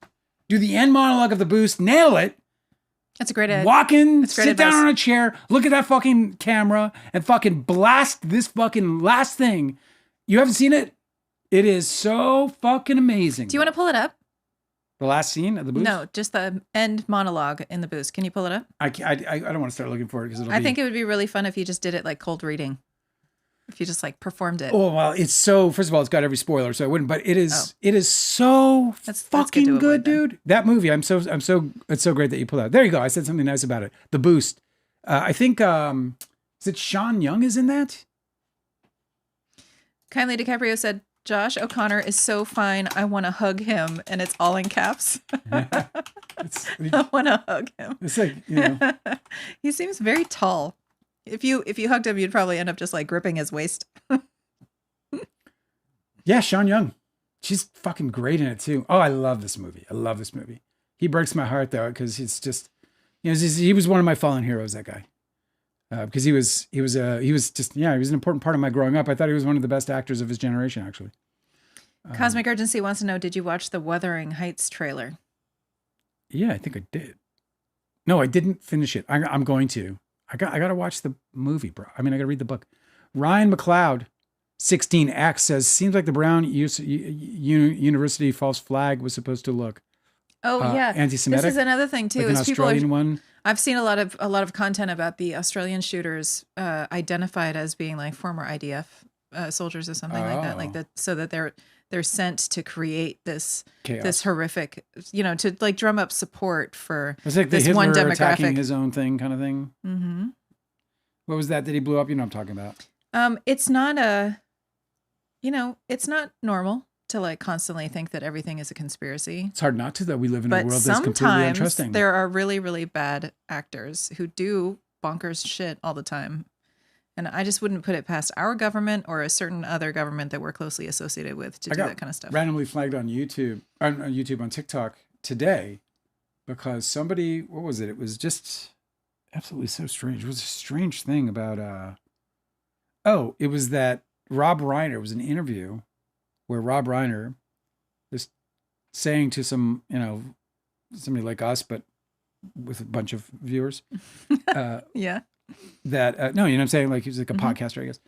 Speaker 1: Do the end monologue of The Boost. Nail it.
Speaker 2: That's a great idea.
Speaker 1: Walk in, sit down on a chair, look at that fucking camera, and fucking blast this fucking last thing. You haven't seen it? It is so fucking amazing.
Speaker 2: Do you want to pull it up?
Speaker 1: The last scene of The Boost?
Speaker 2: No, just the end monologue in The Boost. Can you pull it up?
Speaker 1: I don't want to start looking for it because
Speaker 2: I think it would be really fun if you just did it like cold reading. If you just like performed it.
Speaker 1: Oh, well, it's so, first of all, it's got every spoiler, so I wouldn't, but it is so fucking good, dude. That movie, it's so great that you pulled out. There you go. I said something nice about it. The Boost. I think, is it Sean Young is in that?
Speaker 2: Kindly DiCaprio said, Josh O'Connor is so fine. I want to hug him. And it's all in caps. I want to hug him.
Speaker 1: It's like,
Speaker 2: He seems very tall. If you hugged him, you'd probably end up just like gripping his waist.
Speaker 1: Yeah, Sean Young. She's fucking great in it too. Oh, I love this movie. He breaks my heart though, because it's just, he was one of my fallen heroes, that guy. Because he was an important part of my growing up. I thought he was one of the best actors of his generation, actually.
Speaker 2: Cosmic Urgency wants to know, did you watch the Wuthering Heights trailer?
Speaker 1: Yeah, I think I did. No, I didn't finish it. I'm going to. I got to watch the movie, bro. I got to read the book. Ryan McLeod, 16X says, seems like the Brown University false flag was supposed to look.
Speaker 2: Oh yeah,
Speaker 1: anti-Semitic.
Speaker 2: This is another thing too.
Speaker 1: Like an Australian one.
Speaker 2: I've seen a lot of content about the Australian shooters identified as being like former IDF soldiers or something like that, like that, so that they're sent to create this chaos. This horrific, to like drum up support for
Speaker 1: it's like
Speaker 2: this
Speaker 1: the Hitler
Speaker 2: one demographic,
Speaker 1: attacking his own thing kind of thing.
Speaker 2: Mm-hmm.
Speaker 1: What was that he blew up? You know what I'm talking about.
Speaker 2: It's not it's not normal to like constantly think that everything is a conspiracy.
Speaker 1: It's hard not to, though. We live in a world that's completely untrusting.
Speaker 2: There are really, really bad actors who do bonkers shit all the time. And I just wouldn't put it past our government or a certain other government that we're closely associated with to do that kind of stuff.
Speaker 1: Randomly flagged on on TikTok today because somebody, what was it? It was just absolutely so strange. It was a strange thing about, it was that Rob Reiner was an interview where Rob Reiner is saying to some, somebody like us, but with a bunch of viewers.
Speaker 2: Yeah.
Speaker 1: That, no, you know what I'm saying? Like, he's like a podcaster, I guess.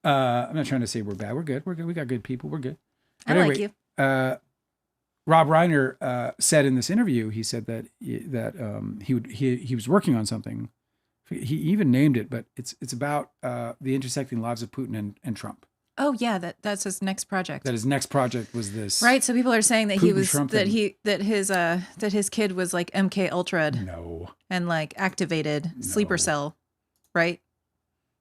Speaker 1: I'm not trying to say we're bad. We're good. We got good people. We're good. But
Speaker 2: I like you.
Speaker 1: Rob Reiner said in this interview, he said that he was working on something. He even named it, but it's about the intersecting lives of Putin and Trump.
Speaker 2: Oh yeah, that's his next project.
Speaker 1: That his next project was this.
Speaker 2: Right. So people are saying that
Speaker 1: Putin,
Speaker 2: that his kid was like MK Ultra'd.
Speaker 1: No.
Speaker 2: And like activated sleeper cell, right?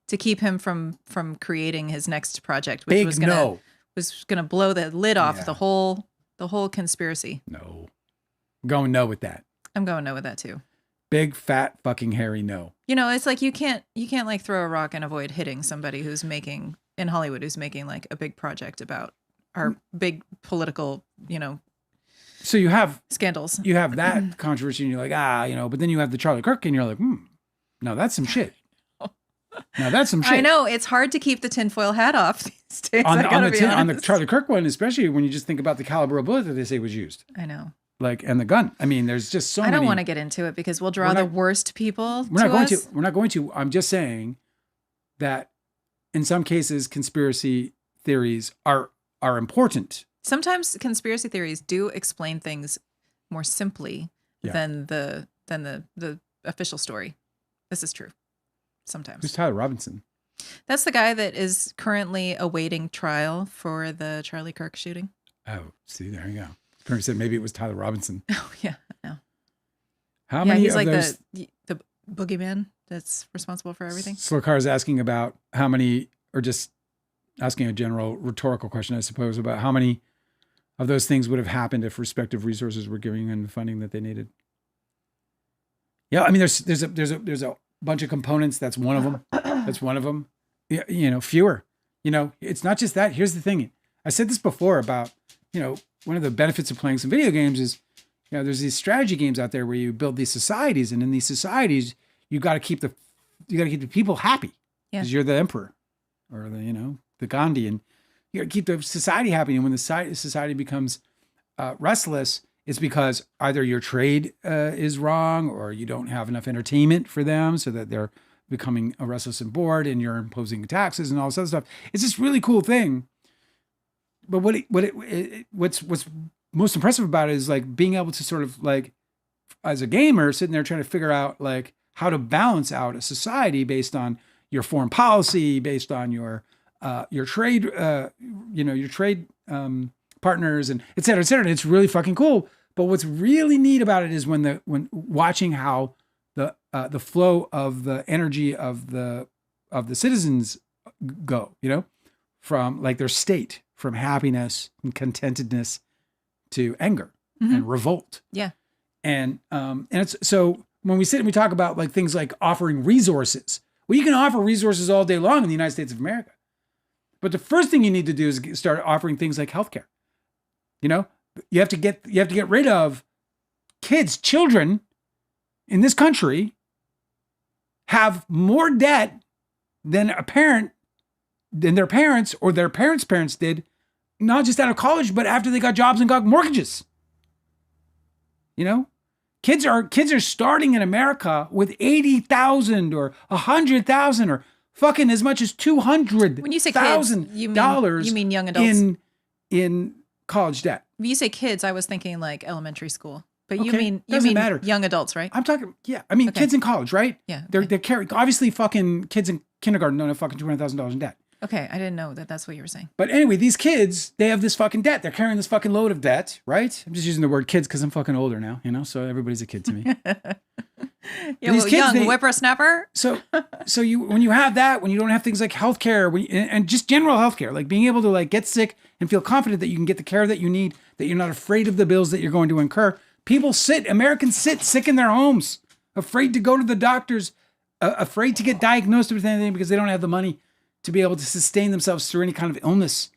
Speaker 2: To keep him from creating his next project, which was gonna blow the lid off the whole conspiracy.
Speaker 1: No. I'm going no with that.
Speaker 2: I'm going no with that too.
Speaker 1: Big fat fucking hairy no.
Speaker 2: It's like you can't like throw a rock and avoid hitting somebody who's making in Hollywood who's making like a big project about our big political,
Speaker 1: So you have
Speaker 2: scandals.
Speaker 1: You have that controversy, and you're like, but then you have the Charlie Kirk, and you're like, no, that's some shit. Now that's some shit.
Speaker 2: I know, it's hard to keep the tinfoil hat off these days.
Speaker 1: On the Charlie Kirk one, especially when you just think about the caliber of bullet that they say was used.
Speaker 2: I know.
Speaker 1: Like, and the gun. I mean, there's just so many.
Speaker 2: I don't want to get into it because we'll draw the worst people.
Speaker 1: We're not going to. I'm just saying that in some cases, conspiracy theories are important.
Speaker 2: Sometimes conspiracy theories do explain things more simply than the official story. This is true. Sometimes.
Speaker 1: Who's Tyler Robinson?
Speaker 2: That's the guy that is currently awaiting trial for the Charlie Kirk shooting.
Speaker 1: Oh, see, there you go. Kirk said maybe it was Tyler Robinson.
Speaker 2: Oh, yeah, I know.
Speaker 1: How many
Speaker 2: he's
Speaker 1: of
Speaker 2: like
Speaker 1: those...
Speaker 2: the boogeyman that's responsible for everything.
Speaker 1: Slokar is asking about how many, or just asking a general rhetorical question, I suppose, about how many of those things would have happened if respective resources were giving them the funding that they needed. Yeah, I mean, there's a bunch of components. That's one of them. That's one of them. Fewer. It's not just that. Here's the thing. I said this before about, one of the benefits of playing some video games is, there's these strategy games out there where you build these societies, and in these societies, you got to keep the people happy because you're the emperor or the Gandhi, and you got to keep the society happy. And when the society becomes restless, it's because either your trade is wrong or you don't have enough entertainment for them, so that they're becoming restless and bored, and you're imposing taxes and all this other stuff. It's this really cool thing. But what's most impressive about it is like being able to sort of like, as a gamer, sitting there trying to figure out like how to balance out a society based on your foreign policy, based on your trade, your trade partners, and et cetera, et cetera. And it's really fucking cool. But what's really neat about it is when watching how the flow of the energy of the citizens go, from like their state, from happiness and contentedness to anger and revolt.
Speaker 2: Yeah.
Speaker 1: And it's so when we sit and we talk about like things like offering resources, well, you can offer resources all day long in the United States of America. But the first thing you need to do is start offering things like healthcare. You have to get rid of children in this country have more debt than their parents or their parents' did, not just out of college, but after they got jobs and got mortgages. Kids are starting in America with $80,000 or $100,000 or fucking as much as $200,000.
Speaker 2: When you say kids, you mean young adults
Speaker 1: in college debt.
Speaker 2: When you say kids, I was thinking like elementary school. But
Speaker 1: Okay,
Speaker 2: you mean
Speaker 1: matter.
Speaker 2: young adults, right?
Speaker 1: I'm talking, kids in college, right?
Speaker 2: Yeah.
Speaker 1: They're carrying, obviously fucking kids in kindergarten don't have fucking $200,000 in debt.
Speaker 2: Okay, I didn't know that's what you were saying.
Speaker 1: But anyway, these kids, they have this fucking debt. They're carrying this fucking load of debt, right? I'm just using the word kids because I'm fucking older now, so everybody's a kid to me.
Speaker 2: Young whippersnapper.
Speaker 1: So when you have that, when you don't have things like healthcare, and just general healthcare, like being able to like get sick and feel confident that you can get the care that you need, that you're not afraid of the bills that you're going to incur. Americans sit sick in their homes, afraid to go to the doctors, afraid to get diagnosed with anything because they don't have the money to be able to sustain themselves through any kind of illness.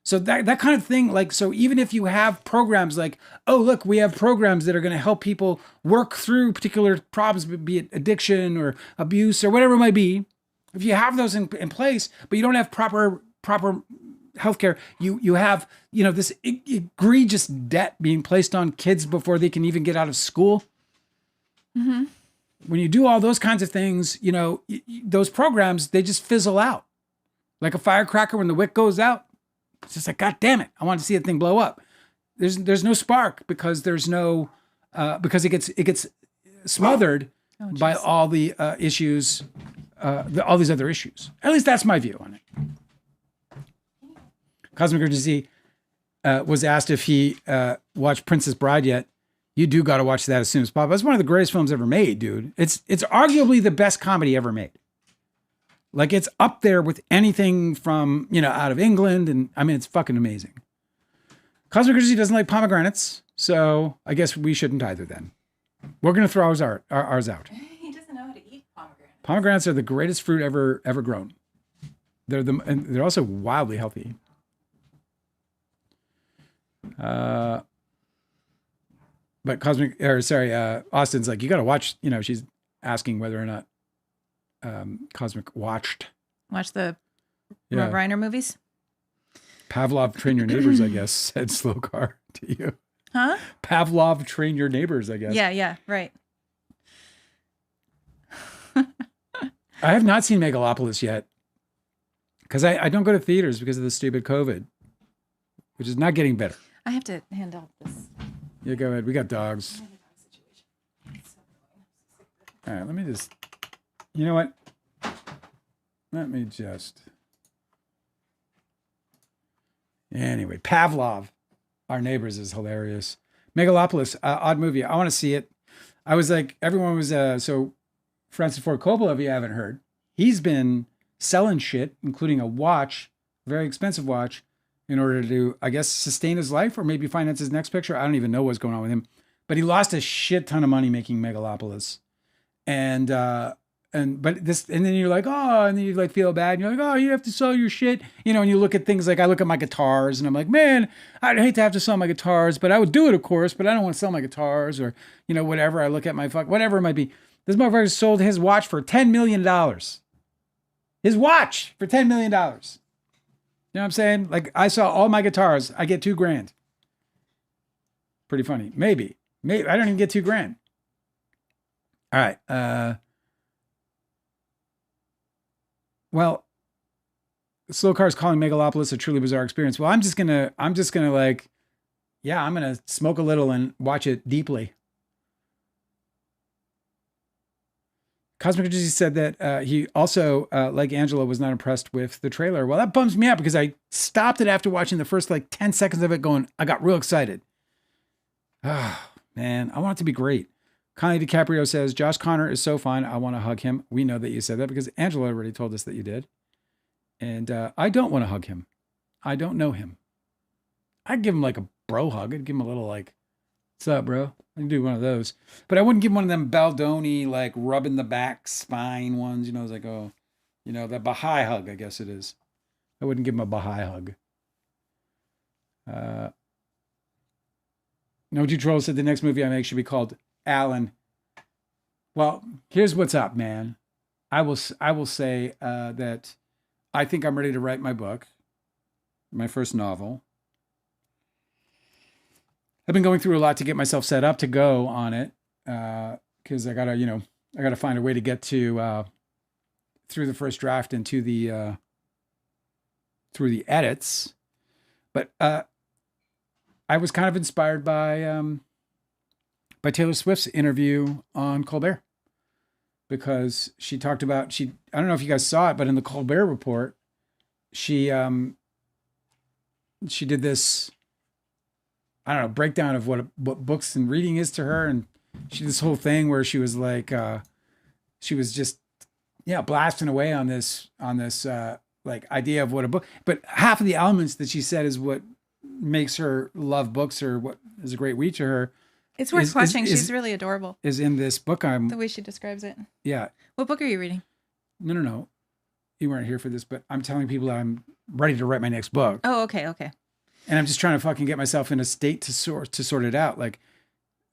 Speaker 1: So that kind of thing, like, so even if you have programs like, oh, look, we have programs that are going to help people work through particular problems, be it addiction or abuse or whatever it might be, if you have those in place, but you don't have proper healthcare, you have, this egregious debt being placed on kids before they can even get out of school.
Speaker 2: Mm-hmm.
Speaker 1: When you do all those kinds of things, those programs, they just fizzle out. Like a firecracker when the wick goes out. It's just like, God damn it, I want to see that thing blow up. There's no spark because there's no, because it gets smothered by all the issues, all these other issues. At least that's my view on it. Cosmic Urgency was asked if he watched Princess Bride yet. You do got to watch that as soon as possible. It's one of the greatest films ever made, dude. It's arguably the best comedy ever made. Like, it's up there with anything from, out of England. And I mean, it's fucking amazing. Cosmic Urgency doesn't like pomegranates. So I guess we shouldn't either then. We're going to throw ours out.
Speaker 2: He doesn't know how to eat pomegranates.
Speaker 1: Pomegranates are the greatest fruit ever grown. And they're also wildly healthy. But Austin's like, you got to watch, she's asking whether or not Cosmic watched.
Speaker 2: Watch the
Speaker 1: Yeah.
Speaker 2: Reiner movies?
Speaker 1: Pavlov, train your neighbors, I guess, said Slow Car to you.
Speaker 2: Huh?
Speaker 1: Pavlov, train your neighbors, I guess.
Speaker 2: Yeah, right.
Speaker 1: I have not seen Megalopolis yet because I don't go to theaters because of the stupid COVID, which is not getting better.
Speaker 2: I have to handle this.
Speaker 1: Yeah, go ahead. We got dogs. All right, let me just, you know what? Let me just, anyway, Pavlov, our neighbors, is hilarious. Megalopolis, odd movie. I want to see it. I was like, everyone was, so Francis Ford Coppola, if you haven't heard, he's been selling shit, including a watch, very expensive watch, in order to, I guess, sustain his life or maybe finance his next picture. I don't even know what's going on with him. But he lost a shit ton of money making Megalopolis. And then you're like, oh, and then you like feel bad. And you're like, oh, you have to sell your shit. And you look at things like, I look at my guitars and I'm like, man, I'd hate to have to sell my guitars, but I would do it, of course, but I don't want to sell my guitars or, whatever. I look at my whatever it might be. This motherfucker sold his watch for $10 million. His watch for $10 million. You know what I'm saying? Like, I saw all my guitars. I get $2,000. Pretty funny. Maybe. I don't even get $2,000. All right. Well, Slow Car's calling Megalopolis a truly bizarre experience. Well, I'm just gonna like, yeah, I'm gonna smoke a little and watch it deeply. Cosmic Energy said that he also, like Angela, was not impressed with the trailer. Well, that bums me out because I stopped it after watching the first like 10 seconds of it going, I got real excited. Oh, man, I want it to be great. Connie DiCaprio says, Josh Connor is so fun. I want to hug him. We know that you said that because Angela already told us that you did. And I don't want to hug him. I don't know him. I'd give him like a bro hug. I'd give him a little like, what's up, bro? I can do one of those. But I wouldn't give him one of them Baldoni, like rubbing the back spine ones. It's like, oh, the Baha'i hug, I guess it is. I wouldn't give him a Baha'i hug. No G Troll said the next movie I make should be called Alan. Well, here's what's up, man. I will say that I think I'm ready to write my book, my first novel. I've been going through a lot to get myself set up to go on it because I gotta find a way to get to through the first draft and to the through the edits. But I was kind of inspired by Taylor Swift's interview on Colbert because she talked about I don't know if you guys saw it, but in the Colbert Report, she did this, I don't know, breakdown of what books and reading is to her, and she did this whole thing where she was like, she was just blasting away on this like idea of what a book, but half of the elements that she said is what makes her love books or what is a great read to her.
Speaker 2: It's worth watching. She's really adorable.
Speaker 1: Is in this book.
Speaker 2: The way she describes it.
Speaker 1: Yeah.
Speaker 2: What book are you reading?
Speaker 1: No. You weren't here for this, but I'm telling people I'm ready to write my next book.
Speaker 2: Oh, okay.
Speaker 1: And I'm just trying to fucking get myself in a state to sort it out. Like,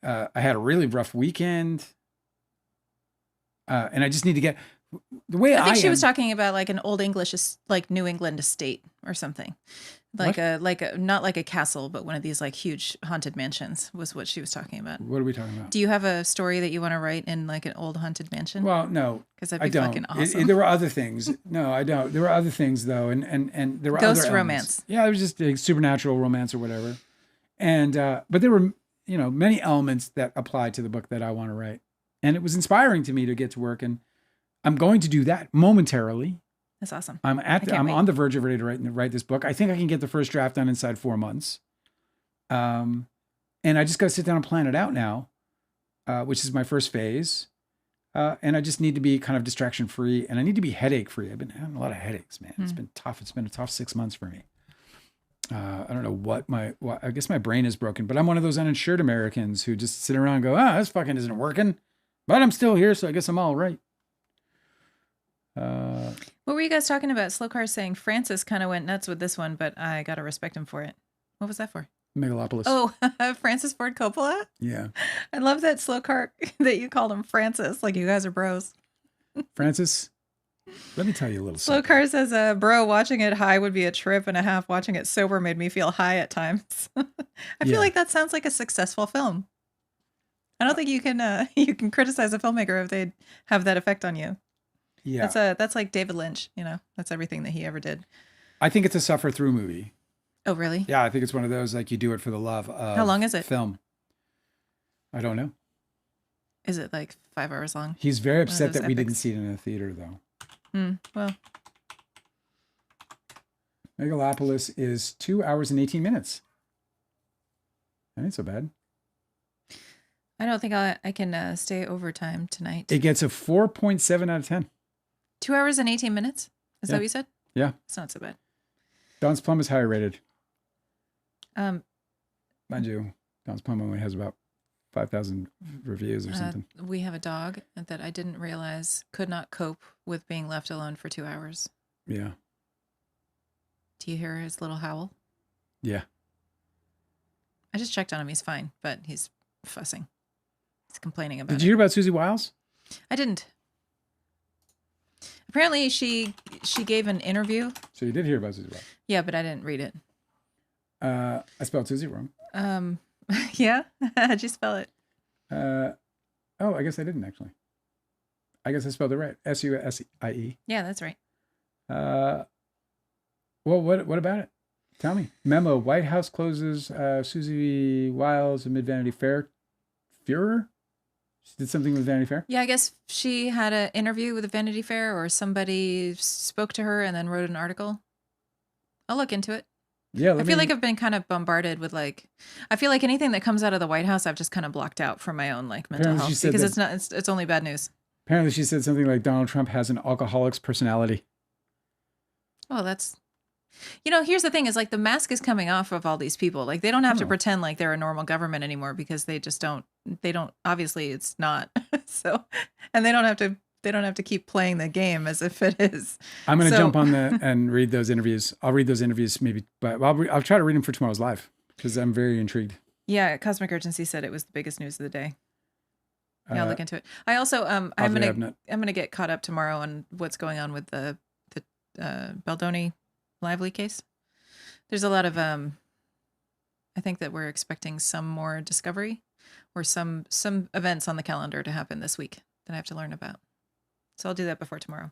Speaker 1: I had a really rough weekend, and I just need to get the way
Speaker 2: I think she was talking about like an old English, like New England estate or something, like a not like a castle, but one of these like huge haunted mansions was what she was talking about.
Speaker 1: What are we talking about?
Speaker 2: Do you have a story that you want to write in like an old haunted mansion?
Speaker 1: Well, no,
Speaker 2: because that'd be fucking awesome.
Speaker 1: There were other things. No, I don't. There were other things though, and there were
Speaker 2: ghost
Speaker 1: other
Speaker 2: romance.
Speaker 1: Elements. Yeah, it was just a supernatural romance or whatever, and but there were many elements that applied to the book that I want to write, and it was inspiring to me to get to work, and I'm going to do that momentarily.
Speaker 2: That's awesome.
Speaker 1: I'm on the verge of ready to write this book. I think I can get the first draft done inside 4 months. And I just got to sit down and plan it out now, which is my first phase. And I just need to be kind of distraction free, and I need to be headache free. I've been having a lot of headaches, man. It's been tough. It's been a tough 6 months for me. I don't know what I guess my brain is broken, but I'm one of those uninsured Americans who just sit around and go, this fucking isn't working, but I'm still here. So I guess I'm all right.
Speaker 2: What were you guys talking about? Slow Car saying Francis kind of went nuts with this one, but I gotta respect him for it. What was that for?
Speaker 1: Megalopolis.
Speaker 2: Oh, Francis Ford Coppola.
Speaker 1: Yeah.
Speaker 2: I love that slow car that you called him Francis. Like you guys are bros.
Speaker 1: Francis, let me tell you a little
Speaker 2: Slow
Speaker 1: something.
Speaker 2: car says, bro, watching it high would be a trip and a half. Watching it sober made me feel high at times. I feel like that sounds like a successful film. I don't think you can criticize a filmmaker if they have that effect on you.
Speaker 1: Yeah.
Speaker 2: That's like David Lynch, you know. That's everything that he ever did.
Speaker 1: I think it's a suffer through movie.
Speaker 2: Oh, really?
Speaker 1: Yeah, I think it's one of those like you do it for the love of
Speaker 2: How long is it?
Speaker 1: Film. I don't know.
Speaker 2: Is it like 5 hours long?
Speaker 1: He's very upset
Speaker 2: those
Speaker 1: that we didn't
Speaker 2: epics.
Speaker 1: see it in a theater though.
Speaker 2: Well,
Speaker 1: Megalopolis is 2 hours and 18 minutes. That ain't so bad.
Speaker 2: I don't think I can stay overtime tonight.
Speaker 1: It gets a 4.7 out of 10.
Speaker 2: 2 hours and 18 minutes? Is that what you said?
Speaker 1: Yeah.
Speaker 2: It's not so bad.
Speaker 1: Don's Plum is higher rated.
Speaker 2: Um,
Speaker 1: Mind you, Don's Plum only has about 5,000 reviews or something.
Speaker 2: We have a dog that I didn't realize could not cope with being left alone for 2 hours.
Speaker 1: Yeah.
Speaker 2: Do you hear his little howl?
Speaker 1: Yeah.
Speaker 2: I just checked on him. He's fine, but he's fussing. He's complaining about
Speaker 1: Did
Speaker 2: it.
Speaker 1: you hear about Susie Wiles?
Speaker 2: I didn't. Apparently, she gave an interview.
Speaker 1: So you did hear about Susie Wiles.
Speaker 2: Yeah, but I didn't read it.
Speaker 1: I spelled Susie wrong.
Speaker 2: Yeah? How'd you spell it?
Speaker 1: Oh, I guess I didn't actually. I guess I spelled it right. Susie.
Speaker 2: Yeah, that's right.
Speaker 1: Well, what about it? Tell me. Memo: White House closes Susie Wiles amid Vanity Fair furor. She did something with Vanity Fair.
Speaker 2: Yeah, I guess she had an interview with a Vanity Fair, or somebody spoke to her and then wrote an article. I'll look into it.
Speaker 1: Yeah,
Speaker 2: I feel like I've been kind of bombarded with I feel like anything that comes out of the White House, I've just kind of blocked out from my own mental
Speaker 1: Apparently she
Speaker 2: health
Speaker 1: said
Speaker 2: because it's only bad news.
Speaker 1: Apparently she said something like Donald Trump has an alcoholic's personality.
Speaker 2: Well, here's the thing is like the mask is coming off of all these people. Like they don't have to pretend like they're a normal government anymore because they don't, obviously it's not. So, and they don't have to keep playing the game as if it is.
Speaker 1: I'm going to jump on and read those interviews. I'll read those interviews maybe, but I'll try to read them for tomorrow's live because I'm very intrigued.
Speaker 2: Yeah. Cosmic Urgency said it was the biggest news of the day. Yeah, I'll look into it. I also, I'm going to get caught up tomorrow on what's going on with the Baldoni Lively case. There's a lot of, I think that we're expecting some more discovery or some events on the calendar to happen this week that I have to learn about. So I'll do that before tomorrow.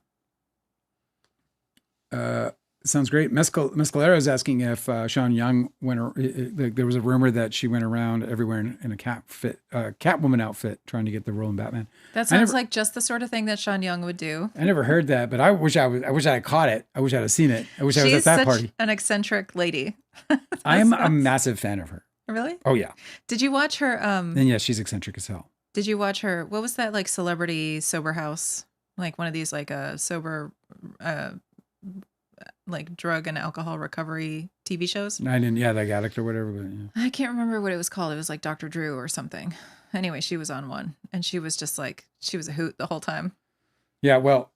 Speaker 1: Sounds great. Mescalero is asking if Sean Young there was a rumor that she went around everywhere in a Catwoman outfit trying to get the role in Batman.
Speaker 2: That sounds like just the sort of thing that Sean Young would do.
Speaker 1: I never heard that, but I wish I had caught it. I wish I had seen it. I wish I was at that party.
Speaker 2: She's such an eccentric lady.
Speaker 1: I'm a massive fan of her.
Speaker 2: Really?
Speaker 1: Oh yeah.
Speaker 2: Did you watch her?
Speaker 1: And yeah, she's eccentric as hell.
Speaker 2: Did you watch her? What was that celebrity sober house? Like one of these sober, drug and alcohol recovery TV shows?
Speaker 1: I didn't. Yeah, like Addict or whatever. But yeah.
Speaker 2: I can't remember what it was called. It was like Dr. Drew or something. Anyway, she was on one, and she was just she was a hoot the whole time.
Speaker 1: Yeah, well,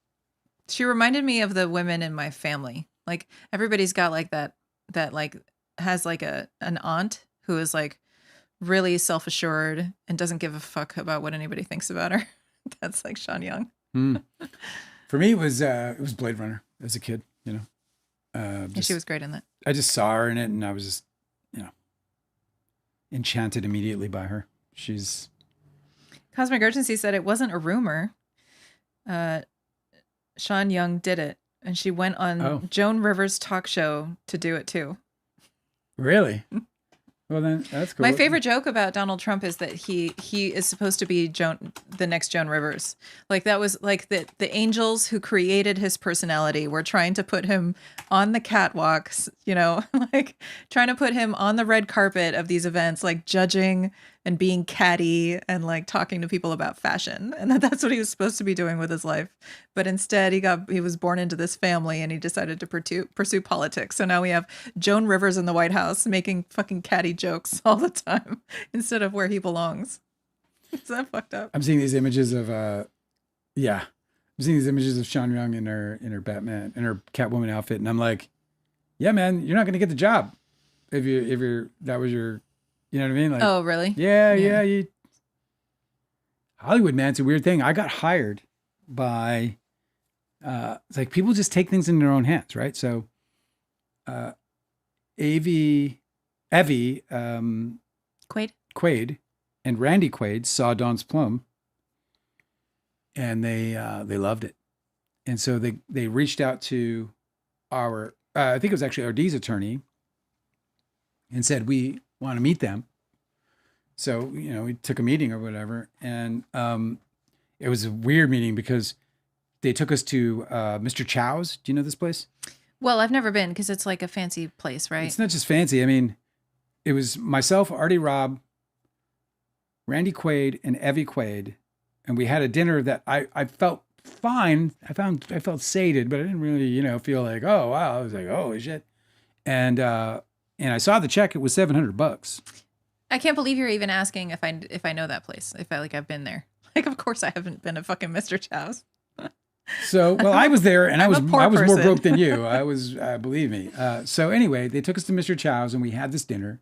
Speaker 2: she reminded me of the women in my family. Like everybody's got that has an aunt who is really self-assured and doesn't give a fuck about what anybody thinks about her. That's like Sean Young.
Speaker 1: For me, it was Blade Runner as a kid.
Speaker 2: She was great in that.
Speaker 1: I just saw her in it, and I was just, enchanted immediately by her. She's.
Speaker 2: Cosmic Urgency said it wasn't a rumor. Sean Young did it, and she went on Joan Rivers' talk show to do it too.
Speaker 1: Really? Well, then that's cool.
Speaker 2: My favorite joke about Donald Trump is that he is supposed to be the next Joan Rivers. Like that was like the angels who created his personality were trying to put him on the catwalks, trying to put him on the red carpet of these events, judging and being catty and talking to people about fashion. And that's what he was supposed to be doing with his life. But instead he was born into this family and he decided to pursue politics. So now we have Joan Rivers in the White House making fucking catty jokes all the time instead of where he belongs. Is that fucked up?
Speaker 1: I'm seeing these images of Sean Young in her Batman, in her Catwoman outfit. And I'm like, yeah, man, you're not going to get the job. if that was your, you know what I mean? Like,
Speaker 2: Oh, really?
Speaker 1: yeah. Hollywood, man, it's a weird thing. I got hired by, it's like people just take things in their own hands, right? So, Evie, Quaid and Randy Quaid saw Dawn's Plum, and they loved it. And so they reached out to our, I think it was actually our D's attorney, and said, we want to meet them. So, we took a meeting or whatever. And it was a weird meeting because they took us to Mr. Chow's. Do you know this place?
Speaker 2: Well, I've never been because it's like a fancy place, right?
Speaker 1: It's not just fancy. I mean, it was myself, Artie Robb, Randy Quaid, and Evie Quaid. And we had a dinner that I felt fine. I felt sated, but I didn't really, feel like, oh, wow. I was like, holy shit. And I saw the check. It was $700.
Speaker 2: I can't believe you're even asking if I know that place. If I've been there. Like, of course I haven't been at fucking Mr. Chow's.
Speaker 1: So, well, I was there, and I was more
Speaker 2: person.
Speaker 1: broke than you. I was, believe me. So anyway, they took us to Mr. Chow's, and we had this dinner.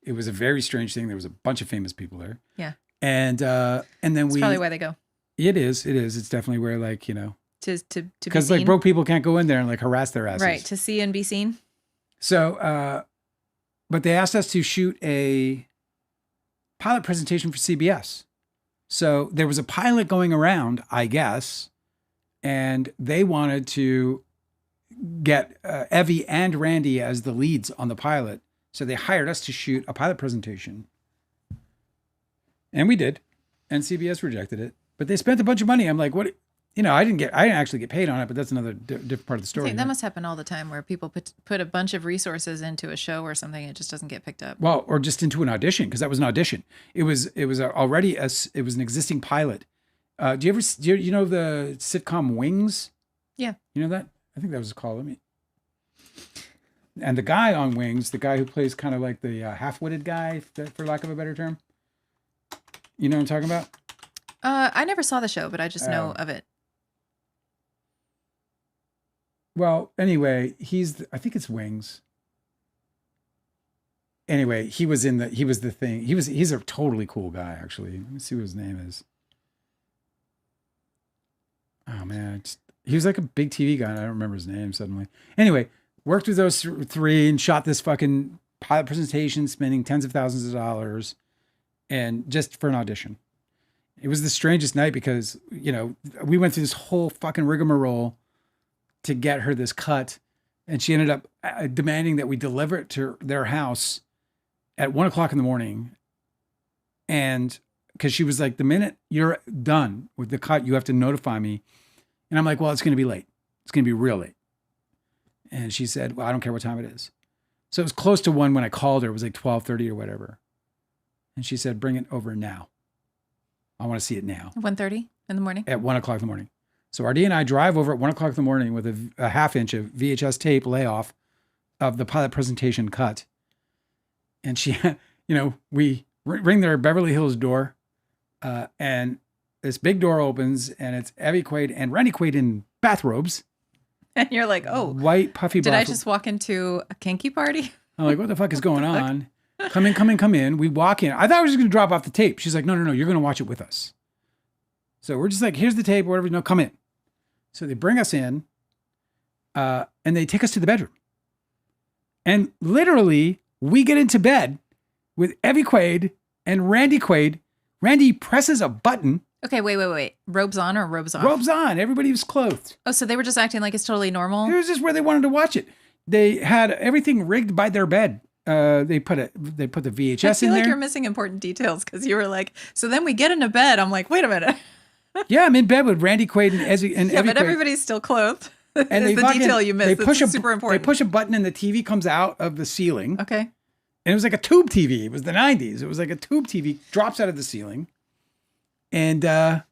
Speaker 1: It was a very strange thing. There was a bunch of famous people there.
Speaker 2: Yeah.
Speaker 1: And then
Speaker 2: That's probably why they go.
Speaker 1: It is. It's definitely where, like,
Speaker 2: to
Speaker 1: because like broke people can't go in there and like harass their asses.
Speaker 2: Right. To see and be seen.
Speaker 1: So, but they asked us to shoot a pilot presentation for CBS. So there was a pilot going around, I guess, and they wanted to get Evie and Randy as the leads on the pilot. So they hired us to shoot a pilot presentation. And we did. And CBS rejected it. But they spent a bunch of money. I'm like, what? I didn't actually get paid on it, but that's another different part of the story.
Speaker 2: That must happen all the time where people put a bunch of resources into a show or something. It just doesn't get picked up.
Speaker 1: Well, or just into an audition, because that was an audition. It was already it was an existing pilot. Do you know the sitcom Wings?
Speaker 2: Yeah.
Speaker 1: You know that? I think that was called. And the guy on Wings, the guy who plays kind of like the half-witted guy, for lack of a better term. You know what I'm talking about?
Speaker 2: I never saw the show, but I just know of it.
Speaker 1: Well, anyway, I think it's Wings. Anyway, he was the thing. He's a totally cool guy, actually. Let me see what his name is. Oh man, he was like a big TV guy, and I don't remember his name suddenly. Anyway, worked with those three and shot this fucking pilot presentation, spending tens of thousands of dollars, and just for an audition. It was the strangest night because, we went through this whole fucking rigmarole to get her this cut. And she ended up demanding that we deliver it to their house at 1:00 in the morning. And because she was like, the minute you're done with the cut, you have to notify me. And I'm like, well, it's going to be late. It's going to be real late. And she said, well, I don't care what time it is. So it was close to 1 when I called her. It was like 12:30 or whatever. And she said, bring it over now. I want to see it now.
Speaker 2: 1:30 in the morning?
Speaker 1: At 1:00 in the morning. So RD and I drive over at 1:00 in the morning with a half inch of VHS tape layoff of the pilot presentation cut. And she, we ring their Beverly Hills door, and this big door opens, and it's Evie Quaid and Randy Quaid in bathrobes.
Speaker 2: And you're like, oh.
Speaker 1: White, puffy
Speaker 2: Did I just walk into a kinky party?
Speaker 1: I'm like, what the fuck is going on? Come in. We walk in. I thought I was just going to drop off the tape. She's like, no, you're going to watch it with us. So we're just like, here's the tape, whatever. No, come in. So they bring us in, and they take us to the bedroom. And literally, we get into bed with Evie Quaid and Randy Quaid. Randy presses a button.
Speaker 2: Okay, wait. Robes on or robes off?
Speaker 1: Robes on. Everybody was clothed.
Speaker 2: Oh, so they were just acting like it's totally normal?
Speaker 1: It was just where they wanted to watch it. They had everything rigged by their bed. They put the VHS in there.
Speaker 2: I feel like you're missing important details because you were like, so then we get into bed. I'm like, wait a minute.
Speaker 1: Yeah, I'm in bed with Randy Quaid and Evie
Speaker 2: but
Speaker 1: Quaid.
Speaker 2: Everybody's still clothed.
Speaker 1: And
Speaker 2: it's the detail you missed. It's super important.
Speaker 1: They push a button and the TV comes out of the ceiling.
Speaker 2: Okay.
Speaker 1: And it was like a tube TV. It was the 90s. It was like a tube TV drops out of the ceiling. And then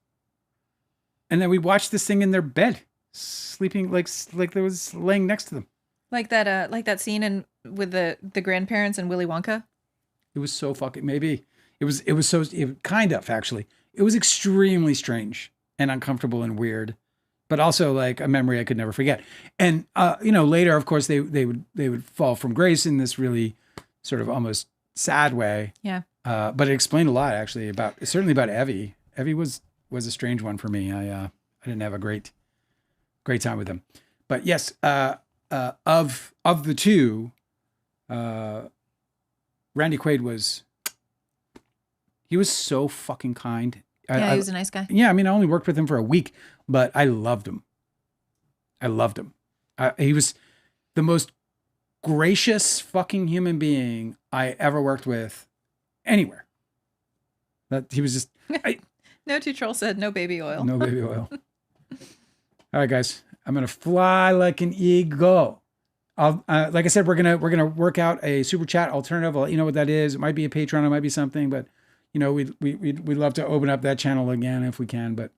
Speaker 1: we watched this thing in their bed, sleeping like they was laying next to them.
Speaker 2: Like that scene with the grandparents and Willy Wonka.
Speaker 1: It was so fucking kind of actually. It was extremely strange and uncomfortable and weird, but also like a memory I could never forget. And later, of course, they would fall from grace in this really sort of almost sad way.
Speaker 2: Yeah.
Speaker 1: But it explained a lot actually certainly about Evie. Evie was a strange one for me. I didn't have a great time with him. But yes, of the two, Randy Quaid was so fucking kind.
Speaker 2: Yeah, he was a nice guy.
Speaker 1: Yeah, I mean, I only worked with him for a week, but I loved him. He was the most gracious fucking human being I ever worked with anywhere. That he was just
Speaker 2: No two troll said no baby oil.
Speaker 1: No baby oil. All right, guys, I'm gonna fly like an eagle. I'll like I said, we're gonna work out a super chat alternative. I'll let you know what that is. It might be a Patreon, it might be something, but we'd love to open up that channel again if we can. But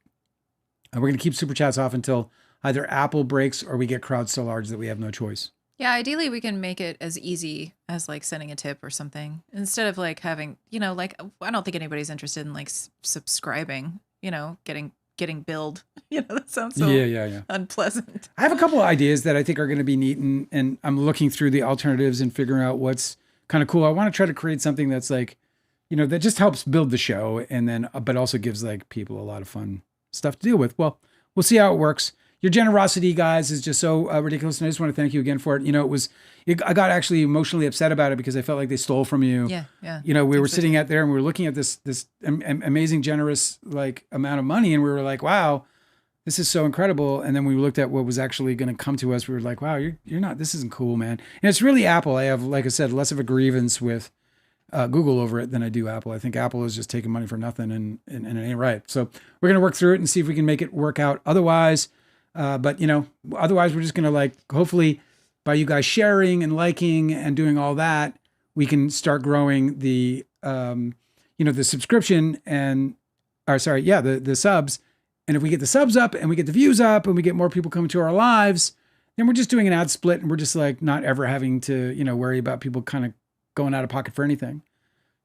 Speaker 1: we're gonna keep super chats off until either Apple breaks or we get crowds so large that we have no choice.
Speaker 2: Yeah, ideally we can make it as easy as like sending a tip or something instead of like having, like I don't think anybody's interested in like subscribing, getting billed. That sounds so unpleasant.
Speaker 1: I have a couple of ideas that I think are going to be neat, and I'm looking through the alternatives and figuring out what's kind of cool. I want to try to create something that's like, that just helps build the show and then, but also gives like people a lot of fun stuff to deal with. Well, we'll see how it works. Your generosity, guys, is just so ridiculous. And I just want to thank you again for it. I got actually emotionally upset about it because I felt like they stole from you.
Speaker 2: Yeah.
Speaker 1: We were sitting out there and we were looking at this amazing, generous like amount of money. And we were like, wow, this is so incredible. And then we looked at what was actually going to come to us. We were like, wow, you're not, this isn't cool, man. And it's really Apple. I have, like I said, less of a grievance with Google over it than I do Apple. I think Apple is just taking money for nothing and it ain't right. So we're going to work through it and see if we can make it work out. Otherwise, otherwise we're just going to like, hopefully by you guys sharing and liking and doing all that, we can start growing the, the subscription the subs. And if we get the subs up and we get the views up and we get more people coming to our lives, then we're just doing an ad split and we're just like not ever having to, worry about people kind of going out of pocket for anything.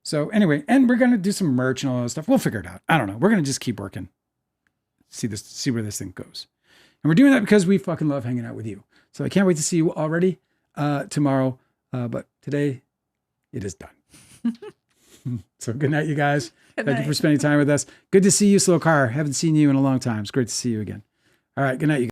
Speaker 1: So anyway, and we're going to do some merch and all that stuff. We'll figure it out. I don't know. We're going to just keep working. See where this thing goes. And we're doing that because we fucking love hanging out with you. So I can't wait to see you already tomorrow. But today it is done. So good night, you guys. Thank you for spending time with us. Good to see you, Slow Car. Haven't seen you in a long time. It's great to see you again. All right. Good night, you guys.